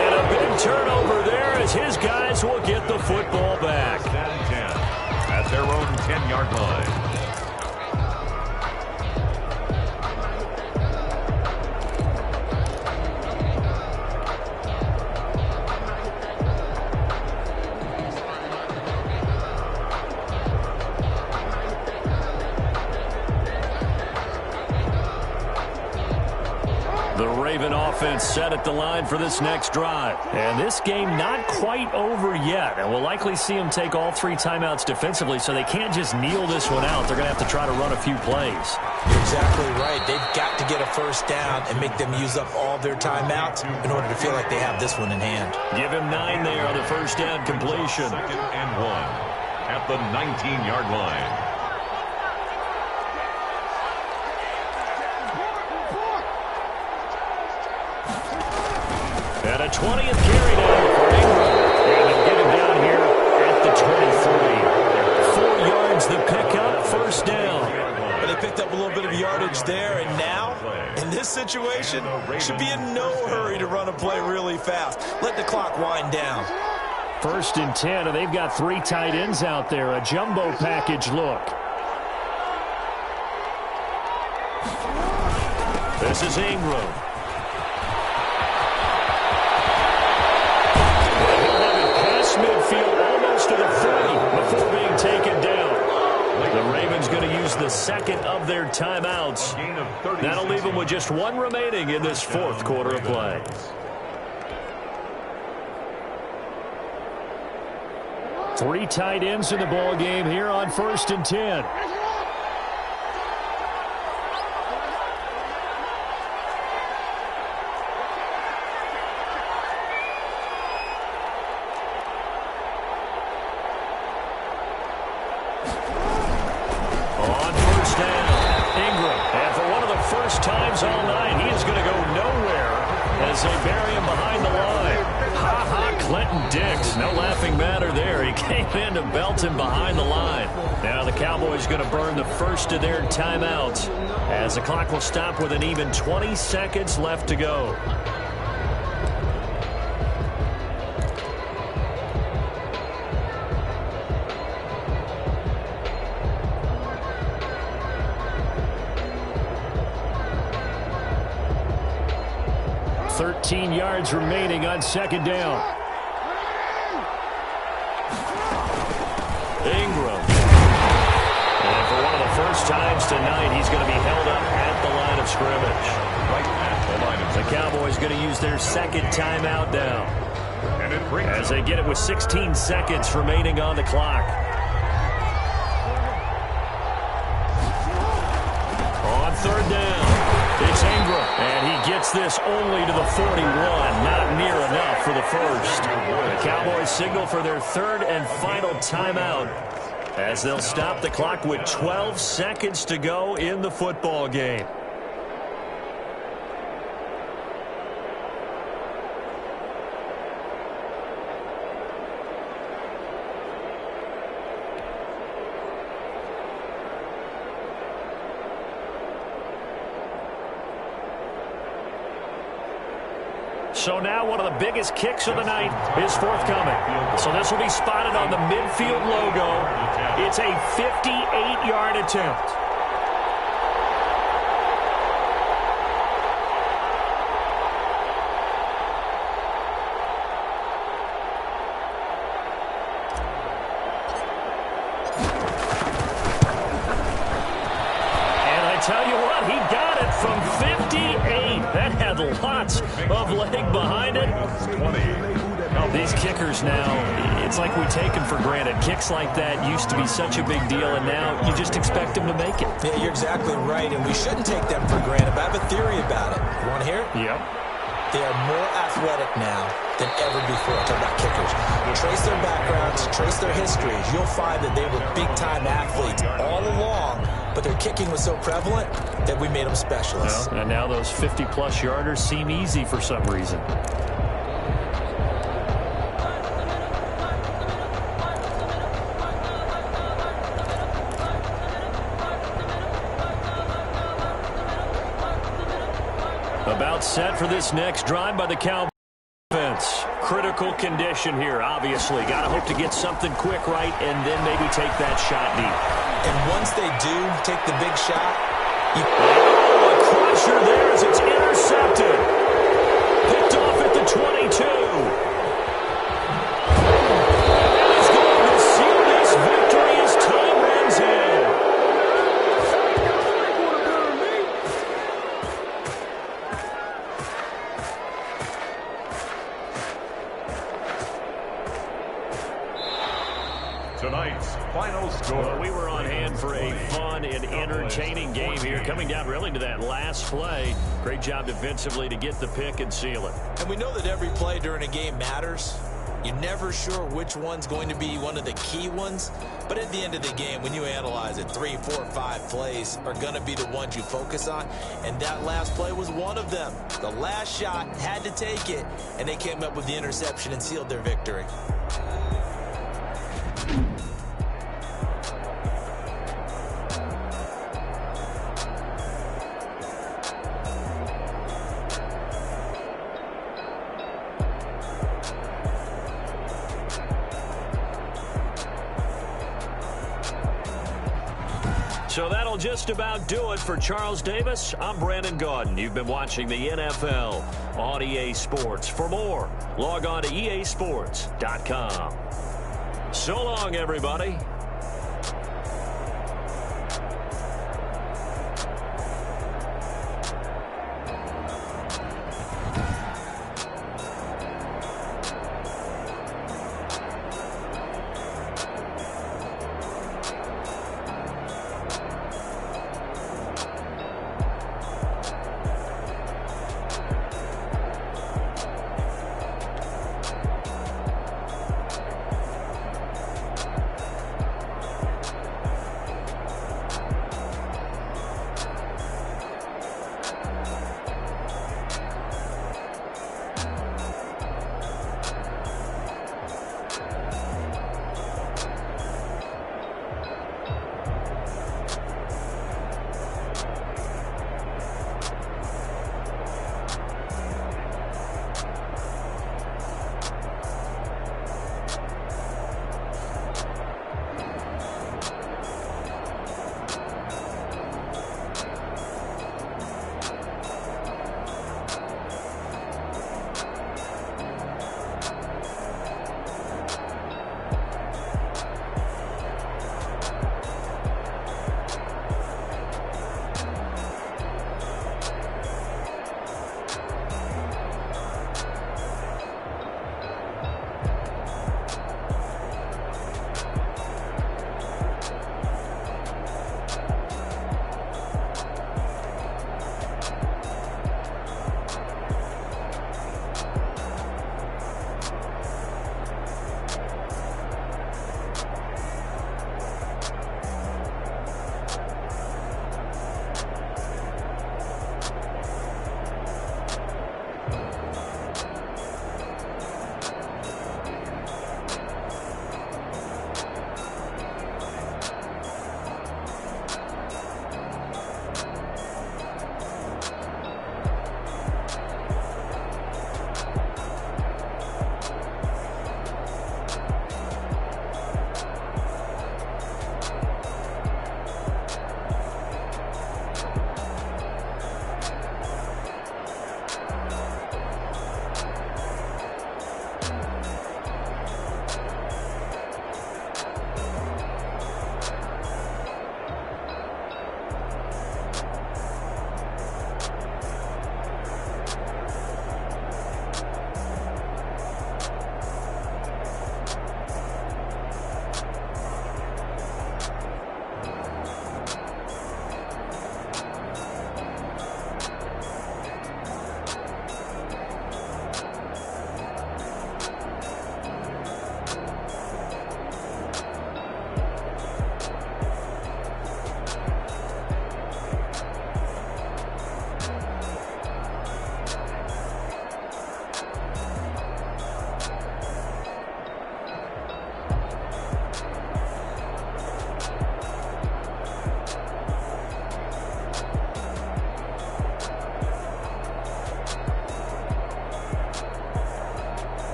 And a big turnover there as his guys will get the football back. 10 at their own 10-yard line. Offense set at the line for this next drive. And this game not quite over yet. And we'll likely see them take all 3 timeouts defensively, so they can't just kneel this one out. They're going to have to try to run a few plays. You're exactly right. They've got to get a first down and make them use up all their timeouts in order to feel like they have this one in hand. Give him 9 there on the first down completion. 2nd and 1 at the 19-yard line. And a 20th carry now for Ingram. And they'll get him down here at the 23. 4 yards the pickup, first down. But they picked up a little bit of yardage there, and now, in this situation, should be in no hurry to run a play really fast. Let the clock wind down. 1st and 10, and they've got 3 tight ends out there. A jumbo package look. This is Ingram. Midfield almost to the 30 before being taken down. The Ravens going to use the 2nd of their timeouts. That'll leave them with just 1 remaining in this 4th quarter of play. Three tight ends in the ball game here on 1st and 10. Times all night. He is going to go nowhere as they bury him behind the line. Ha-ha, Clinton Dix. No laughing matter there. He came in to belt him behind the line. Now the Cowboys going to burn the first of their timeouts as the clock will stop with an even 20 seconds left to go. Yards remaining on 2nd down. Ingram. And for one of the first times tonight, he's going to be held up at the line of scrimmage. Right at the line of scrimmage. The Cowboys going to use their 2nd timeout now. As they get it with 16 seconds remaining on the clock. On 3rd down. It's Ingram, and he gets this only to the 41. Not near enough for the first. The Cowboys signal for their 3rd and final timeout as they'll stop the clock with 12 seconds to go in the football game. So now one of the biggest kicks of the night is forthcoming. So this will be spotted on the midfield logo. It's a 58-yard attempt. And I tell you what, he got it from 58. That had lots of leg behind it. These kickers now, it's like we take them for granted. Kicks like that used to be such a big deal, and now you just expect them to make it. Yeah, you're exactly right, and we shouldn't take them for granted, but I have a theory about it. You want to hear it? Yep. They are more athletic now than ever before. Talk about kickers. Trace their backgrounds, trace their histories. You'll find that they were big-time athletes all along, but their kicking was so prevalent that we made them specialists. Well, and now those 50-plus yarders seem easy for some reason. About set for this next drive by the Cowboys defense. Critical condition here, obviously. Got to hope to get something quick right and then maybe take that shot deep. And once they do take the big shot, a crusher there as it's intercepted. Picked off at the 22. And he's going to seal this victory as time runs in. Tonight's final score. Well, we were on hand for a fun and entertaining game here, coming down really to that last play. Great job defensively to get the pick and seal it. and we know that every play during a game matters. You're never sure which one's going to be one of the key ones. But at the end of the game, when you analyze it, 3, 4, 5 plays are going to be the ones you focus on. And that last play was one of them. The last shot had to take it, and they came up with the interception and sealed their victory. So that'll just about do it for Charles Davis. I'm Brandon Gaudin. You've been watching the NFL on EA Sports. For more, log on to easports.com. So long, everybody.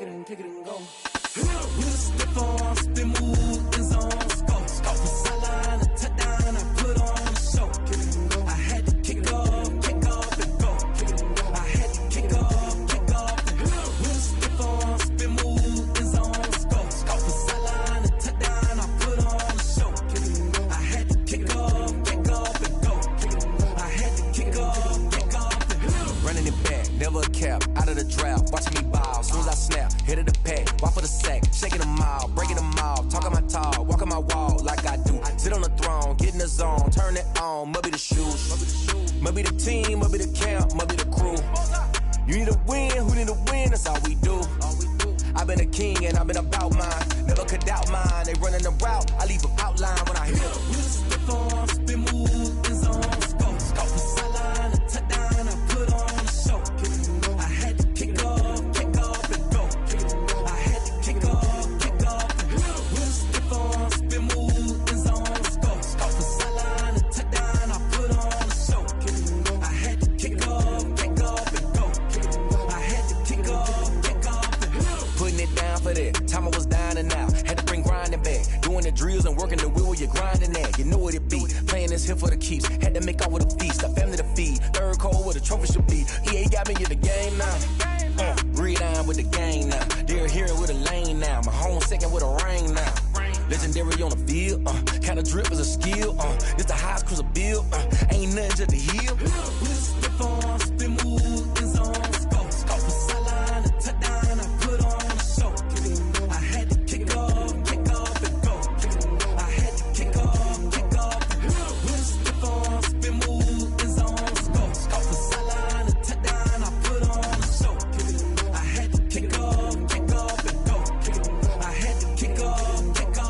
it and go. With a stiff on, spin move, in zone, scope. Scope the sideline, a touchdown, I put on a show. I had to kick off and go. I had to kick off and go. With a stiff on, spin move, in zone, scope. Scope the sideline, a touchdown, I put on a show. I had to kick off and go. I had to kick off and go. Running it back, never a cap, out of the drought, watching me ball. Soon as I snap, hit of the pack, walk for the sack, shaking them all, breaking them all, talking my talk, walking my wall like I do. Sit on the throne, get in the zone, turn it on, must be the shoes, must be the team, must be the camp, must be the crew. You need a win, who need a win, that's all we do. I've been a king and I've been about mine, never could doubt mine. They running the route, I leave them outline when I hit them. With a stiff on, spin move, in zone, scope. Scope the sideline, a touchdown, I put on a show. I had to kick off and go. I had to kick off and go. With a stiff on, spin move, in zone, scope. Scope the sideline, a touchdown, I put on a show. I had to kick off and go. I had to kick off and go. Putting it down for that, time I was down and out, had to bring grinding back, doing the drills and working the wheel where you're grinding at, you know what it be, playing this here for the keeps, had to make out with a feast, a family to feed, third cold where the trophy should be, EA got me in the game now, read on with the game now, they're here with a lane now, my home second with a ring now, legendary on the field, kind of drip is a skill, this the highest cruiser bill, ain't nothing just the heel. With a stiff on, spin move, in zone, scope. Scope the sideline, a touchdown, I put on a show. I had to kick off and go. I had to kick off and go. With a stiff on, spin move, in zone, scope. Scope the sideline, a touchdown, I put on a show. I had to kick off and go. I had to kick off and go.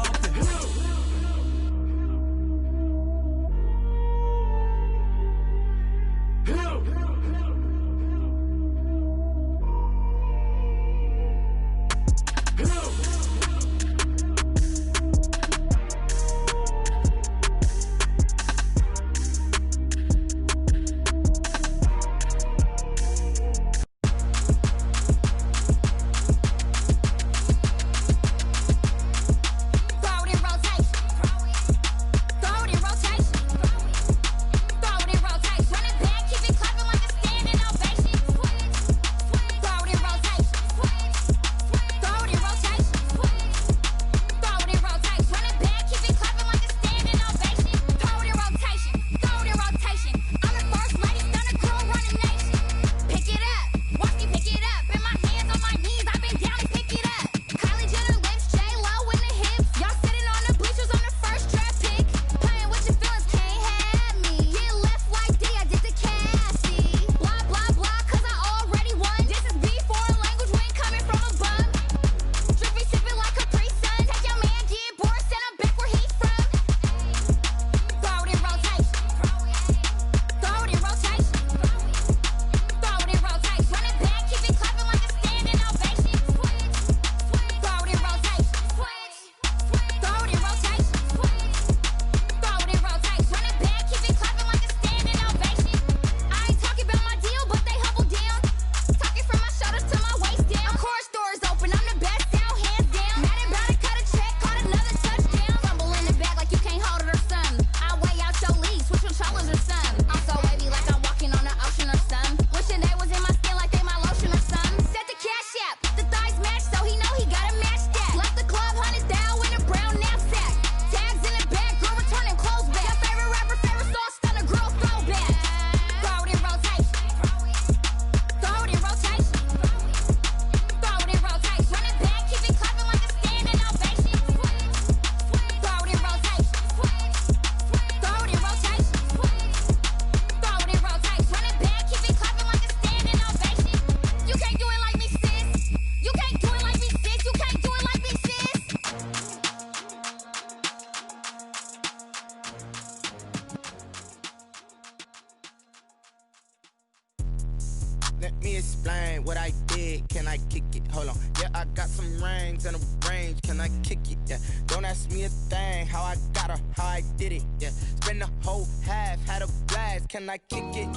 Let me explain what I did. Can I kick it? Hold on. Yeah, I got some rings and a range. Can I kick it? Yeah. Don't ask me a thing. How I got her, how I did it? Yeah, spend the whole half, had a blast. Can I kick it?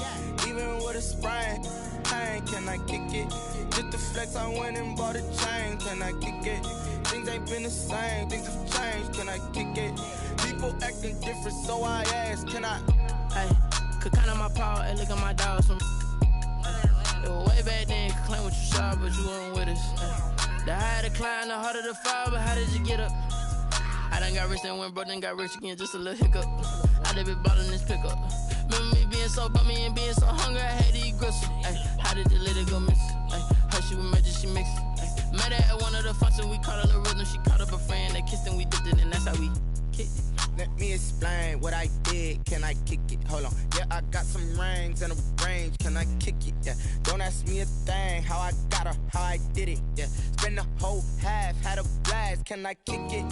Even with a sprain, pain, can I kick it? Just the flex, I went and bought a chain. Can I kick it? Things ain't been the same, things have changed. Can I kick it? People acting different, so I ask, can I? Hey, could count on my power and look at my dogs from. It was way back then, could claim what you saw, but you weren't with us. The higher the climb, the harder the fall, but how did you get up? I done got rich and went broke, then got rich again, just a little hiccup. I done been ballin' this pickup. Remember me being so bummy and being so hungry, I had to eat gristle. Ay, how did the lady go miss? Ay, her she was magic, she mixed. Met her at one of the functions, we caught her the rhythm, she caught up a friend, they kissed and we dipped it, and that's how we kicked it. Let me explain what I did. Can I kick it? Hold on. Yeah, I got some rings and a range. Can I kick it? Yeah. Don't ask me a thing. How I got her, how I did it. Yeah. Spend the whole half, had a blast. Can I kick it?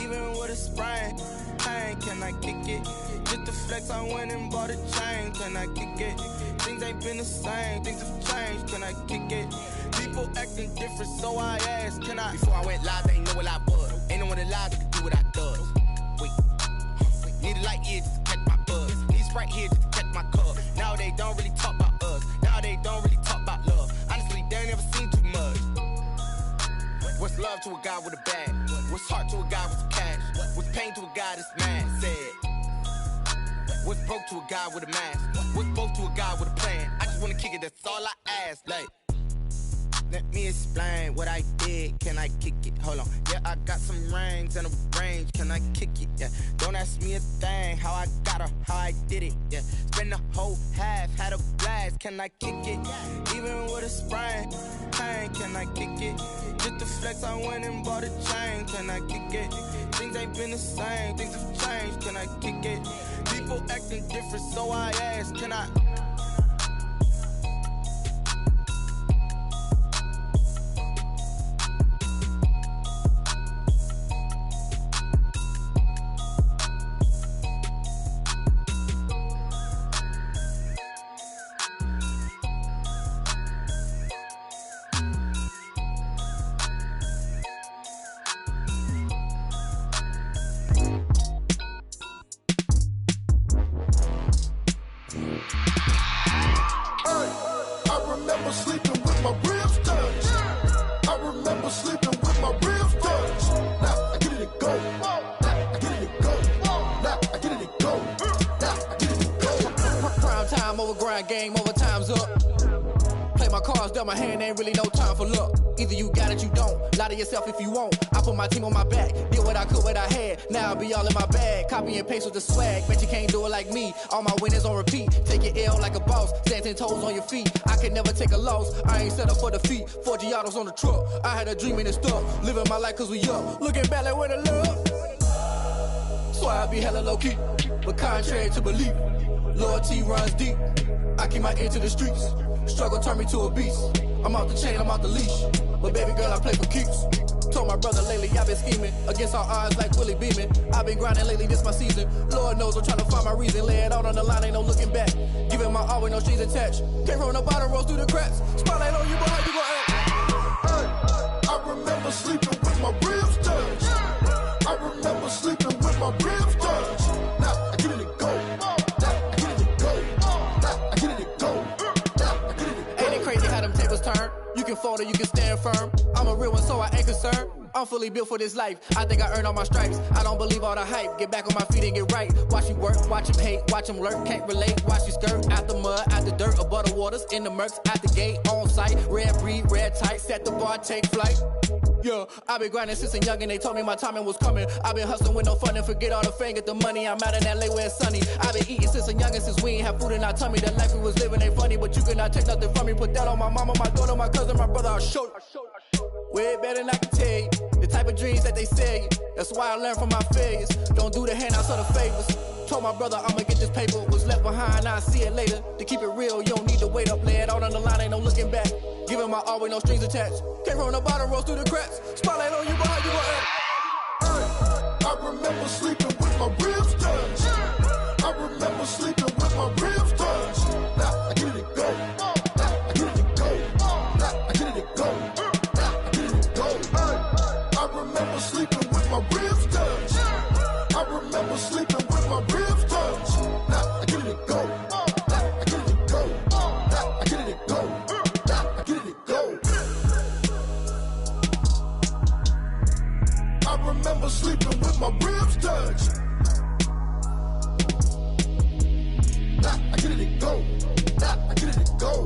Even with a sprain, pain. Can I kick it? Just the flex, I went and bought a chain. Can I kick it? Things ain't been the same. Things have changed. Can I kick it? People acting different, so I asked, can I? Before I went live, they ain't know what I was. Ain't no one alive that could do what I does. Wait. Need a light here just to catch my buzz. Need Sprite here just to catch my cup. Now they don't really talk about us. Now they don't really talk about love. Honestly, they ain't never seen too much. What's love to a guy with a bag? What's heart to a guy with some cash? What's pain to a guy that's mad? Said. What's broke to a guy with a mask? What's both to a guy with a plan? I just wanna kick it, that's all I ask. Like, let me explain what I did. Can I kick it? Hold on. Yeah, I got some rings and a range. Can I kick it? Yeah. Don't ask me a thing. How I got her, how I did it. Yeah. Spend the whole half, had a blast. Can I kick it? Even with a sprain, pain. Can I kick it? Just the flex, I went and bought a chain. Can I kick it? Things ain't been the same. Things have changed. Can I kick it? People acting different, so I ask, can I? Game over, time's up. Play my cards dealt my hand, ain't really no time for luck. Either you got it, you don't. Lie to yourself if you won't. I put my team on my back, did what I could, what I had. Now I'll be all in my bag. Copy and paste with the swag. Bet you can't do it like me. All my winners on repeat. Take your L like a boss. Stand 10 toes on your feet. I can never take a loss. I ain't set up for defeat. 4 Giottos on the truck. I had a dream and it stuck. Living my life cause we up. Looking back like where the love. So I be hella low key. But contrary to belief, loyalty runs deep. I keep my ear to the streets. Struggle turned me to a beast. I'm out the chain, I'm out the leash. But baby girl, I play for keeps. Told my brother lately, I've been scheming. Against all odds like Willie Beeman. I've been grinding lately, this my season. Lord knows I'm trying to find my reason. Lay it out on the line, ain't no looking back. Giving my all with no strings attached. Came from the bottom, rose through the cracks. Spotlight on you, but how you gon' act? Hey, I remember sleeping with my ribs touched. I remember sleeping with my ribs touched. Now I get it and go. Turn. You can fold or you can stand firm. I'm a real one, so I ain't concerned. I'm fully built for this life. I think I earned all my stripes. I don't believe all the hype. Get back on my feet and get right. Watch you work, watch him hate, watch him lurk. Can't relate, watch you skirt. Out the mud, out the dirt, above the waters, in the murks, out the gate, on site. Red breed, red tight, set the bar, take flight. Yeah, I been grinding since a youngin'. They told me my timing was coming. I been hustling with no fun and forget all the fame, get the money. I'm out in LA where it's sunny. I been eating since a youngin', since we ain't have food in our tummy. The life we was living ain't funny, but you cannot take nothing from me. Put that on my mama, my daughter, my cousin, my brother. I'll show you. Way better than I can tell you. The type of dreams that they sell you. That's why I learned from my failures. Don't do the handouts or the favors. Told my brother I'ma get this paper. Was left behind, I'll see it later. To keep it real, you don't need to wait up. Lay it out on the line, ain't no looking back. Giving my all with no strings attached. Came from the bottom, rose through the cracks. Spotlight on you, but how you gon' act? I remember sleeping with my ribs touched. I remember sleeping with my ribs touched. Now I get it and go. Now I get it and go. Now I get it and go. Now I get it and go. I remember sleeping with my ribs touched. I remember sleeping. sleeping with my ribs touch. Nah, I get it to go. Nah, I get it to go. Nah, I get it to go. Nah, I get it to go. I remember sleeping with my ribs touched. Nah, I get it to go. Nah, I get it to go.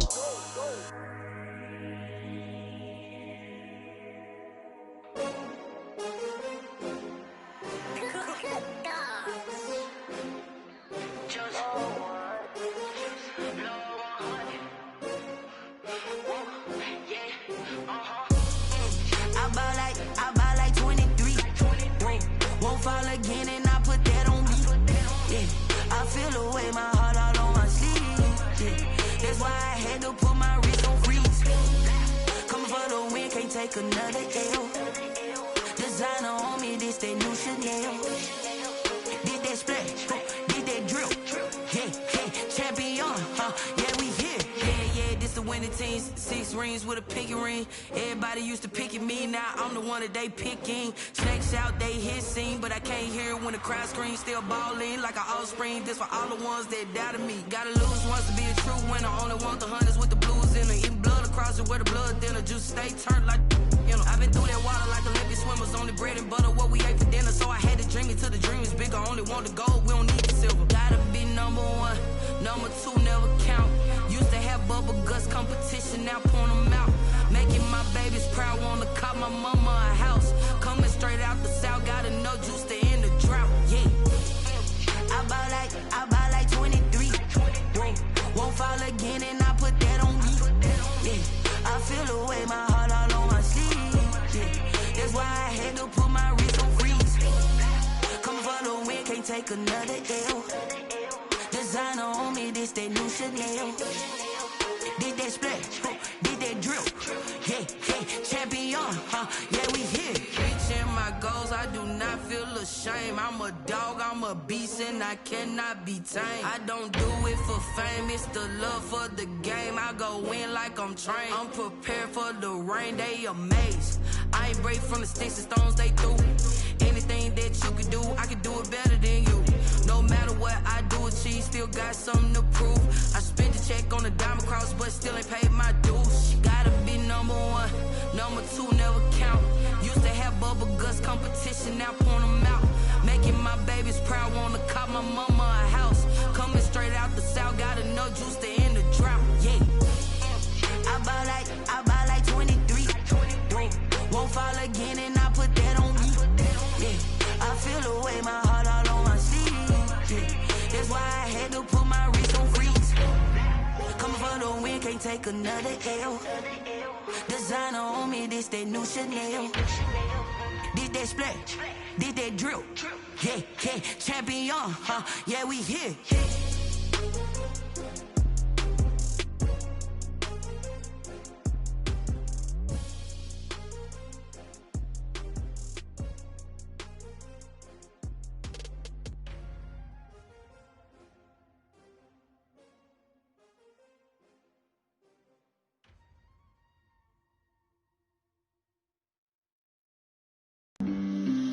I buy like 23. Won't fall again and I put that on me. Yeah, I feel the way my heart all on my sleeve. Yeah, that's why I had to put my wrist on freeze. Coming for the win, can't take another L. Designer on me, this that new Chanel. Did that splash, did that drill. Yeah, champion, yeah, we here. Yeah, this the winning team. 6 rings with a pinky ring. Everybody used to picking me, now I'm the one that they picking. Snakes out, they hissing, but I can't hear it when the crowd screams. Still balling like an offspring. This for all the ones that doubted me. Gotta lose once to be a true winner. Only want the hunters with the blues in it. Eating blood across it where the blood dinner. Juice stay turned like, you know. I've been through that water like Olympic swimmers. Only bread and butter, what we ate for dinner. So I had to dream it till the dream is bigger. Only want the gold, we don't need the silver. Gotta be number 1, number 2 never count. Used to have bubble guts competition, now point them out. Making my babies proud, wanna cop my mama a house. Coming straight out the south, gotta know juice to end the drought. Yeah, I buy like 23. Won't fall again and I put that on me. Yeah, I feel the way my heart all on my sleeve. Yeah, that's why I had to put my wrist on freeze. Coming for the win, can't take another L. Designer on me, this that new Chanel. Did that splash, did that drill. Yeah, champion, yeah, we here. Reaching my goals, I do not feel ashamed. I'm a dog, I'm a beast, and I cannot be tamed. I don't do it for fame, it's the love for the game. I go in like I'm trained. I'm prepared for the rain, they amazed. I ain't break from the sticks and stones they threw. Anything that you can do, I can do it better than you. No matter what I do, achieve, still got something to prove. I spent the check on the diamond cross, but still ain't paid my dues. Gotta be number 1, number 2 never count. Used to have bubble guts competition, now point them out. Making my babies proud, wanna cop my mama a house. Coming straight out the south, gotta know juice to end the drought. Yeah, I buy like 23. Won't fall again and I put that on me. Yeah, I feel the way my heart all on my sleeve. Yeah, that's why I had to put my wrist on freeze. Coming for the win, can't take another L. Designer on me, this that new Chanel. Did that splash, did that drill. Yeah, champion, yeah, we here.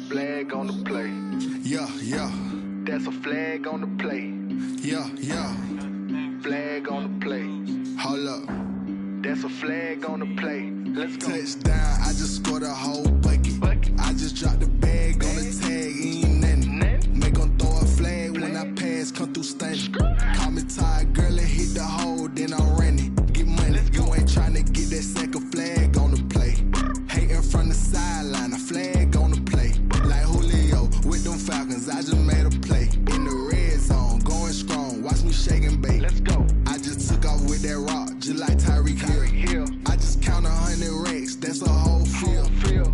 Flag on the play. Yeah. That's a flag on the play. Yeah. Flag on the play. Hold up. That's a flag on the play. Let's go. Touchdown, I just scored a whole bucket. I just dropped the bag on the tag, ain't nothing. Make 'em throw a flag when I pass, come through stunning. Call me tired, girl, and hit the hole, then I'm running. Get money, you ain't tryna get that second flag on the play. Hating from the sideline, a flag on the play. Like Julio with them Falcons, I just made a play. In the red zone, going strong, watch me shake and bake. Let's go. I just took off with that rock, just like Tyreek Hill. I just count 100 racks, that's a whole field.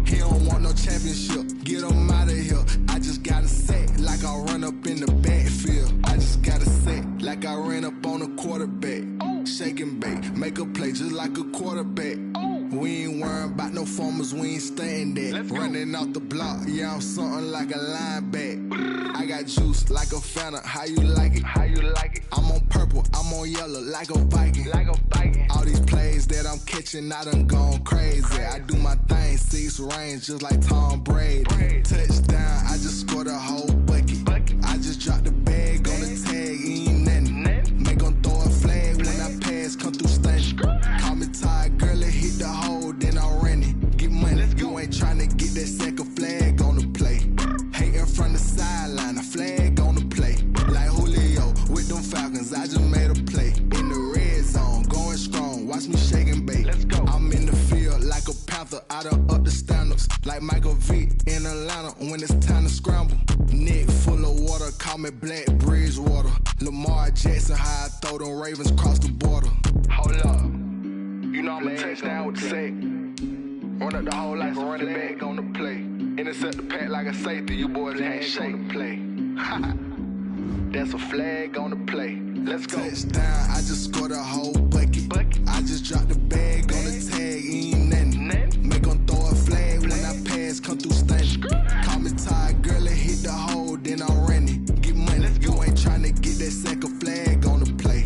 He don't want no championship, get him out of here. I just got a set, like I run up in the backfield. I just got a set, like I ran up on a quarterback. Shake and bake, make a play just like a quarterback. We ain't worrying about no formers, we ain't staying there. Running off the block, yeah, I'm something like a linebacker. I got juice like a Fanta, how you like it? I'm on purple, I'm on yellow, like a Viking. All these plays that I'm catching, I done gone crazy. I do my thing, 6 range, just like Tom Brady. Touchdown, I just scored a whole bucket. I just dropped I'm at Black Bridgewater. Lamar Jackson, how I throw them Ravens across the border. Hold up. You know I'm a touchdown with the sack. Run up the whole life and running back on the play. Intercept the pack like a safety. You boys can't shake the play. That's a flag on the play. Let's go. Touchdown, I just scored a whole bucket. I just dropped the bag on the tag, ain't nothing. Make them throw a flag when I pass, come through stunning. Call me tired, girl, and hit the hole, then I'm running. Get money, you ain't tryna get that second flag on the play.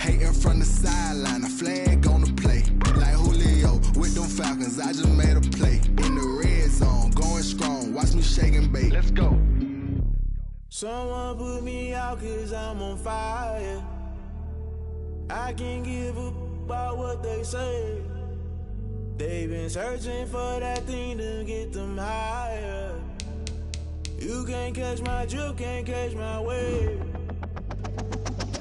Hating from the sideline, a flag on the play. Like Julio with them Falcons, I just made a play. In the red zone, going strong, watch me shake and bake. Let's go. Someone put me out cause I'm on fire. I can't give up about what they say. They've been searching for that thing to get them higher. You can't catch my drift, can't catch my wave.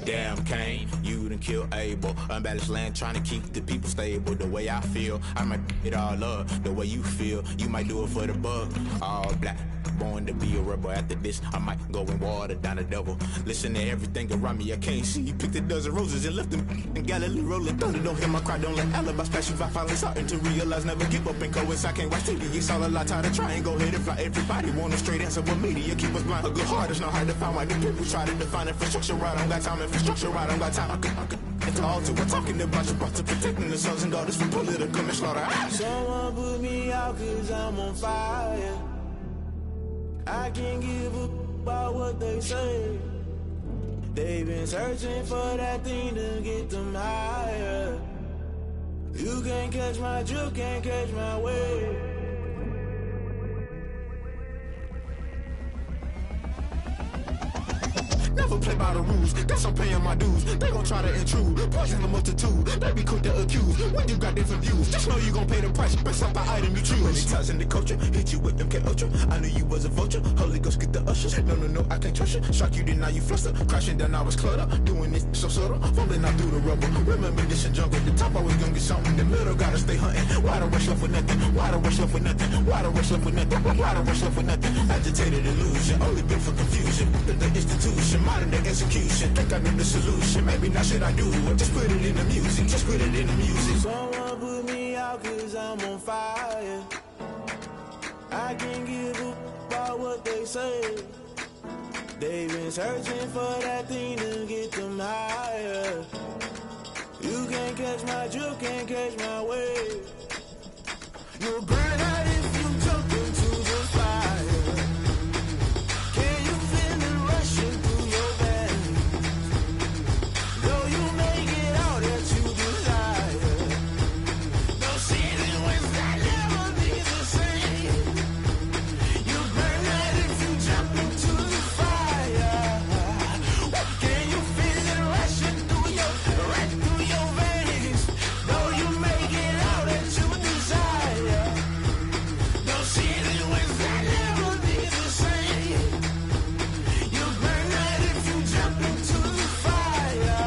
Damn, Kane, you done killed Abel. Unbalanced land, trying to keep the people stable. The way I feel, I might it all up. The way you feel, you might do it for the bug. All black, born to be a rebel. After this, I might go and water down the devil. Listen to everything around me, I can't see. You picked a dozen roses and left them in Galilee rolling thunder. Don't hear my cry, don't let alibi splash you. I finally starting to realize, never give up and coincide. I can't watch TV, it's all a lot. Tired of trying, go ahead and fly. Everybody want a straight answer, but media keep us blind. A good heart is not hard to find. Why the people try to define infrastructure right? I don't got time, infrastructure right, I don't got time. I could it's all to we're talking about you, about to protecting the sons and daughters from political and slaughter. Someone put me out cause I'm on fire. I can't give up about what they say. They've been searching for that thing to get them higher. You can't catch my drift, can't catch my wave. Never play by the rules, guess I'm paying my dues. They gon' try to intrude, poison the multitude. They be quick to accuse, when you got different views. Just know you gon' pay the price, based off the item you choose. Many times in the culture, hit you with them K-Ultra. I knew you was a vulture, Holy Ghost get the ushers. No, I can't trust you. Shock you, then now you fluster. Crashing down, I was clutter. Doing this so subtle, fumbling out through the rubble. Remember this a jungle, the top always gonna get something. In the middle, gotta stay hunting. Why the rush left with nothing? Why the rush left with nothing? Why the rush left with nothing? Why the rush left with nothing? Agitated illusion, only built for confusion. The institution, modern day execution. Think I know the solution. Maybe not should I do it? Just put it in the music. Just put it in the music. Someone put me out cause I'm on fire. I can't give up about what they say. They've been searching for that thing to get them higher. You can't catch my drift, can't catch my wave. You'll burn out if you jump into the fire. Can you feel it rushing through your veins? Though you may get all that you desire, no season wins that never be the same. You burn out if you jump into the fire. Can you feel it rushing through your veins? Though you may get all that you desire, no season wins that never be the same. You burn out if you jump into the fire.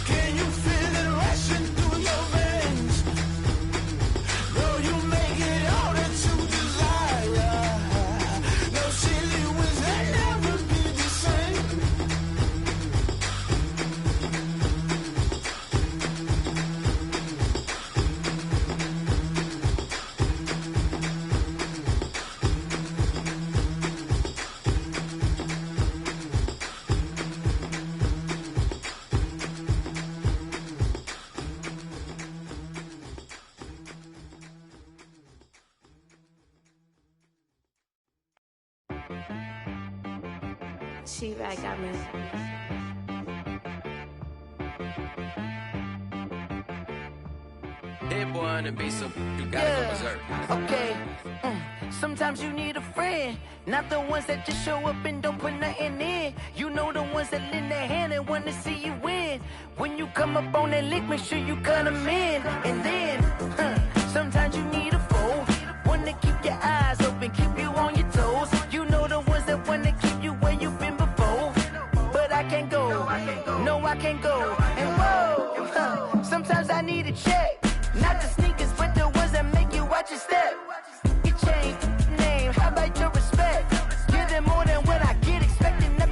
Can you feel it rushing through your veins? Though you may get all that you desire, no silly wins that never be the same. She back got me. Hit boy on the beat, so you gotta go berserk. Okay. Sometimes you need a friend, not the ones that just show up and don't put nothing in. You know the ones that lend their hand and want to see you win. When you come up on that lick, make sure you cut them in. And then, sometimes you need a foe, one to keep your eyes open, keep you on your toes. You know the ones that want to keep you where you've been before. But I can't go, no I can't go. And whoa, sometimes I need a check. Not the sneakers, but the ones that make you watch your step. You change name, how about your respect? Give them more than what I get, expecting nothing.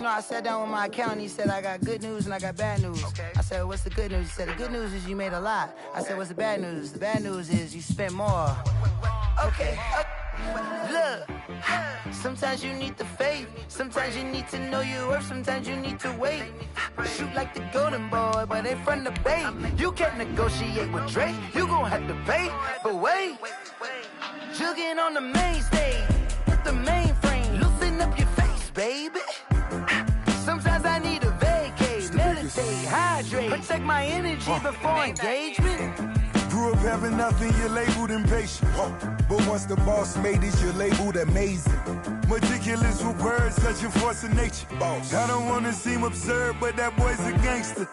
know, I sat down with my accountant. He said, I got good news and I got bad news. Okay. I said, what's the good news? He said, the good news is you made a lot. I said, what's the bad news? The bad news is you spent more. Okay. Look, sometimes you need the faith. Sometimes you need to know your worth. Sometimes you need to wait. Shoot like the golden boy, but they from the bay. You can't negotiate with Drake. You gon' have to pay. But wait, jugging on the main stage with the mainframe. Loosen up your face, baby. Sometimes I need a vacate, meditate, hydrate, protect my energy before engagement. Grew up having nothing, you're labeled impatient. But once the boss made it, you're labeled amazing. Meticulous with words, such a force of nature. Boss. I don't wanna seem absurd, but that boy's a gangster.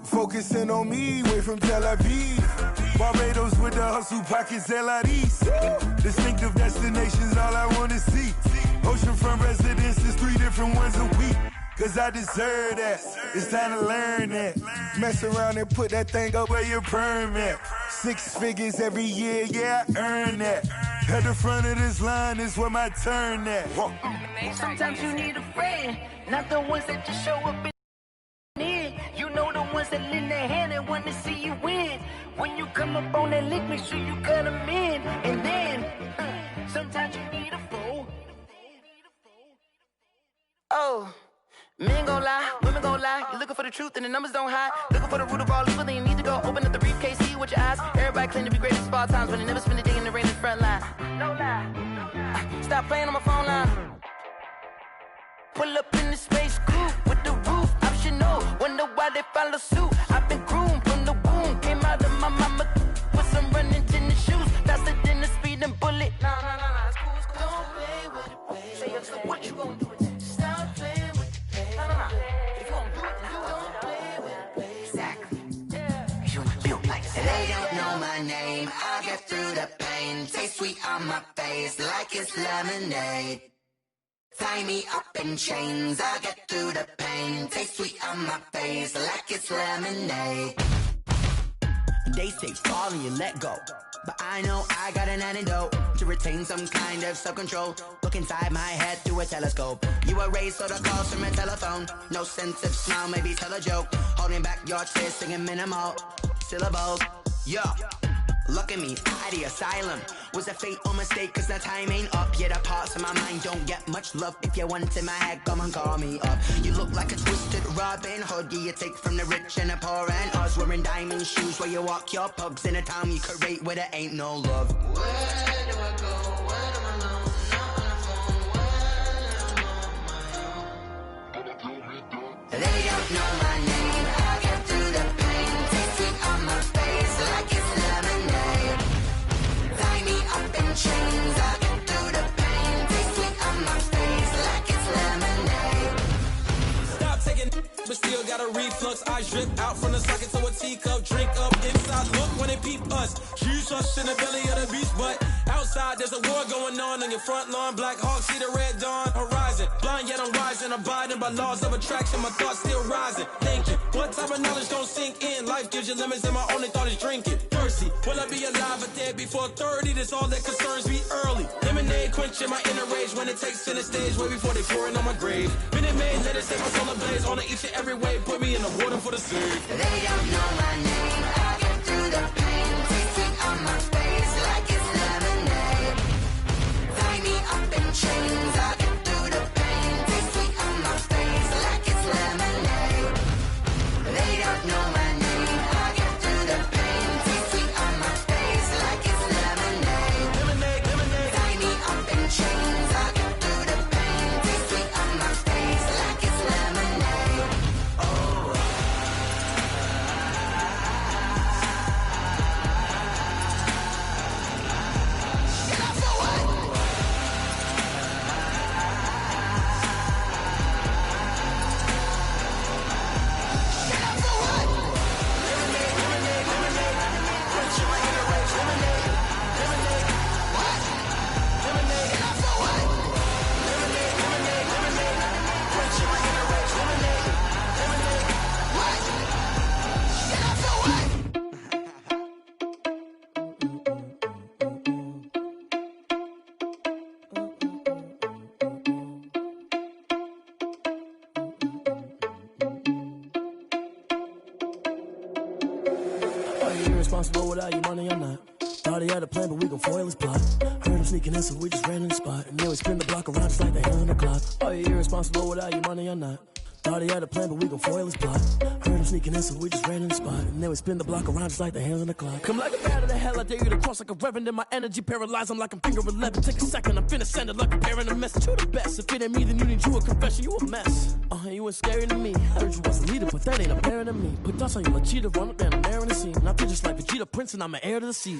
Focusing on me, way from Tel Aviv. Barbados with the hustle pockets, LIDs. Distinctive destinations, all I wanna see. Oceanfront residences, 3 different ones a week. Cause I deserve that, it's time to learn that. Mess around and put that thing up where your permit. 6 figures every year, yeah, I earn that. At the front of this line is where my turn at. Sometimes you need a friend, not the ones that just show up in. You know the ones that lend their hand and want to see you win. When you come up on that lick, make sure you cut them in. And then, sometimes you need a fool. Oh. Men gon' lie, women gon' lie. You're looking for the truth and the numbers don't hide. Looking for the root of all evil, then you need to go open up the briefcase, see with your eyes. Everybody claim to be greatest of all times, but they never spend a day in the rain in the front line. No lie. Stop playing on my phone line. Pull up in the space coupe with the roof optional. Wonder why they follow suit. I've been groomed from the womb. Came out of my mama with some running tennis shoes. Faster than the speeding bullet. Nah, it's cool, it's cool. Don't play with it, baby. Say up, so what you gon' do? Stop playing. They don't know my name, I get through the pain. Taste sweet on my face like it's lemonade. Tie me up in chains, I get through the pain. Taste sweet on my face like it's lemonade. They say fall and you let go, but I know I got an antidote to retain some kind of self-control. Look inside my head through a telescope. You erase all the calls from a telephone. No sense of smile, maybe tell a joke. Holding back your tears, singing minimal syllables. Yo, look at me, out of asylum. Was a fate or mistake, cause the time ain't up. Yeah, the parts of my mind don't get much love. If you want in my head, come and call me up. You look like a twisted Robin Hood. Yeah, you take from the rich and the poor and us. Wearing diamond shoes where you walk your pugs in a town you create where there ain't no love. Where do I go? Where am I known? Not on the phone, when I'm on my own. They don't know my name, I get through the pain. Taste sweet on my face like it's lemonade. Tie me up in chains, I get through the pain. Taste sweet on my face like it's lemonade. Stop taking but still got a reflux. I drip out from the socket to a teacup. Drink up inside, look when they peep us. Choose us in the belly of the beast, but outside there's a war going on your front lawn. Black Hawk, see the red dawn horizon. Blind yet I'm rising, abiding by laws of attraction. My thoughts still rising, thinking what type of knowledge gon' sink in? Life gives you limits and my only thought is drinking. Thirsty, will I be alive or dead before 30? That's all that concerns me early. Lemonade quenching my inner rage when it takes center stage way before they pouring on my grave. Minute Maid, let it set my soul ablaze on each and every way. Put me in the water for the save. They don't know my name, I get through the pain. Taste sweet on my face like it's lemonade. Tie me up in chains, I get through the pain. Taste sweet on my face like it's lemonade. They don't know my name, I get through the pain. Taste sweet on my face like it's lemonade. Lemonade. Tie me up in chains, I get through the pain. Taste sweet on my face like it's lemonade. Oh. irresponsible without your money or not. Thought he had a plan, but we gon' foil his plot. Heard him sneaking in, so we just ran in the spot. And then we spin the block around just like the hands on the clock. Are you irresponsible without your money or not? Thought he had a plan, but we gon' foil his plot. Heard him sneaking in, so we just ran in the spot. And then we spin the block around just like the hands on the clock. Come like a bat of the hell, I dare you to cross like a reverend. In my energy paralyzed, I'm like I'm finger 11. Take a second, I'm finna send it like a parent a message. You the best, if it ain't me, then you need you a confession. You a mess, you ain't scary to me. Heard you was a leader, but that ain't apparent to me. Put dust on you like cheetah, run up there and air in the scene. And I feel just like Vegeta Prince, and I'm an heir to the seat.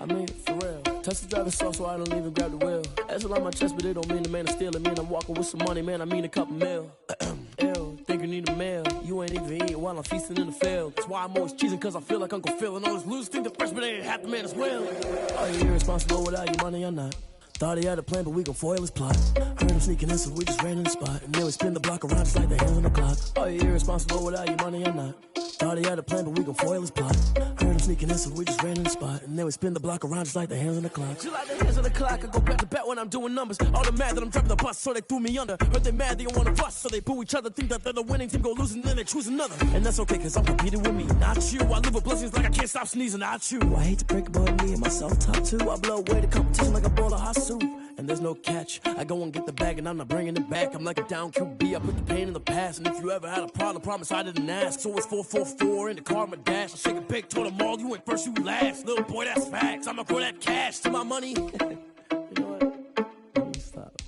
I mean, for real. Touch the driver's soft, so I don't even grab the wheel. That's on my chest, but it don't mean the man is stealing. Mean I'm walking with some money, man, I mean a couple mil. Ew, think you need a meal. You ain't even eating while I'm feasting in the field. That's why I'm always cheesing, cause I feel like Uncle Phil. And all those losers think the freshman ain't half the man as well. Are you irresponsible without your money or not? Thought he had a plan, but we gon' foil his plot. Heard him sneaking in, so we just ran in the spot. And then we spin the block around just like the hands on the clock. Are you irresponsible without your money or not? Thought he had a plan, but we gon' foil his plot. Heard him sneaking in, so we just ran in the spot. And then we spin the block around just like the hands on the clock. Just like the hands on the clock, I go back to back when I'm doing numbers. All the mad that I'm driving the bus, so they threw me under. Heard they mad, they don't wanna bust, so they boo each other. Think that they're the winning team, go losing, then they choose another. And that's okay, cause I'm competing with me, not you. I live with blessings like I can't stop sneezing, not you. I hate to break it, but me and myself top two. I blow away the competition like a bowl of hot soup. And there's no catch. I go and get the bag and I'm not bringing it back. I'm like a down QB. I put the pain in the past. And if you ever had a problem, promise I didn't ask. So it's 444 in the car, my dash. I shake a big, told them all, you ain't first, you last. Little boy, that's facts. I'ma throw that cash to my money. You know what? Let me stop.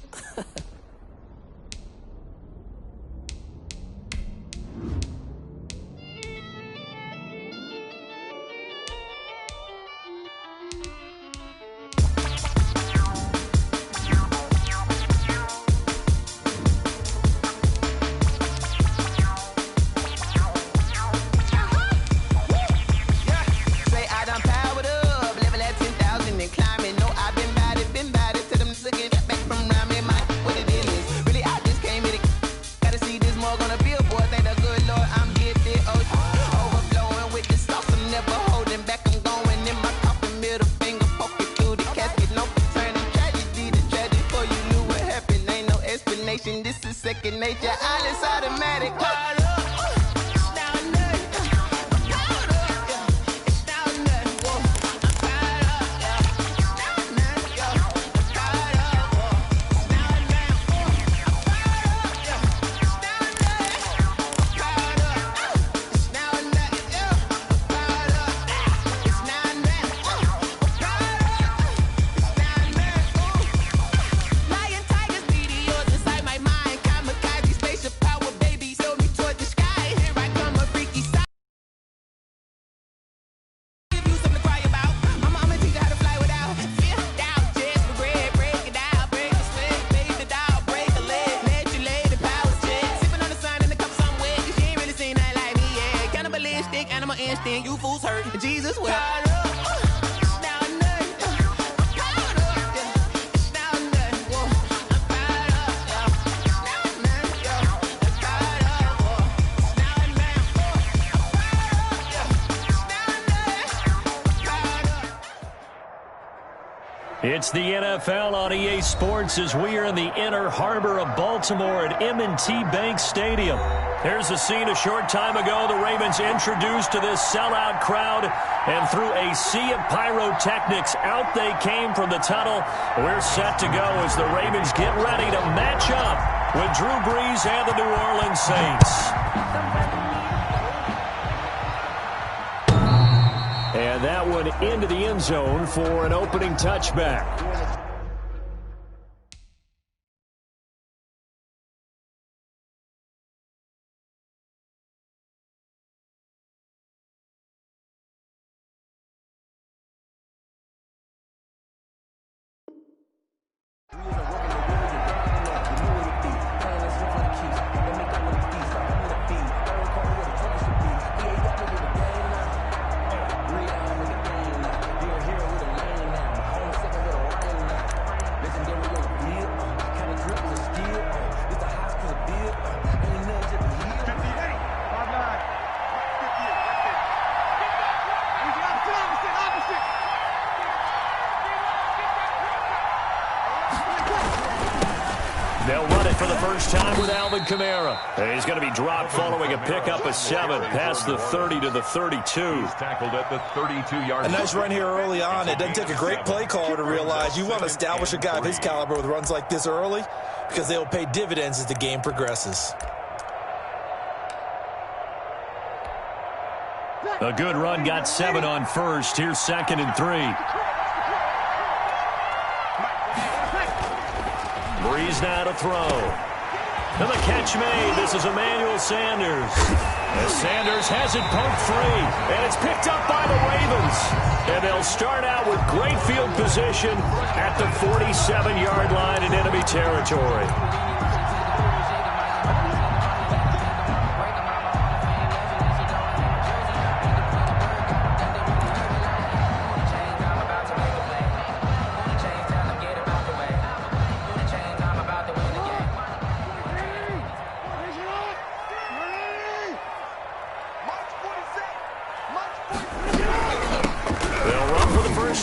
This is second nature, all is automatic. You fools hurt. Jesus will. It's the NFL on EA Sports as we are in the inner harbor of Baltimore at M&T Bank Stadium. Here's a scene a short time ago. The Ravens introduced to this sellout crowd, and through a sea of pyrotechnics, out they came from the tunnel. We're set to go as the Ravens get ready to match up with Drew Brees and the New Orleans Saints. And that one into the end zone for an opening touchback. They'll run it for the first time with Alvin Kamara. And he's going to be dropped following a pickup of 7 past the 30 to the 32. He's tackled at the 32-yard line. A nice run here early on. It doesn't take a great play caller to realize you want to establish a guy of his caliber with runs like this early because they will pay dividends as the game progresses. A good run, got 7 on first. Here's 2nd and 3. Breeze now to throw. And the catch made. This is Emmanuel Sanders. As Sanders has it poked free. And it's picked up by the Ravens. And they'll start out with great field position at the 47-yard line in enemy territory.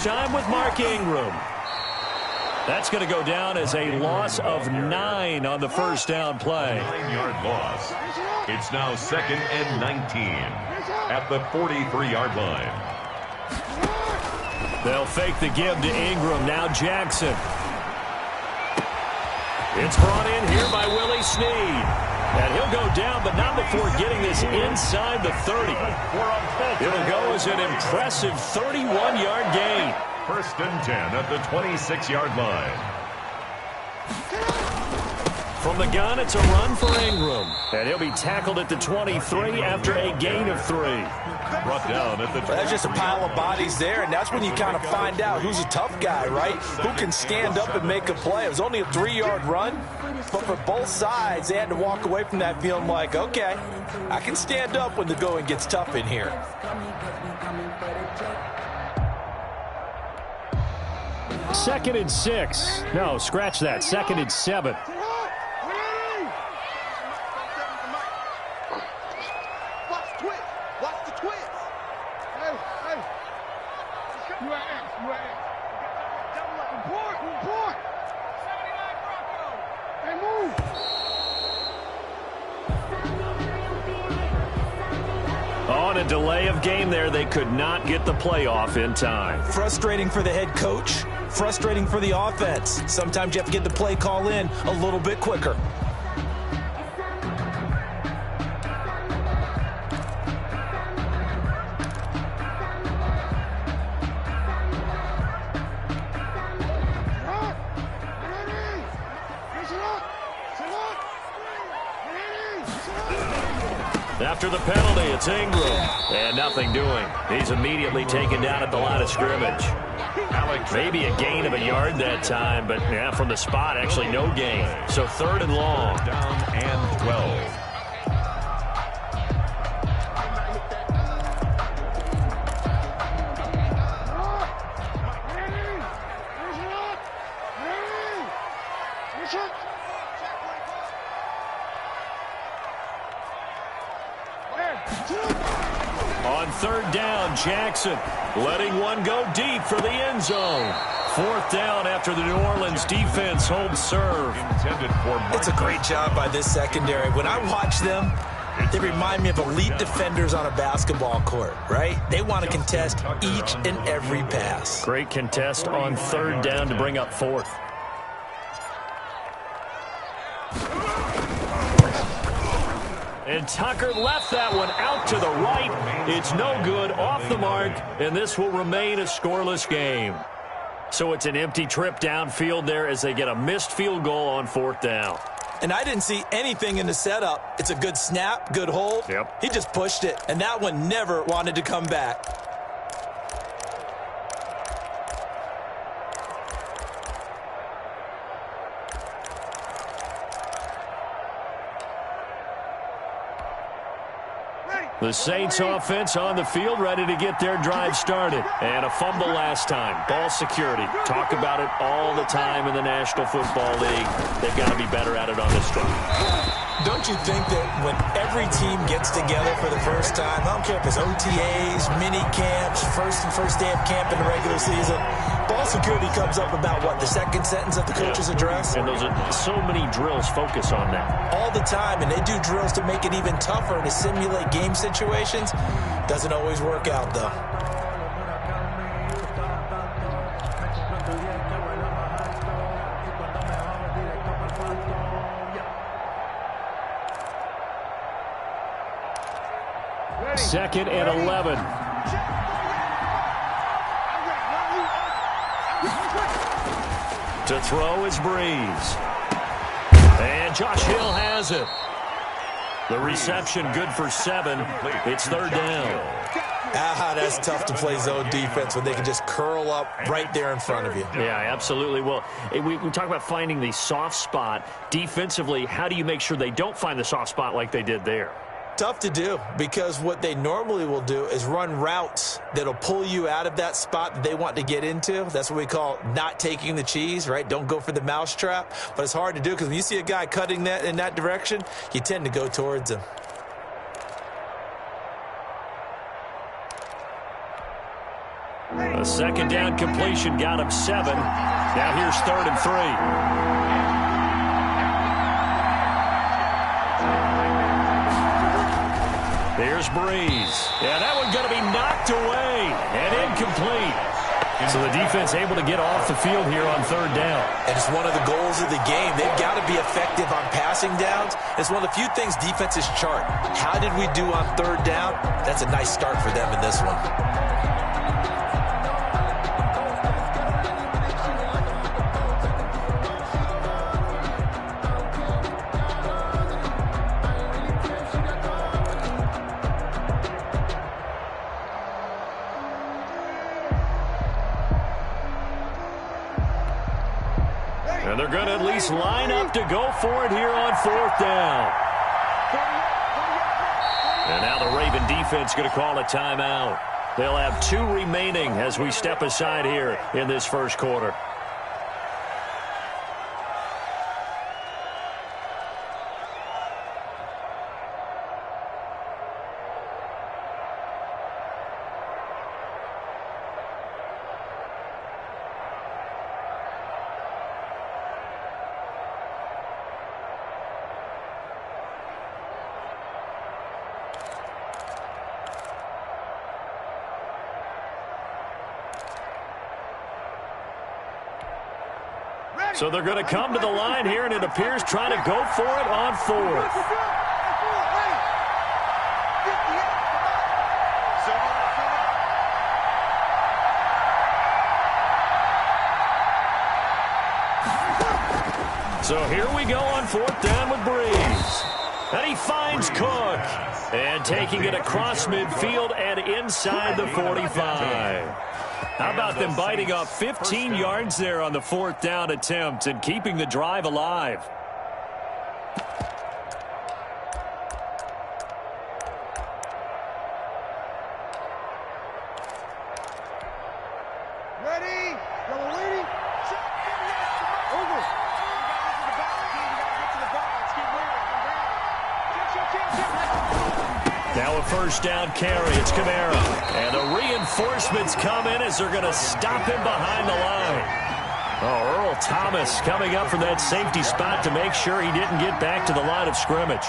Time with Mark Ingram. That's going to go down as a loss of 9 on the first down play. 9-yard loss. It's now 2nd and 19 at the 43-yard line. They'll fake the give to Ingram. Now Jackson. It's brought in here by Willie Snead. And he'll go down, but not before getting this inside the 30. It'll go as an impressive 31-yard gain. 1st and 10 at the 26-yard line. From the gun, it's a run for Ingram. And he'll be tackled at the 23 after a gain of 3. Brought down at the 23. That's just a pile of bodies there, and that's when you kind of find out who's a tough guy, right? Who can stand up and make a play. It was only a 3-yard run, but for both sides, they had to walk away from that feeling like, okay, I can stand up when the going gets tough in here. Second and 6. No, scratch that. 2nd and 7. On a delay of game there, they could not get the play off in time. Frustrating for the head coach, frustrating for the offense. Sometimes you have to get the play call in a little bit quicker. After the penalty, it's Ingram. And nothing doing. He's immediately taken down at the line of scrimmage. Maybe a gain of a yard that time, but yeah, from the spot, actually no gain. So 3rd and long. Down and 12. On 3rd down, Jackson letting one go deep for the end zone. 4th down after the New Orleans defense holds serve. It's a great job by this secondary. When I watch them, they remind me of elite defenders on a basketball court, right? They want to contest each and every pass. Great contest on 3rd down to bring up 4th. And Tucker left that one out to the right. It's no good, off the mark, and this will remain a scoreless game. So it's an empty trip downfield there as they get a missed field goal on 4th down. And I didn't see anything in the setup. It's a good snap, good hold. Yep. He just pushed it, and that one never wanted to come back. The Saints offense on the field, ready to get their drive started. And a fumble last time. Ball security. Talk about it all the time in the National Football League. They've got to be better at it on this drive. Don't you think that when every team gets together for the first time, I don't care if it's OTAs, mini camps, first day of camp in the regular season, ball security comes up about, what, the second sentence of the coach's address? And those are so many drills focus on that. All the time, and they do drills to make it even tougher to simulate game situations. Doesn't always work out, though. Second and 11. To throw is Breeze. And Josh Hill has it. The reception good for 7. It's third down. That's tough to play zone defense when they can just curl up right there in front of you. Yeah, absolutely. Well, we talk about finding the soft spot. Defensively, how do you make sure they don't find the soft spot like they did there? Tough to do, because what they normally will do is run routes that'll pull you out of that spot that they want to get into. That's what we call not taking the cheese, right? Don't go for the mousetrap. But it's hard to do because when you see a guy cutting that in that direction, you tend to go towards him. A second down completion got him 7. Now here's 3rd and 3. Here's Breeze. Yeah, that one's going to be knocked away and incomplete. So the defense able to get off the field here on 3rd down. And it's one of the goals of the game. They've got to be effective on passing downs. It's one of the few things defenses chart. How did we do on 3rd down? That's a nice start for them in this one. And they're going to at least line up to go for it here on 4th down. And now the Raven defense going to call a timeout. They'll have 2 remaining as we step aside here in this first quarter. So they're going to come to the line here, and it appears trying to go for it on 4th. So here we go on 4th down with Breeze. And he finds Cook. And taking it across midfield and inside the 45. How about them biting off 15 yards there on the 4th down attempt and keeping the drive alive? Ready? Yellow lady. Over. Now a first down carry. It's Kamara. And the reinforcements come in as they're going to stop him behind the line. Oh, Earl Thomas coming up from that safety spot to make sure he didn't get back to the line of scrimmage.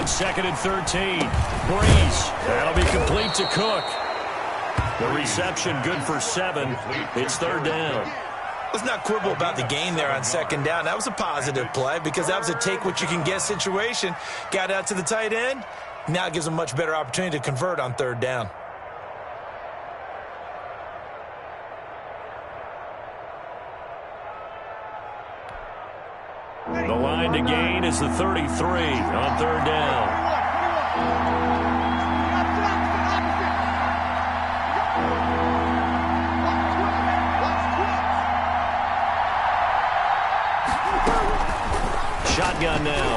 Second and 13. Breeze. That'll be complete to Cook. The reception good for 7. It's 3rd down. Let's not quibble about the gain there on 2nd down. That was a positive play because that was a take-what-you-can-get situation. Got out to the tight end. Now it gives them a much better opportunity to convert on 3rd down. The line to gain is the 33 on 3rd down.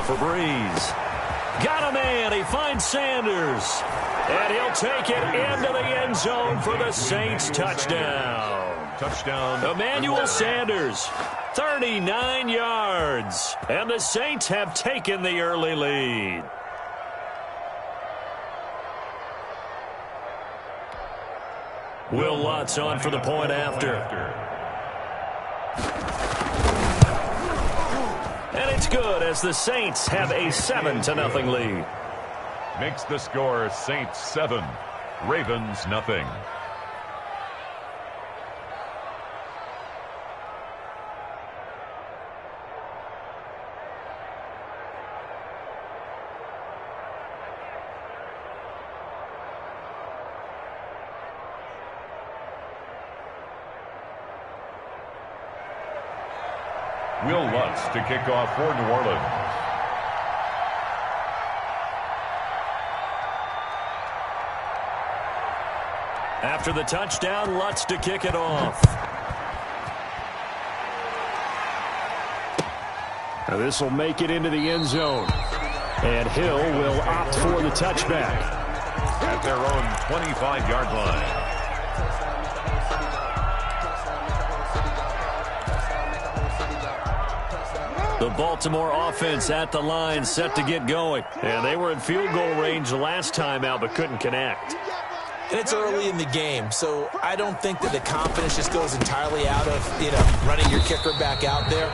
for Breeze. Got a man. He finds Sanders. And he'll take it into the end zone for the Saints touchdown. Touchdown. Emmanuel Sanders, 39 yards. And the Saints have taken the early lead. Will Lutz on for the point after. And it's good as the Saints have a 7-0 lead. Makes the score Saints 7, Ravens nothing. Will Lutz to kick off for New Orleans. After the touchdown, Lutz to kick it off. Now this will make it into the end zone. And Hill will opt for the touchback. At their own 25-yard line. The Baltimore offense at the line set to get going. And they were in field goal range the last time out but couldn't connect. And it's early in the game, so I don't think that the confidence just goes entirely out of, running your kicker back out there.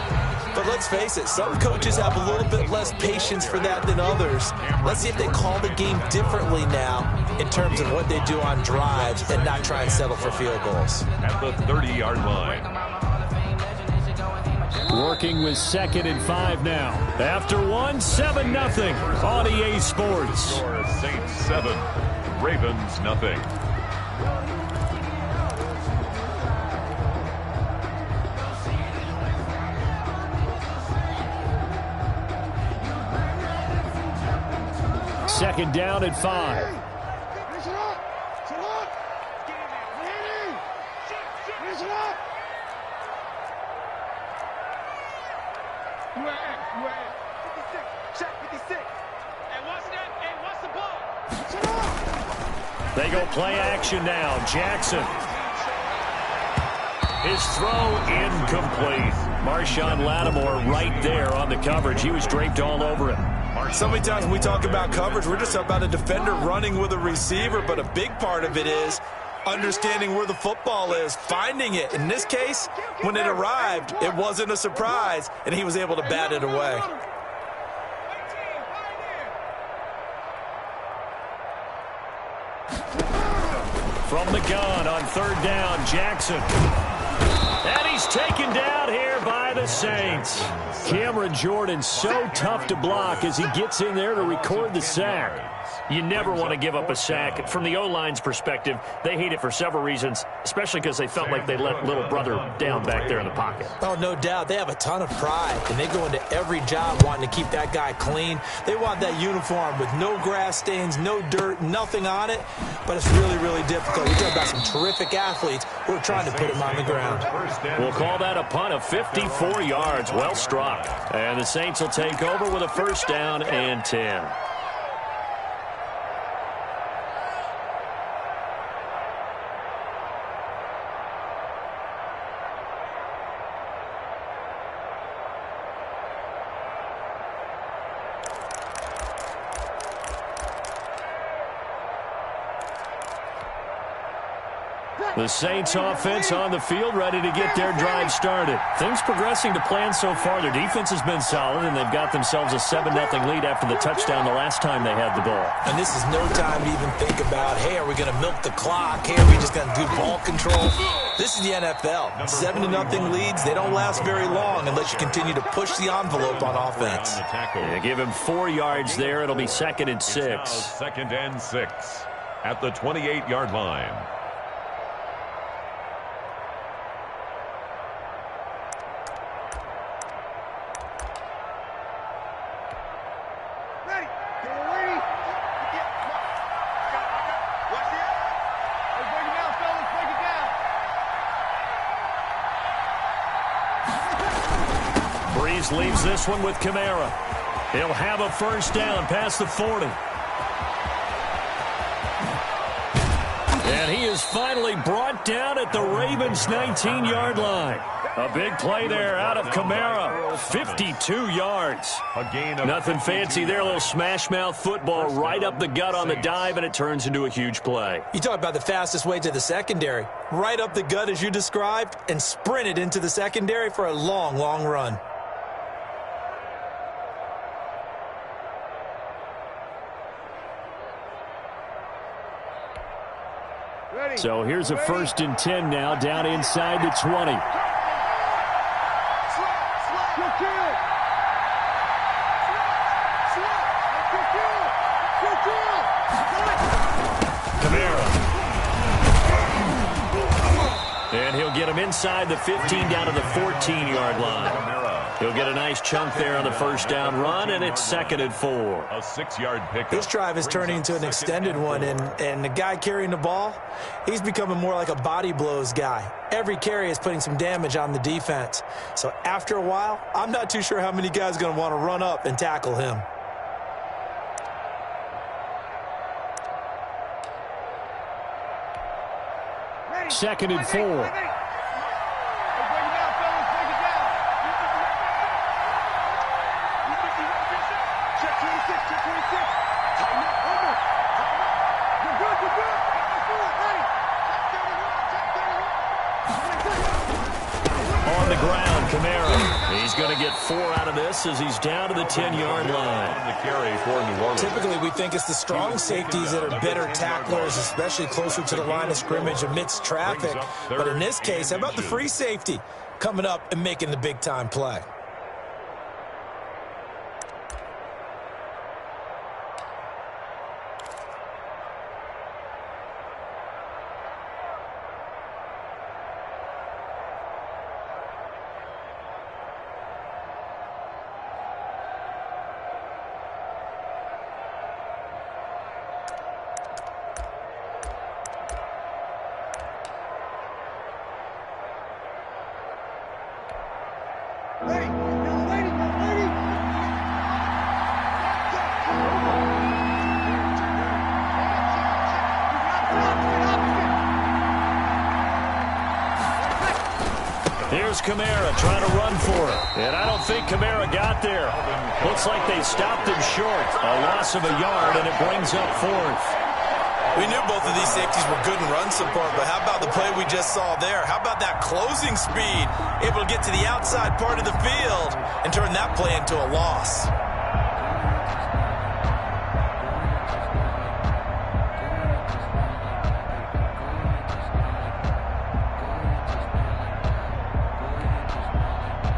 But let's face it, some coaches have a little bit less patience for that than others. Let's see if they call the game differently now in terms of what they do on drives and not try and settle for field goals. At the 30-yard line. Working with 2nd and 5 now. After 7-0 on EA Sports. Saints 7, Ravens nothing. Second down at 5. They go play action now. Jackson. His throw incomplete. Marshawn Lattimore right there on the coverage. He was draped all over him. So many times when we talk about coverage, we're just about a defender running with a receiver, but a big part of it is understanding where the football is, finding it. In this case, when it arrived, it wasn't a surprise, and he was able to bat it away. From the gun on 3rd down, Jackson. And he's taken down here by the Saints. Cameron Jordan so tough to block as he gets in there to record the sack. You never want to give up a sack. From the O-line's perspective, they hate it for several reasons, especially because they felt like they let little brother down back there in the pocket. Oh, no doubt. They have a ton of pride, and they go into every job wanting to keep that guy clean. They want that uniform with no grass stains, no dirt, nothing on it, but it's really, really difficult. We're talking about some terrific athletes who are trying to put him on the ground. We'll call that a punt of 54 yards. Well struck. And the Saints will take over with a 1st down and 10. The Saints offense on the field ready to get their drive started. Things progressing to plan so far. Their defense has been solid, and they've got themselves a 7-0 lead after the touchdown the last time they had the ball. And this is no time to even think about, hey, are we going to milk the clock? Hey, are we just going to do ball control? This is the NFL. 7-0 leads, they don't last very long unless you continue to push the envelope on offense. Yeah, give him 4 yards there. It'll be 2nd and 6. 2nd and 6 at the 28-yard line. Leaves this one with Kamara. He'll have a first down past the 40. And he is finally brought down at the Ravens' 19-yard line. A big play there out of Kamara. 52 yards. A gain of nothing fancy there. A little smash-mouth football right up the gut on the dive, and it turns into a huge play. You talk about the fastest way to the secondary. Right up the gut as you described and sprinted into the secondary for a long, long run. So here's a 1st and 10 now, down inside the 20. Kamara. And he'll get him inside the 15 down to the 14-yard line. He'll get a nice chunk there on the first down run, and it's 2nd and 4. A 6-yard pickup. This drive is turning into an extended one, and the guy carrying the ball, he's becoming more like a body blows guy. Every carry is putting some damage on the defense. So after a while, I'm not too sure how many guys are going to want to run up and tackle him. Second and 4. On the ground, Kamara. He's going to get 4 out of this as he's down to the 10-yard line. The carry for New Orleans. Typically, we think it's the strong safeties that are better tacklers, especially closer to the line of scrimmage amidst traffic. But in this case, how about the free safety coming up and making the big-time play? Here's Kamara trying to run for it. And I don't think Kamara got there. Looks like they stopped him short. A loss of a yard, and it brings up 4th. We knew both of these safeties were good in run support, but how about the play we just saw there? How about that closing speed? Able to get to the outside part of the field and turn that play into a loss.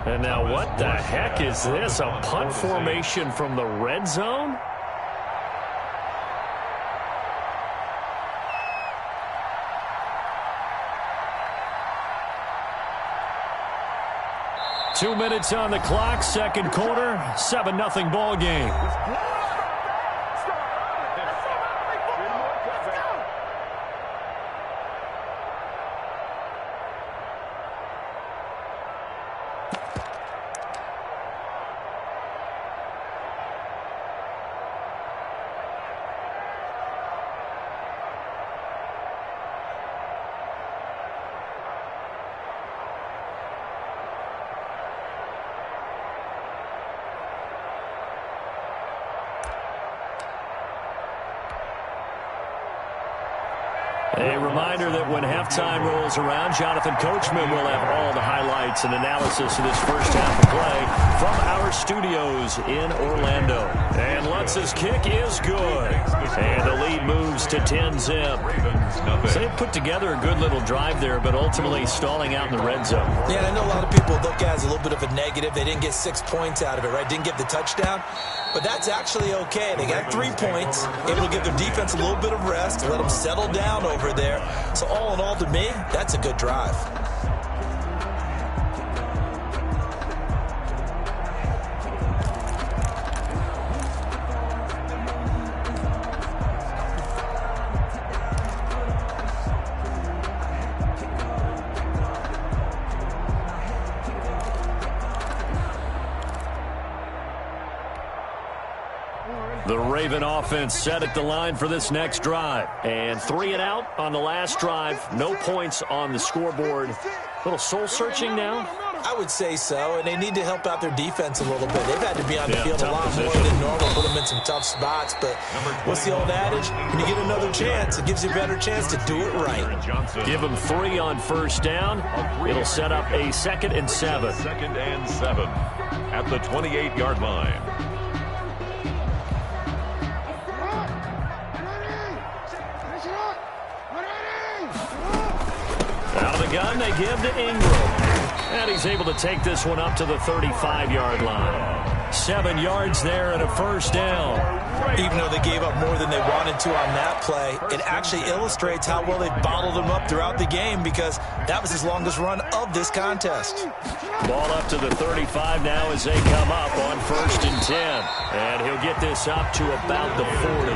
And now what the heck is this? A punt formation from the red zone? Two minutes on the clock, second quarter, 7-0 ball game. A reminder that when halftime rolls around, Jonathan Coachman will have all the highlights and analysis of this first half of play from our studios in Orlando. And Lutz's kick is good. And the lead moves to 10-zip. So they put together a good little drive there, but ultimately stalling out in the red zone. Yeah, and I know a lot of people look at it as a little bit of a negative. They didn't get 6 points out of it, right? Didn't get the touchdown. But that's actually okay. They got 3 points, able to give their defense a little bit of rest, let them settle down over there. So all in all, to me, that's a good drive. The Raven offense set at the line for this next drive. And 3 and out on the last drive. No points on the scoreboard. A little soul-searching now? I would say so, and they need to help out their defense a little bit. They've had to be on the field a lot more than normal, put them in some tough spots. But what's the old adage? When you get another chance, it gives you a better chance to do it right. Give them 3 on first down. It'll set up a 2nd and 7. 2nd and 7 at the 28-yard line. Out of the gun, they give to Ingram. And he's able to take this one up to the 35-yard line. 7 yards there and a first down. Even though they gave up more than they wanted to on that play, it actually illustrates how well they bottled them up throughout the game, because that was his longest run of this contest. Ball up to the 35 now as they come up on 1st and 10. And he'll get this up to about the 40.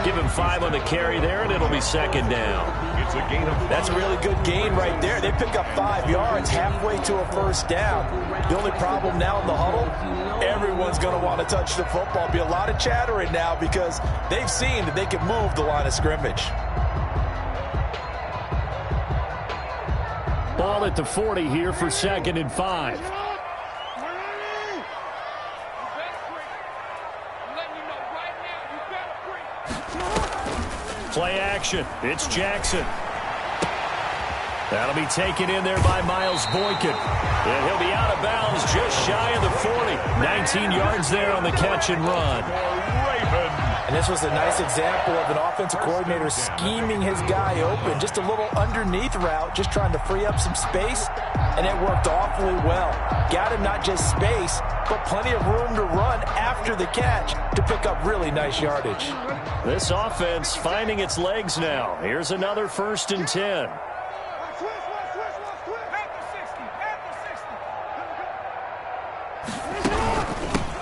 Give him 5 on the carry there, and it'll be 2nd down. It's a gain of 5. That's a really good gain right there. They pick up 5 yards halfway to a first down. The only problem now in the huddle, everyone's going to want to touch the football. Be a lot of chattering now because they've seen that they can move the line of scrimmage. Ball at the 40 here for 2nd and 5. Play action. It's Jackson. That'll be taken in there by Miles Boykin. And he'll be out of bounds just shy of the 40. 19 yards there on the catch and run. And this was a nice example of an offensive coordinator scheming his guy open. Just a little underneath route, just trying to free up some space. And it worked awfully well. Got him not just space, but plenty of room to run after the catch to pick up really nice yardage. This offense finding its legs now. Here's another 1st and 10.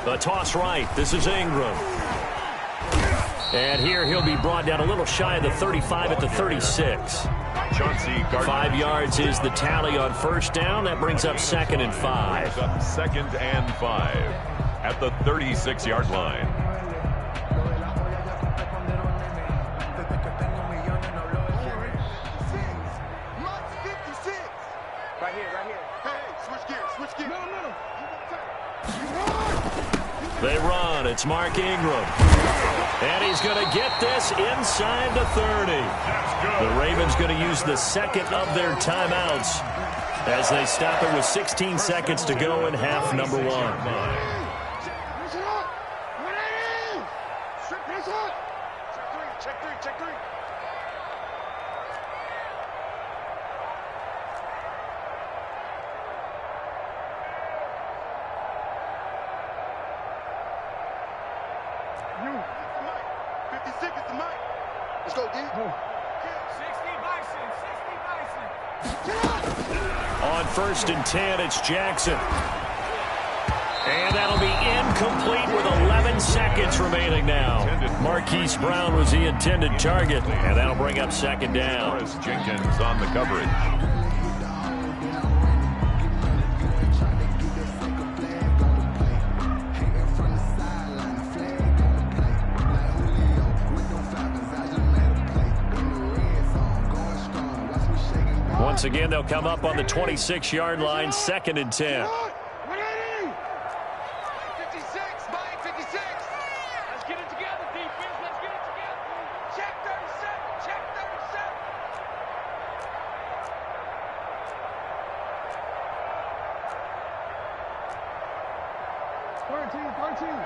The toss right. This is Ingram. And here he'll be brought down a little shy of the 35 at the 36. 5 yards is the tally on first down. That brings up 2nd and 5. 2nd and 5 at the 36-yard line. Right here. Hey, switch gears. No. They run. It's Mark Ingram. And he's going to get this inside the 30. The Ravens going to use the 2nd of their timeouts as they stop it with 16 seconds to go in half number 1. Check 3. You. 56 is the mic. Let's go, D. 60 Bison. On 1st and 10, it's Jackson. And that'll be incomplete with 11 seconds remaining now. Marquise Brown was the intended target, and that'll bring up 2nd down. Jenkins on the coverage. Once again, they'll come up on the 26-yard line, 2nd and 10. 56, Mike, 56. Let's get it together, defense. Let's get it together. Check 37. 13.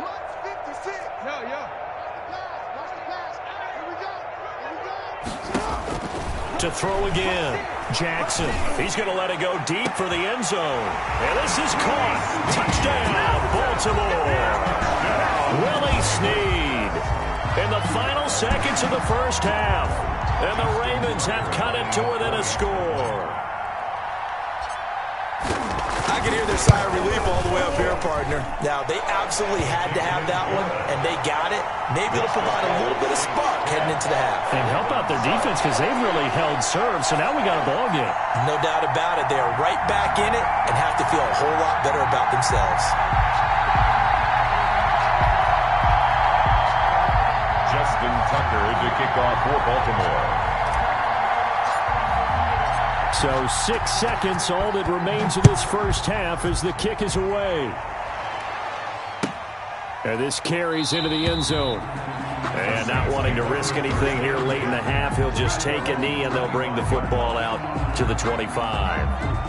What's 56? Yeah. Watch the pass. Here we go. To throw again. Jackson. He's going to let it go deep for the end zone. And this is caught. Touchdown, Baltimore. Willie Snead. In the final seconds of the first half. And the Ravens have cut it to within a score. I can hear their sigh of relief all the way up here, partner. Now, they absolutely had to have that one, and they got it. Maybe it'll provide a little bit of spark heading into the half. And help out their defense because they've really held serve, so now we got a ball game. No doubt about it. They are right back in it and have to feel a whole lot better about themselves. kick off for Baltimore. So 6 seconds, all that remains of this first half as the kick is away. And this carries into the end zone. And not wanting to risk anything here late in the half, he'll just take a knee and they'll bring the football out to the 25.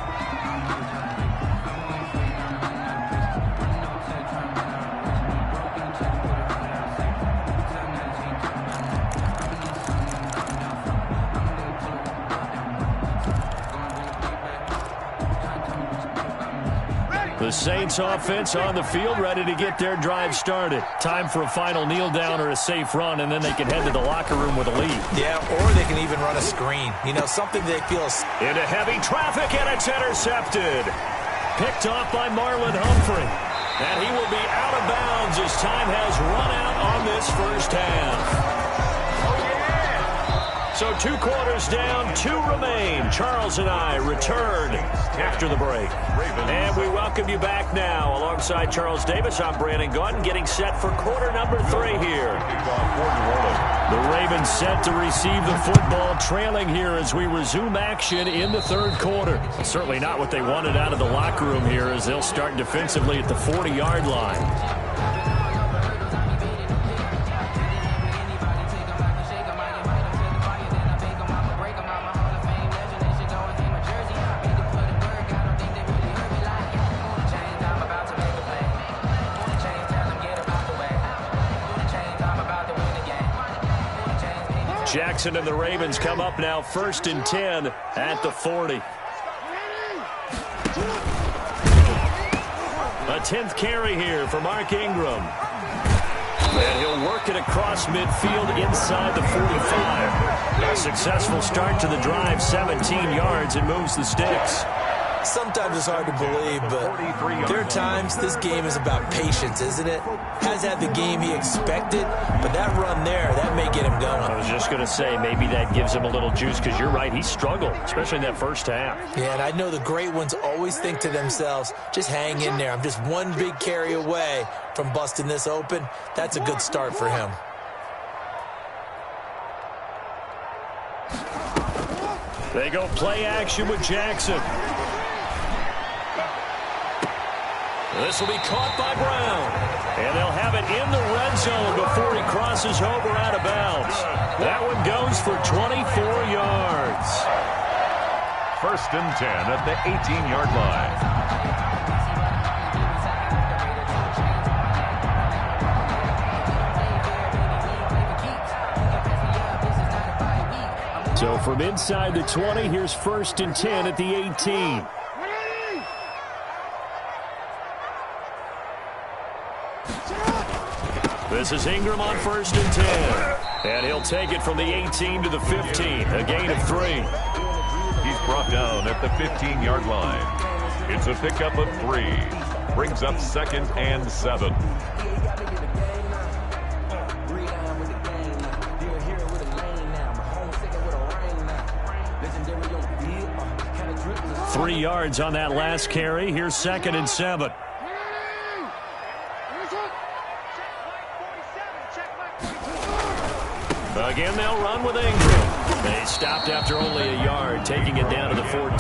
The Saints offense on the field, ready to get their drive started. Time for a final kneel down or a safe run, and then they can head to the locker room with a lead. Yeah, or they can even run a screen. You know, something they feel... Into heavy traffic, and it's intercepted. Picked off by Marlon Humphrey. And he will be out of bounds as time has run out on this first half. So 2 quarters down, 2 remain. Charles and I return after the break. And we welcome you back now. Alongside Charles Davis, I'm Brandon Gaudin, getting set for quarter number 3 here. The Ravens set to receive the football, trailing here as we resume action in the third quarter. Certainly not what they wanted out of the locker room here as they'll start defensively at the 40-yard line. Jackson and the Ravens come up now 1st and 10 at the 40. A 10th carry here for Mark Ingram. And he'll work it across midfield inside the 45. A successful start to the drive, 17 yards, and moves the sticks. Sometimes it's hard to believe, but there are times this game is about patience, isn't it? Has had the game he expected, but that run there, that may get him going. I was just going to say, maybe that gives him a little juice, because you're right, he struggled, especially in that first half. Yeah, and I know the great ones always think to themselves, just hang in there. I'm just one big carry away from busting this open. That's a good start for him. They go play action with Jackson. This will be caught by Brown. And they'll have it in the red zone before he crosses over out of bounds. That one goes for 24 yards. 1st and 10 at the 18-yard line. So from inside the 20, here's 1st and 10 at the 18. This is Ingram on 1st and 10. And he'll take it from the 18 to the 15. A gain of 3. He's brought down at the 15-yard line. It's a pickup of 3. Brings up 2nd and 7. Three yards on that last carry. Here's 2nd and 7. Again, they'll run with Ingram. They stopped after only a yard, taking it down to the 14.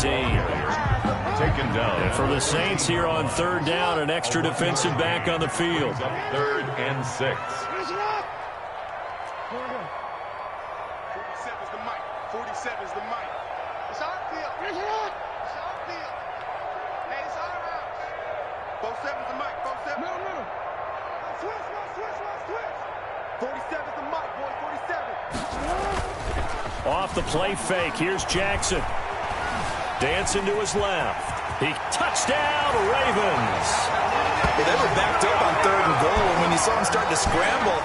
Taken down. And for the Saints here on 3rd down, an extra defensive back on the field. 3rd and 6. 47's the mic. 47's the mic. It's our field. It's our field. Hey, it's our house. 47's the mic. 47. No. Switch. 47's the mic, boy. 47. Off the play fake. Here's Jackson. Dancing to his left. He touchdown, Ravens. Well, they were backed up on 3rd and goal, and when you saw him start to scramble,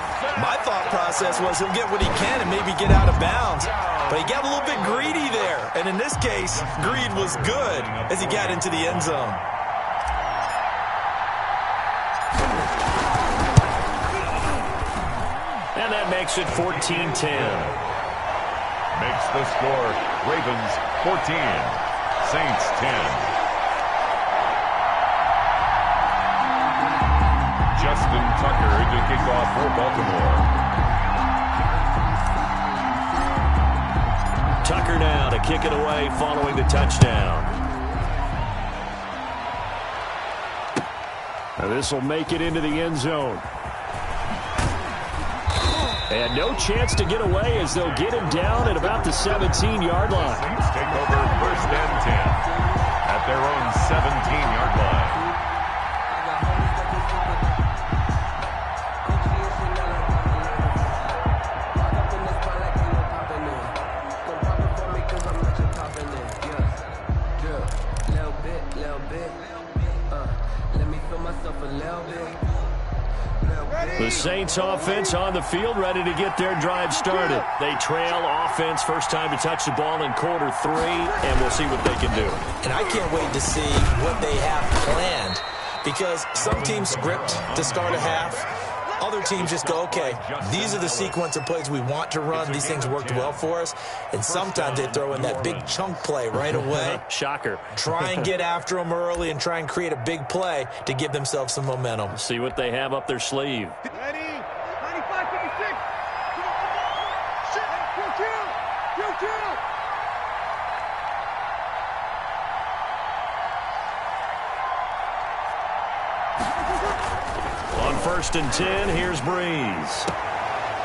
my thought process was he'll get what he can and maybe get out of bounds. But he got a little bit greedy there, and in this case, greed was good as he got into the end zone. And that makes it 14-10. Makes the score Ravens 14, Saints 10. Justin Tucker to kick off for Baltimore. Tucker now to kick it away following the touchdown. Now this will make it into the end zone. And no chance to get away as they'll get him down at about the 17-yard line. Saints take over 1st and 10 at their own 17-yard line. The Saints offense on the field, ready to get their drive started. They trail offense, first time to touch the ball in quarter 3, and we'll see what they can do. And I can't wait to see what they have planned, because some teams script to start a half. Other teams just go, okay, these are the sequence of plays we want to run. These things worked well for us. And sometimes they throw in that big chunk play right away. Shocker. Try and get after them early and try and create a big play to give themselves some momentum. See what they have up their sleeve. Ready? 95, 56. Shit. On 1st and 10, here's Breeze.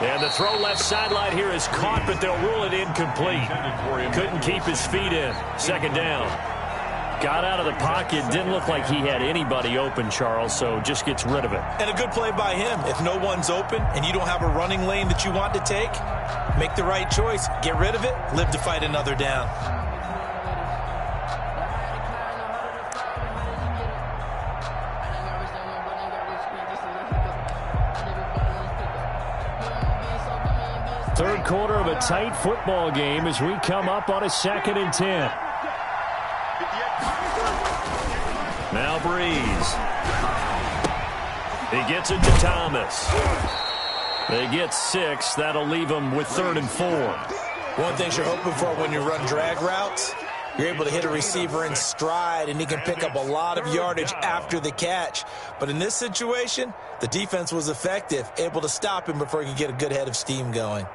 And the throw left sideline here is caught, but they'll rule it incomplete. Couldn't keep his feet in. 2nd down. Got out of the pocket. Didn't look like he had anybody open, Charles, so just gets rid of it. And a good play by him. If no one's open and you don't have a running lane that you want to take, make the right choice. Get rid of it. Live to fight another down. Third quarter of a tight football game as we come up on a 2nd and 10. Now Breeze. He gets it to Thomas. They get 6. That'll leave them with 3rd and 4. One thing you're hoping for when you run drag routes, you're able to hit a receiver in stride, and he can pick up a lot of yardage after the catch. But in this situation, the defense was effective, able to stop him before he could get a good head of steam going.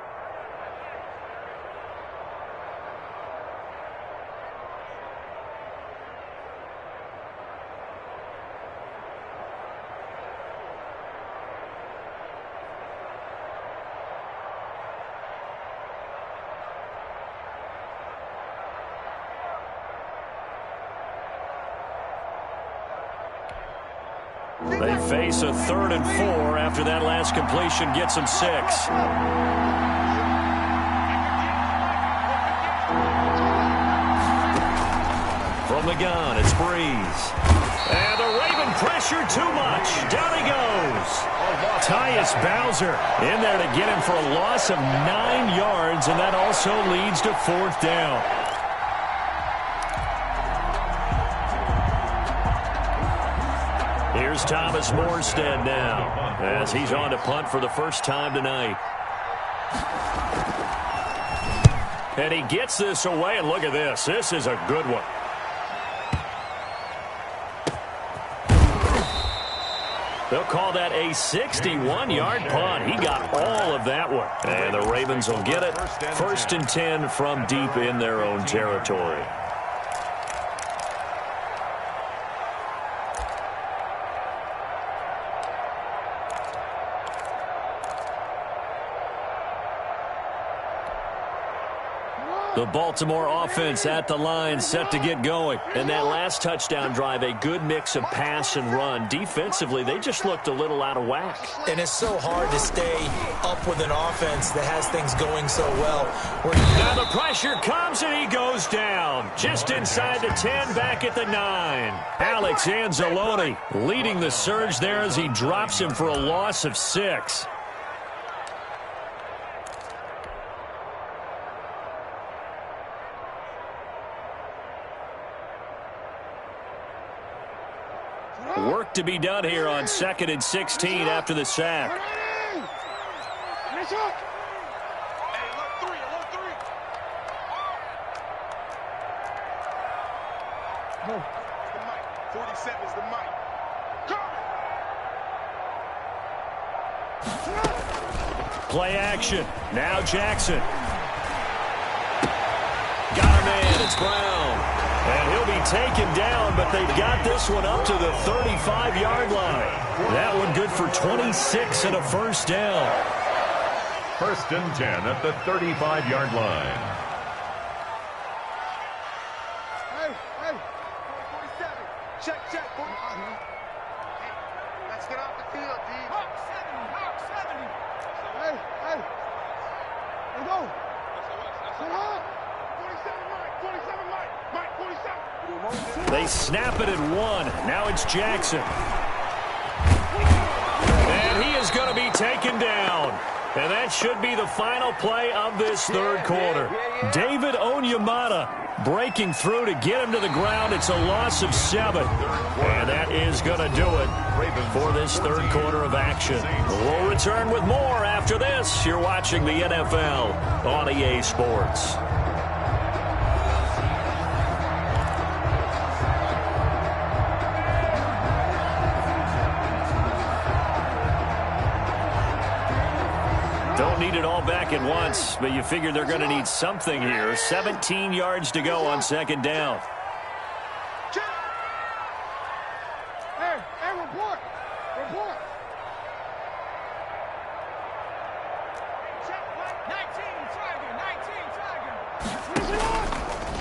They face a 3rd and 4 after that last completion gets them 6. From the gun, it's Breeze. And the Raven pressure too much. Down he goes. Tyus Bowser in there to get him for a loss of 9 yards, and that also leads to 4th down. Here's Thomas Morstead now as he's on to punt for the first time tonight. And he gets this away, and look at this. This is a good one. They'll call that a 61-yard punt. He got all of that one. And the Ravens will get it. 1st and 10 from deep in their own territory. The Baltimore offense at the line, set to get going. And that last touchdown drive, a good mix of pass and run. Defensively, they just looked a little out of whack. And it's so hard to stay up with an offense that has things going so well. Now the pressure comes, and he goes down. Just inside the 10, back at the 9. Alex Anzalone leading the surge there as he drops him for a loss of 6. Work to be done here on 2nd and 16 after the sack. The mic. 47 is the mic. Play action. Now Jackson. it's Brown. And he'll be taken down, but they've got this one up to the 35-yard line. That one good for 26 and a first down. 1st and 10 at the 35-yard line. Hey, 47. Check. Hey, let's get off the field, D. Hawk 70. Hey. Let's go. 47, Mike, 47. They snap it at 1. Now it's Jackson. And he is going to be taken down. And that should be the final play of this third quarter. David Onyemata breaking through to get him to the ground. It's a loss of 7. And that is going to do it for this third quarter of action. We'll return with more after this. You're watching the NFL on EA Sports. Don't need it all back at once, but you figure they're going to need something here. 17 yards to go on second down. Hey, report.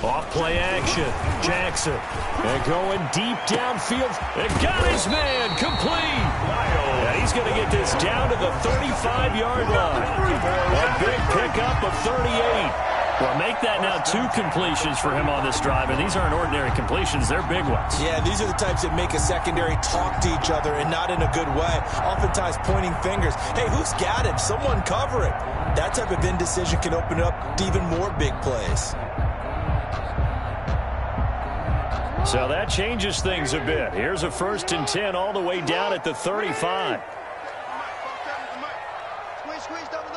Off play action. Jackson. And going deep downfield. And got his man complete. And he's going to get this down to the 35-yard line. A big pickup of 38. Well, make that now 2 completions for him on this drive, and these aren't ordinary completions. They're big ones. Yeah, these are the types that make a secondary talk to each other, and not in a good way. Oftentimes pointing fingers. Hey, who's got him? Someone cover it. That type of indecision can open up to even more big plays. So that changes things a bit. Here's a 1st and 10 all the way down at the 35. Squeeze, double.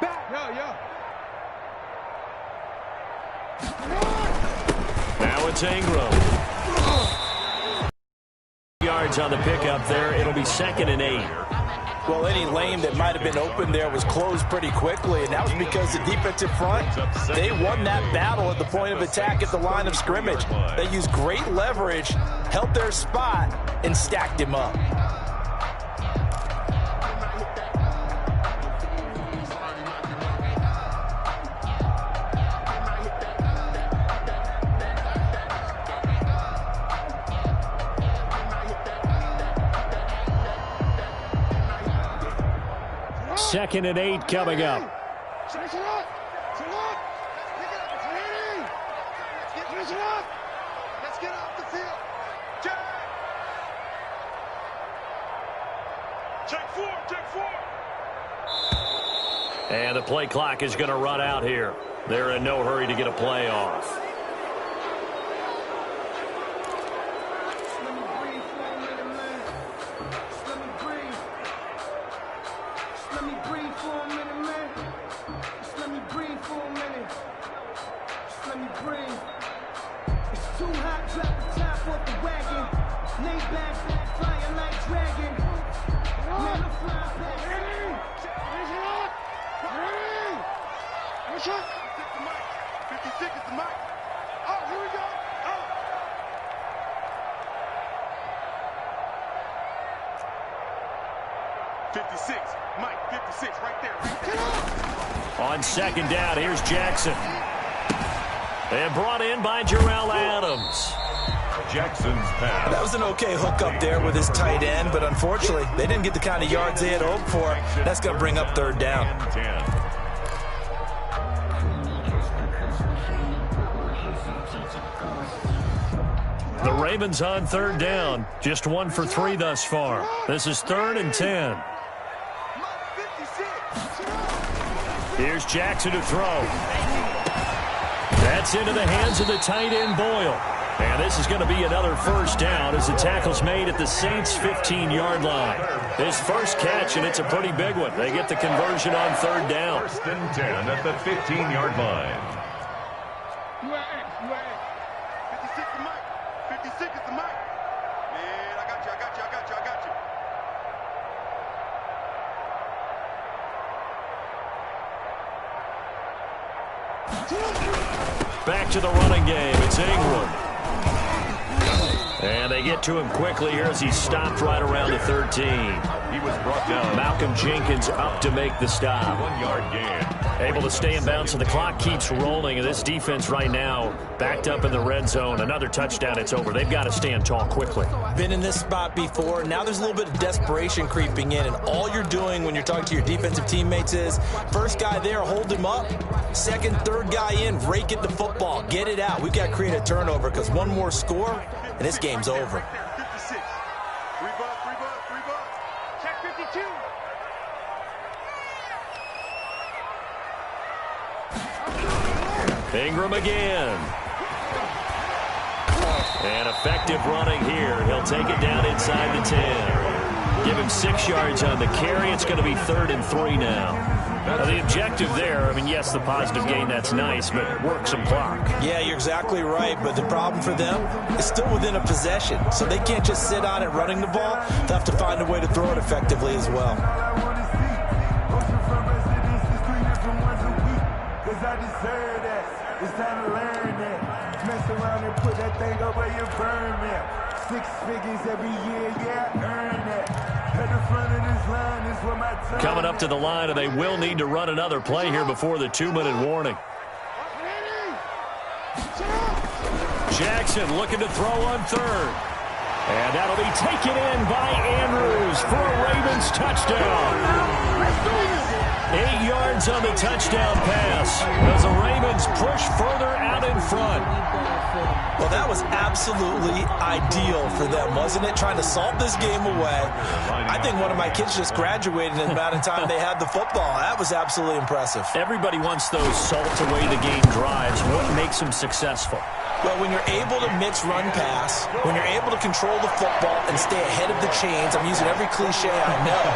Back. Yo. Now it's Ingram. Yards on the pickup there. It'll be 2nd and 8. Well, any lane that might have been open there was closed pretty quickly, and that was because the defensive front, they won that battle at the point of attack at the line of scrimmage. They used great leverage, held their spot, and stacked him up. Second and 8 coming up. Let's get off the field. Check 4. And the play clock is going to run out here. They're in no hurry to get a play off. On second down, here's Jackson. And brought in by Jarrell Adams. Jackson's pass. That was an okay hook up there with his tight end, but unfortunately, they didn't get the kind of yards they had hoped for. That's going to bring up 3rd down. The Ravens on 3rd down. Just 1 for 3 thus far. This is 3rd and 10. Here's Jackson to throw. That's into the hands of the tight end, Boyle. And this is going to be another first down as the tackle's made at the Saints' 15-yard line. His first catch, and it's a pretty big one. They get the conversion on 3rd down. 1st and 10 at the 15-yard line. 56 is the mic. 56 is the mic. Man, I got you. Back to the running game. It's Ingram. And they get to him quickly here as he stopped right around the 13. He was brought down. Malcolm Jenkins up to make the stop. 1 yard gain. Able to stay in bounds, so the clock keeps rolling. And this defense right now backed up in the red zone. Another touchdown, it's over. They've got to stand tall quickly. Been in this spot before. Now there's a little bit of desperation creeping in. And all you're doing when you're talking to your defensive teammates is first guy there, hold him up. Second, third guy in, rake at the football. Get it out. We've got to create a turnover because one more score, and this game's over. 56. 3 bucks, 3 bucks, 3 bucks. Check 52. Ingram again. And effective running here. He'll take it down inside the 10. Give him 6 yards on the carry. It's going to be 3rd and 3 now. Now, the objective there, I mean, yes, the positive gain, that's nice, but work some clock. Yeah, you're exactly right, but the problem for them is still within a possession, so they can't just sit on it running the ball. They'll have to find a way to throw it effectively as well. It's time to learn that. Mess around and put that thing up where you burn that. 6 figures every year, yeah, earn that. At the front of this line is where my time. Coming up to the line, and they will need to run another play here before the 2-minute warning. Jackson looking to throw on 3rd. And that'll be taken in by Andrews for a Ravens touchdown. 8 yards on the touchdown pass as the Ravens push further out in front. Well, that was absolutely ideal for them, wasn't it? Trying to salt this game away. I think one of my kids just graduated in the amount of time they had the football. That was absolutely impressive. Everybody wants those salt away the game drives. What makes them successful? Well, when you're able to mix run pass, when you're able to control the football and stay ahead of the chains, I'm using every cliche I know,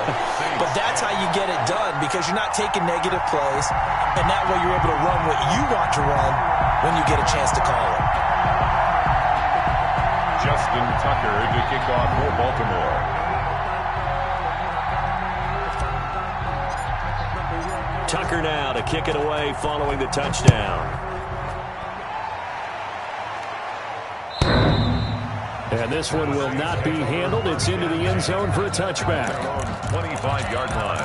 but that's how you get it done because you're not taking negative plays, and that way you're able to run what you want to run when you get a chance to call it. Justin Tucker to kick off for Baltimore. Tucker now to kick it away following the touchdown. And this one will not be handled. It's into the end zone for a touchback. 25-yard line.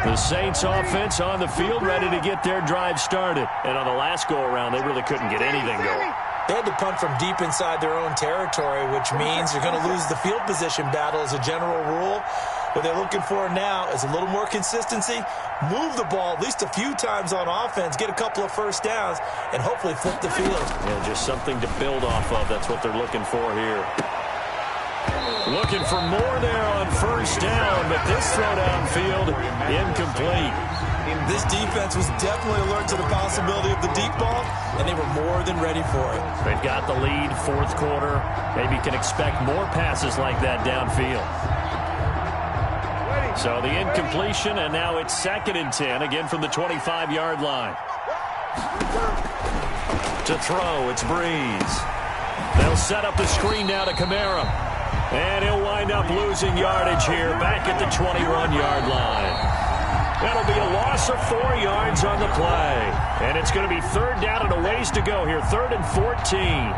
The Saints offense on the field ready to get their drive started. And on the last go-around, they really couldn't get anything going. They had to punt from deep inside their own territory, which means you're going to lose the field position battle as a general rule. What they're looking for now is a little more consistency, move the ball at least a few times on offense, get a couple of first downs, and hopefully flip the field. Yeah, just something to build off of. That's what they're looking for here. Looking for more there on first down, but this throw downfield incomplete. This defense was definitely alert to the possibility of the deep ball, and they were more than ready for it. They've got the lead, 4th quarter. Maybe can expect more passes like that downfield. So the incompletion, and now it's 2nd and 10, again from the 25-yard line. To throw, it's Breeze. They'll set up the screen now to Kamara. And he'll wind up losing yardage here back at the 21-yard line. That'll be a loss of 4 yards on the play. And it's going to be 3rd down and a ways to go here, 3rd and 14.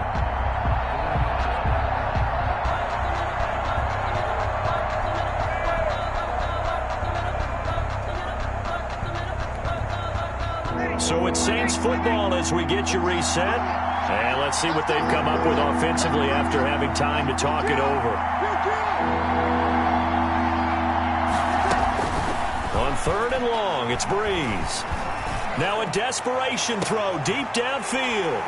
So it's Saints football as we get you reset. And let's see what they've come up with offensively after having time to talk it over. On 3rd and long, it's Breeze. Now a desperation throw deep downfield.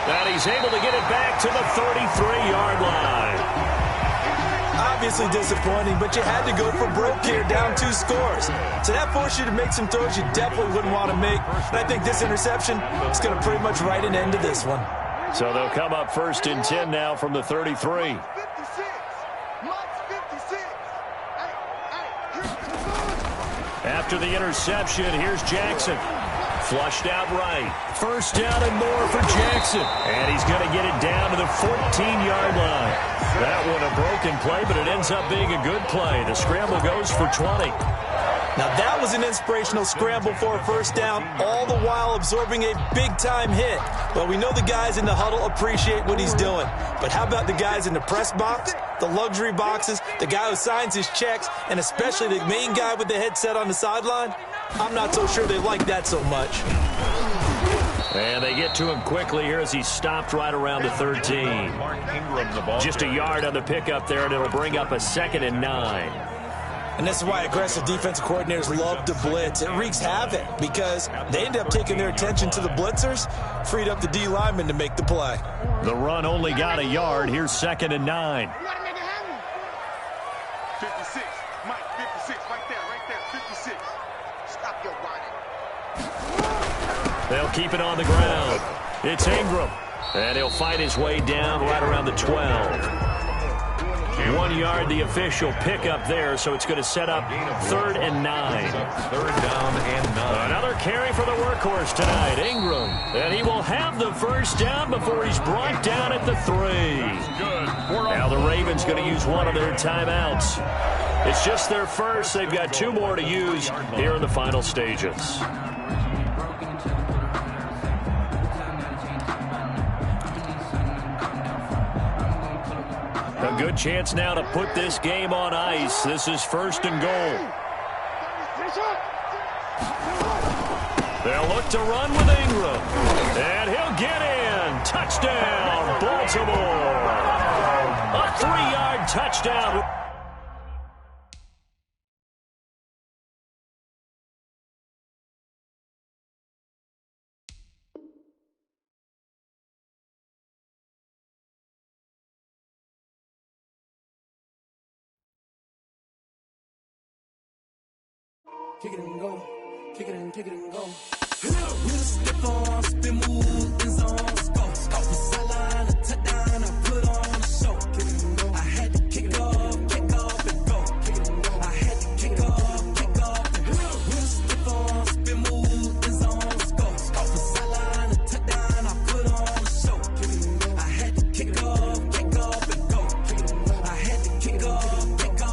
And he's able to get it back to the 33-yard line. Obviously disappointing, but you had to go for broke here, down 2 scores. So that forced you to make some throws you definitely wouldn't want to make. And I think this interception is going to pretty much write an end to this one. So they'll come up 1st and 10 now from the 33. After the interception, here's Jackson. Flushed out right. First down and more for Jackson. And he's going to get it down to the 14-yard line. That one a broken play, but it ends up being a good play. The scramble goes for 20. Now that was an inspirational scramble for a first down, all the while absorbing a big-time hit. Well, we know the guys in the huddle appreciate what he's doing. But how about the guys in the press box, the luxury boxes, the guy who signs his checks, and especially the main guy with the headset on the sideline? I'm not so sure they like that so much. And they get to him quickly here as he stopped right around the 13. Just a yard on the pickup there, and it'll bring up a 2nd and 9. And this is why aggressive defensive coordinators love to blitz. It wreaks havoc because they end up taking their attention to the blitzers, freed up the D lineman to make the play. The run only got a yard. Here's 2nd and 9. 56, Mike, 56, right there, 56. Stop your whining. They'll keep it on the ground. It's Ingram, and he'll fight his way down right around the 12. 1 yard, the official pickup there, so it's going to set up 3rd and 9. 3rd down and 9. Another carry for the workhorse tonight, Ingram. And he will have the first down before he's brought down at the 3. Now the Ravens going to use one of their timeouts. It's just their first. They've got 2 more to use here in the final stages. A good chance now to put this game on ice. This is 1st and goal. They'll look to run with Ingram. And he'll get in. Touchdown, Baltimore. A 3-yard touchdown. Kick it and go. Kick it and go. With a stiff arm, spin move, in zone, go. Off the sideline, a touchdown, I put on a show. Kick it and go. I had to kick off and go. Kick it and go. I had to kick off and go. With a stiff arm, spin move, in zone, go. Off the sideline, a touchdown, I put on a show. Kick it and go. I had to kick off and go. Kick it and go. I had to kick off and go.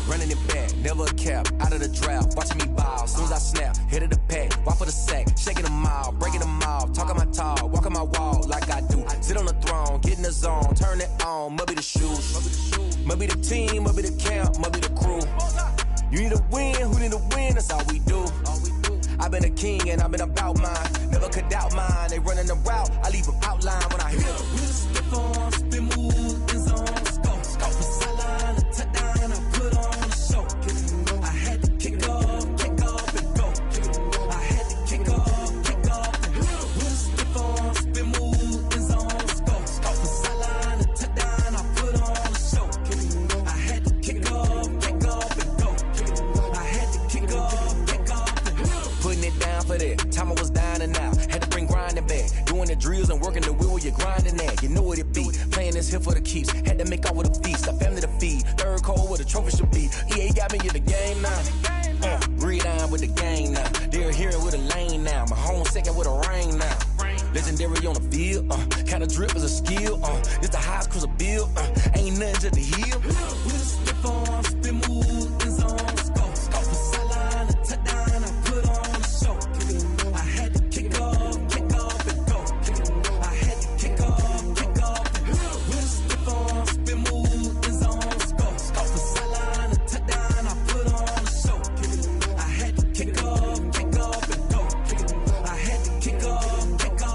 Running it back, never a cap, out of the draft, watching me ball, soon as I snap, hit of the pack, walk for the sack, shaking them all, breaking them off, talking my talk, walking my wall like I do, sit on the throne, get in the zone, turn it on, must be the shoes, must be the team, must be the camp, must be the crew, you need a win, who need a win, that's all we do, I've been a king and I've been about mine, never could doubt mine, they running the route, I leave them outline when I hit them. Stiff arm, spin move, in zone, go. Off the sideline, a touchdown, I put on a show. Kick it and go. I had to kick off and go. Kick it and go. I had to kick off and go. With a stiff arm, spin move, in zone, go. Off the sideline, a touchdown, I put on a show. Kick it and go. I had to kick off and go. Kick it and go. I had to kick off and go. Putting it down for that, time I was down and out, had to bring grinding back, doing the drills and working the wheel where you're grinding at, you know what it be, playing this here for the keeps, had to make out with a feast, a family to feed, 3rd cold where the trophy should be, EA got me in the game now, breathe on with the game now, they're hearing with a lane now, my home second with a rain now, legendary on the field, kind of drip is a skill, it's the highest cruiser bill, ain't nothing just to heal. With a stiff arm, spin move, in zone, go. Off the sideline, a touchdown, I put on a show. Kick it and go. I had to kick off and go. Kick it and go. I had to kick off and go. With a stiff arm, spin move, in zone, go. Off the sideline, a touchdown, I put on a show. Kick it and go. I had to kick off and go. Kick it and go. I had to kick off and go.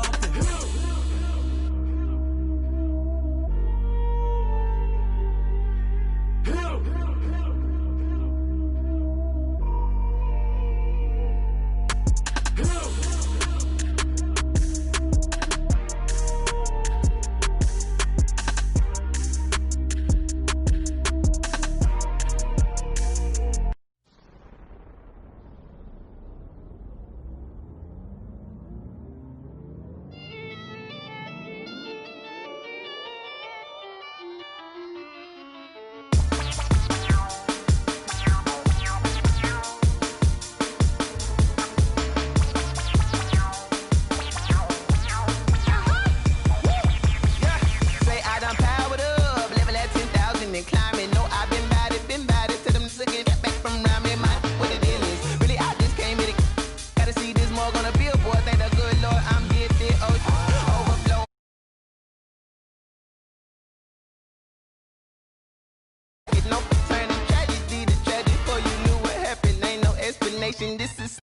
destination. This is